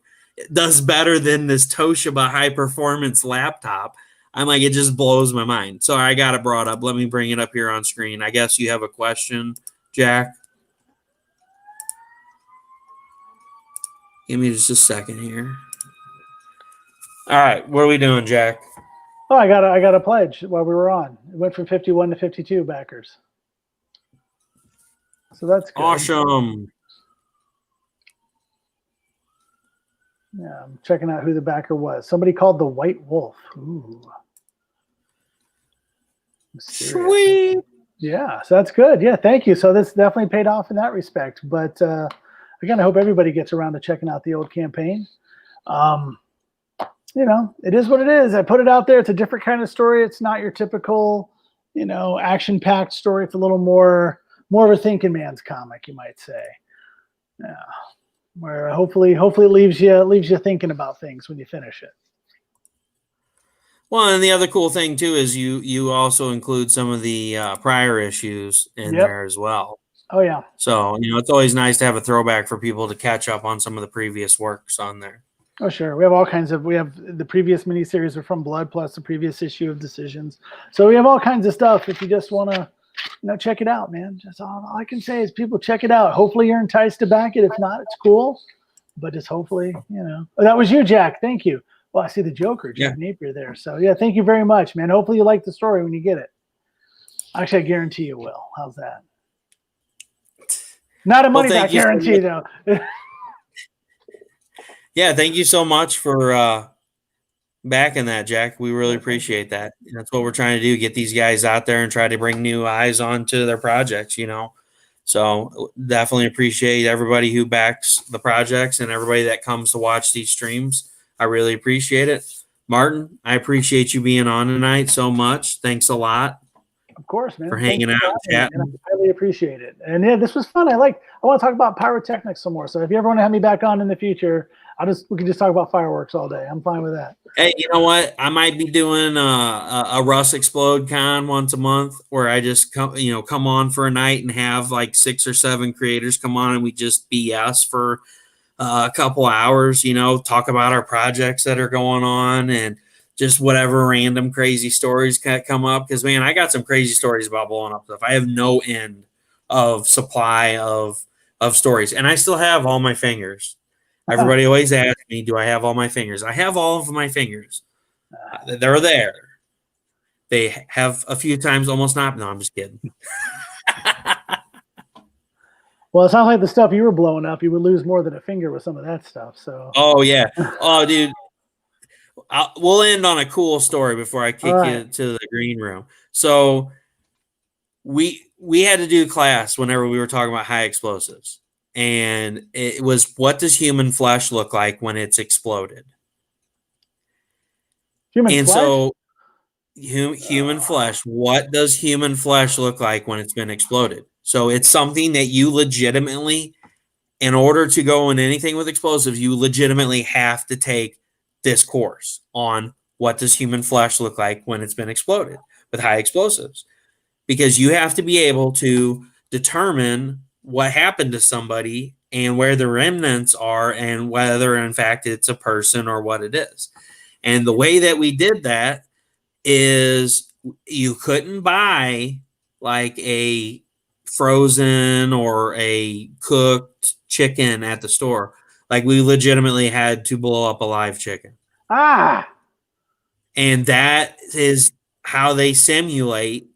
does better than this Toshiba high performance laptop. I'm like, it just blows my mind. So I got it brought up. Let me bring it up here on screen. I guess you have a question, Jack. Give me just a second here. All right, what are we doing, Jack? Oh, I got a pledge while we were on. It went from 51 to 52 backers. So that's good. Awesome. Yeah, I'm checking out who the backer was. Somebody called the White Wolf. Ooh. Sweet. Yeah, so that's good. Yeah, thank you. So this definitely paid off in that respect. But again, I hope everybody gets around to checking out the old campaign. It is what it is. I put it out there. It's a different kind of story. It's not your typical, action-packed story. It's a little more of a thinking man's comic, you might say. Yeah, where hopefully it leaves you thinking about things when you finish it. Well, and the other cool thing too is you also include some of the prior issues in there as well. Oh yeah. So it's always nice to have a throwback for people to catch up on some of the previous works on there. Oh, sure. We have all kinds of. We have the previous miniseries are from Blood, plus the previous issue of Decisions. So we have all kinds of stuff. If you just want to, check it out, man. Just all I can say is, people check it out. Hopefully, you're enticed to back it. If not, it's cool. But just hopefully, Oh, that was you, Jack. Thank you. Well, I see the Joker, Jack Napier there. So yeah, thank you very much, man. Hopefully, you like the story when you get it. Actually, I guarantee you will. How's that? Not a money back guarantee, though. Yeah, thank you so much for backing that, Jack. We really appreciate that. That's what we're trying to do, get these guys out there and try to bring new eyes onto their projects, So definitely appreciate everybody who backs the projects and everybody that comes to watch these streams. I really appreciate it. Martin, I appreciate you being on tonight so much. Thanks a lot. Of course, man. For hanging out and chatting. I highly appreciate it. And yeah, this was fun. I want to talk about pyrotechnics some more. So if you ever want to have me back on in the future, we can just talk about fireworks all day. I'm fine with that. Hey, you know what? I might be doing a Russ Explode Con once a month, where I just come on for a night and have like 6 or 7 creators come on and we just BS for a couple hours. Talk about our projects that are going on and just whatever random crazy stories come up. Because man, I got some crazy stories about blowing up stuff. I have no end of supply of stories, and I still have all my fingers. Everybody always asks me, do I have all my fingers? I have all of my fingers. They're there. They have a few times almost not. No, I'm just kidding. Well, it sounds like the stuff you were blowing up, you would lose more than a finger with some of that stuff. So. Oh, yeah. Oh, dude. We'll end on a cool story before I kick you to the green room. So we had to do class whenever we were talking about high explosives. And it was, what does human flesh look like when it's exploded? Human flesh. What does human flesh look like when it's been exploded? So it's something that you legitimately, in order to go in anything with explosives, you legitimately have to take this course on what does human flesh look like when it's been exploded with high explosives. Because you have to be able to determine what happened to somebody and where the remnants are and whether in fact it's a person or what it is. And the way that we did that is you couldn't buy like a frozen or a cooked chicken at the store. Like, we legitimately had to blow up a live chicken. And that is how they simulate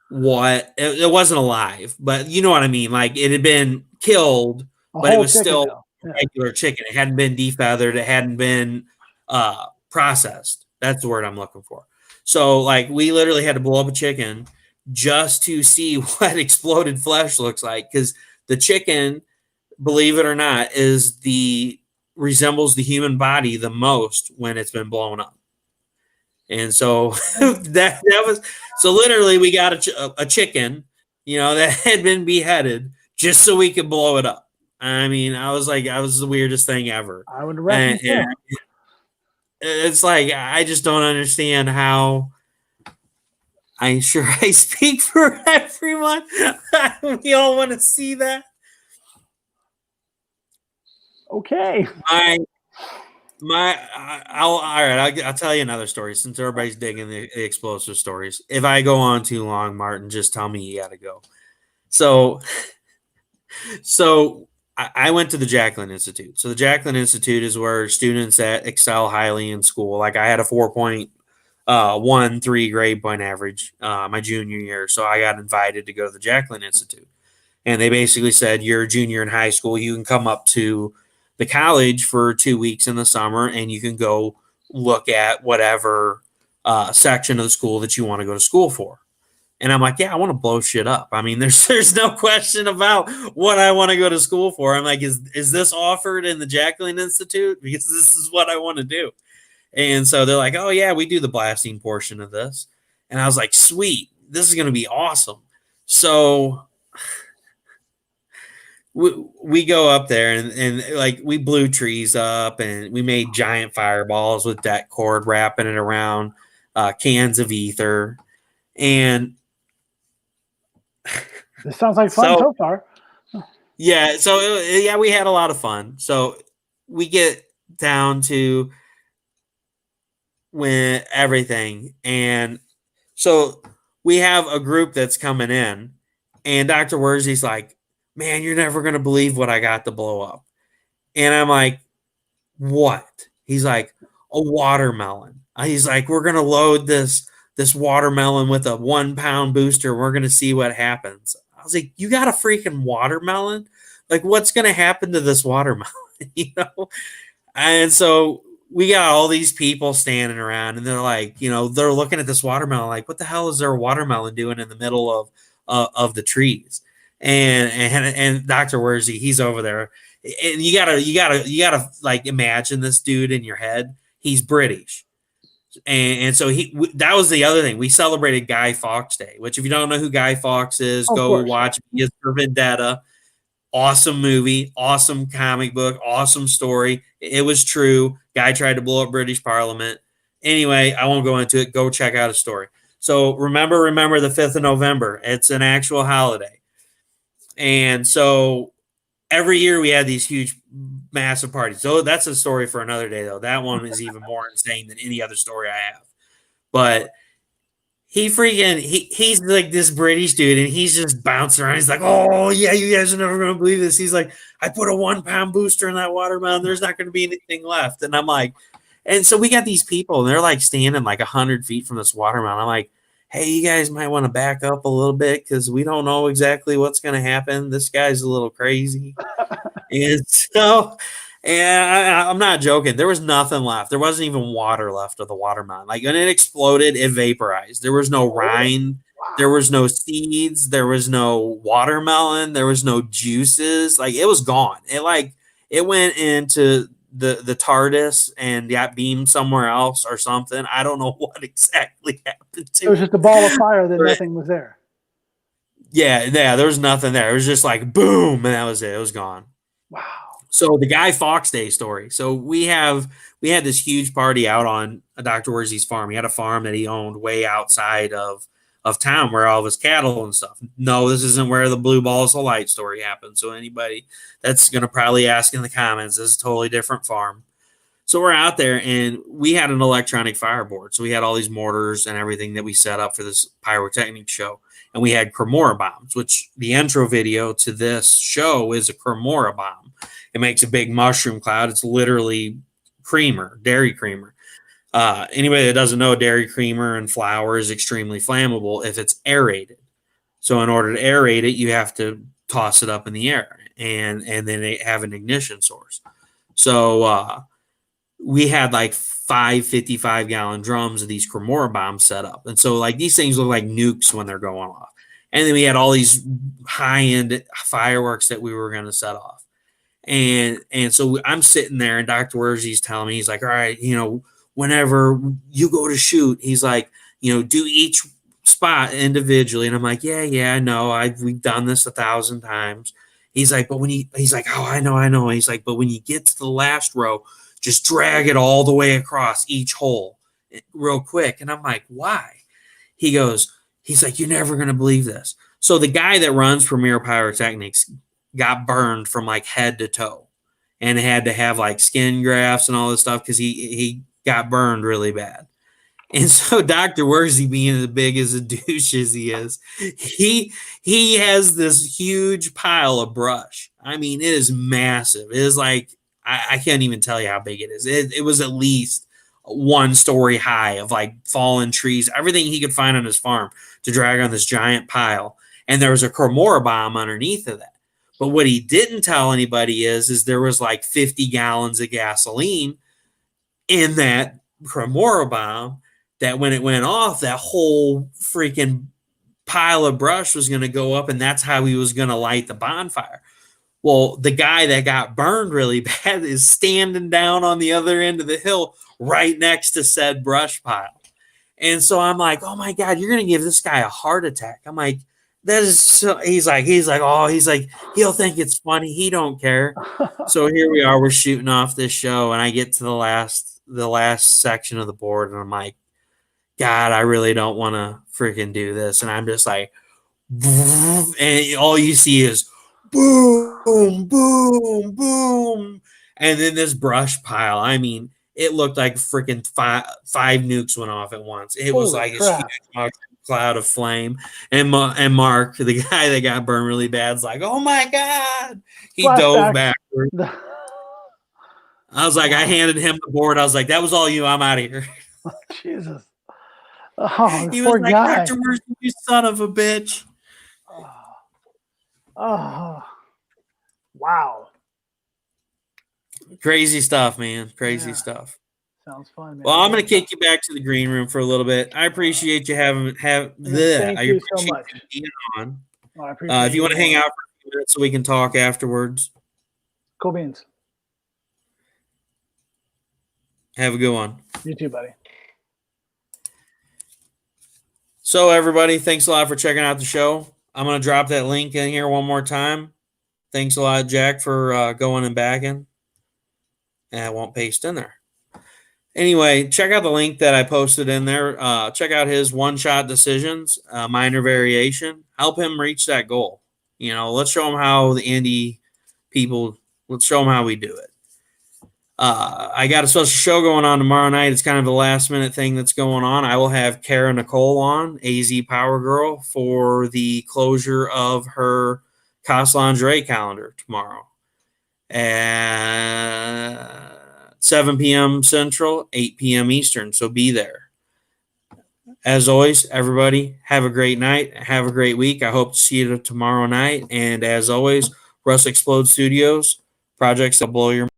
what it wasn't alive, but you know what I mean? Like, it had been killed, but it was still regular chicken. It hadn't been defeathered. It hadn't been processed. That's the word I'm looking for. So, like, we literally had to blow up a chicken just to see what exploded flesh looks like, because the chicken, believe it or not, resembles the human body the most when it's been blown up. And so that was, so literally we got a chicken, that had been beheaded just so we could blow it up. I mean, I was the weirdest thing ever. I would reckon. It's like, I just don't understand how. I'm sure I speak for everyone. We all want to see that. Okay. I'll tell you another story since everybody's digging the explosive stories. If I go on too long, Martin, just tell me you got to go. So I went to the Jacqueline Institute. So the Jacqueline Institute is where students that excel highly in school. Like, I had a 4.13 grade point average my junior year. So I got invited to go to the Jacqueline Institute. And they basically said, you're a junior in high school, you can come up to the college for 2 weeks in the summer and you can go look at whatever section of the school that you want to go to school for. And I'm like, yeah, I want to blow shit up. I mean, there's no question about what I want to go to school for. I'm like, is this offered in the Jacqueline Institute? Because this is what I want to do. And so they're like, oh yeah, we do the blasting portion of this. And I was like, sweet, this is going to be awesome. So we go up there and like, we blew trees up and we made giant fireballs with deck cord, wrapping it around cans of ether. And this sounds like fun so far. Yeah. So yeah, we had a lot of fun. So we get down to when everything. And so we have a group that's coming in, and Dr. Worsley's like, man, you're never going to believe what I got to blow up. And I'm like, what? He's like, a watermelon. He's like, we're going to load this watermelon with a 1 pound booster. We're going to see what happens. I was like, you got a freaking watermelon? Like, what's going to happen to this watermelon? You know? And so we got all these people standing around, and they're like, you know, they're looking at this watermelon, like, what the hell is their watermelon doing in the middle of the trees? And Dr. Worsley, he's over there, and you gotta like imagine this dude in your head. He's British, and so that was the other thing. We celebrated Guy Fawkes Day, which if you don't know who Guy Fawkes is, Of go course. watch V for Vendetta. Awesome movie, awesome comic book, awesome story. It was true. Guy tried to blow up British Parliament. Anyway, I won't go into it. Go check out a story. So remember the 5th of November. It's an actual holiday. And so every year we had these huge, massive parties. So that's a story for another day, though. That one is even more insane than any other story I have. But he's like this British dude, and he's just bouncing around. He's like, oh yeah, you guys are never gonna believe this. He's like, I put a 1 pound booster in that watermelon. There's not gonna be anything left. And I'm like, and so we got these people, and they're like standing like 100 feet from this watermelon. I'm like, hey, you guys might want to back up a little bit because we don't know exactly what's gonna happen. This guy's a little crazy. And so, and I'm not joking. There was nothing left. There wasn't even water left of the watermelon. Like when it exploded, it vaporized. There was no rind. There was no seeds. There was no watermelon. There was no juices. Like it was gone. It went into the TARDIS and got beamed somewhere else or something. I don't know what exactly happened to It was just a ball of fire. Then nothing was there. Yeah, there was nothing there. It was just like boom, and that was it. It was gone. Wow. So the Guy Fawkes Day story. So we had this huge party out on Dr. Worsley's farm. He had a farm that he owned way outside of town where all of his cattle and stuff. No, this isn't where the blue balls of light story happened. So anybody that's going to probably ask in the comments, this is a totally different farm. So we're out there, and we had an electronic fireboard. So we had all these mortars and everything that we set up for this pyrotechnic show. And we had Cremora bombs, which the intro video to this show is a Cremora bomb. It makes a big mushroom cloud. It's literally creamer, dairy creamer. Anybody that doesn't know, dairy creamer and flour is extremely flammable if it's aerated. So in order to aerate it, you have to toss it up in the air, and then they have an ignition source. So we had like 5 55-gallon drums of these Cremora bombs set up. And so like these things look like nukes when they're going off. And then we had all these high-end fireworks that we were going to set off. And so I'm sitting there, and Dr. Worsley's telling me, he's like, all right, you know, whenever you go to shoot, he's like, you know, do each spot individually. And I'm like, yeah, I know. We've done this 1,000 times. He's like, he's like, oh, I know. He's like, but when you get to the last row, just drag it all the way across each hole real quick. And I'm like, why? He's like, you're never going to believe this. So the guy that runs Premier Pyrotechnics got burned from like head to toe and had to have like skin grafts and all this stuff because he got burned really bad. And so Dr. Worsley, being as big as a douche as he is, he has this huge pile of brush. I mean, it is massive. It is like, I can't even tell you how big it is. It was at least 1 story high of like fallen trees, everything he could find on his farm to drag on this giant pile. And there was a Cremora bomb underneath of that. But what he didn't tell anybody is there was like 50 gallons of gasoline in that Cremora bomb that when it went off, that whole freaking pile of brush was going to go up, and that's how he was going to light the bonfire. Well, the guy that got burned really bad is standing down on the other end of the hill right next to said brush pile. And so I'm like, oh my God, you're going to give this guy a heart attack. I'm like, that is so, he's like, he'll think it's funny. He don't care. So here we are, we're shooting off this show, and I get to the last section of the board, and I'm like, God, I really don't want to freaking do this. And I'm just like, and all you see is boom, boom, boom. And then this brush pile. I mean, it looked like freaking five nukes went off at once. It was Holy like crap. a huge cloud of flame. And Mark, the guy that got burned really bad, is like, "Oh my god!" He dove backward. I was like, I handed him the board. I was like, "That was all you. I'm out of here." Jesus. Oh, he poor was like, guy. "Dr. Mercy, you son of a bitch." Oh. Wow. Crazy stuff, man. Crazy stuff. Sounds fun, man. Well, I'm going to kick you back to the green room for a little bit. I appreciate you Thank you so much. Being on. I appreciate if you want to hang out for a few minutes so we can talk afterwards. Cool beans. Have a good one. You too, buddy. So, everybody, thanks a lot for checking out the show. I'm going to drop that link in here one more time. Thanks a lot, Jack, for going and backing. And I won't paste in there. Anyway, check out the link that I posted in there. Check out his one-shot decisions, minor variation. Help him reach that goal. You know, let's show him how the indie people, let's show them how we do it. I got a special show going on tomorrow night. It's kind of a last-minute thing that's going on. I will have Kara Nicole on, AZ Power Girl, for the closure of her Cost Lingerie calendar tomorrow. At 7 p.m. Central, 8 p.m. Eastern. So be there. As always, everybody, have a great night. Have a great week. I hope to see you tomorrow night. And as always, Russ Explode Studios, projects that blow your mind.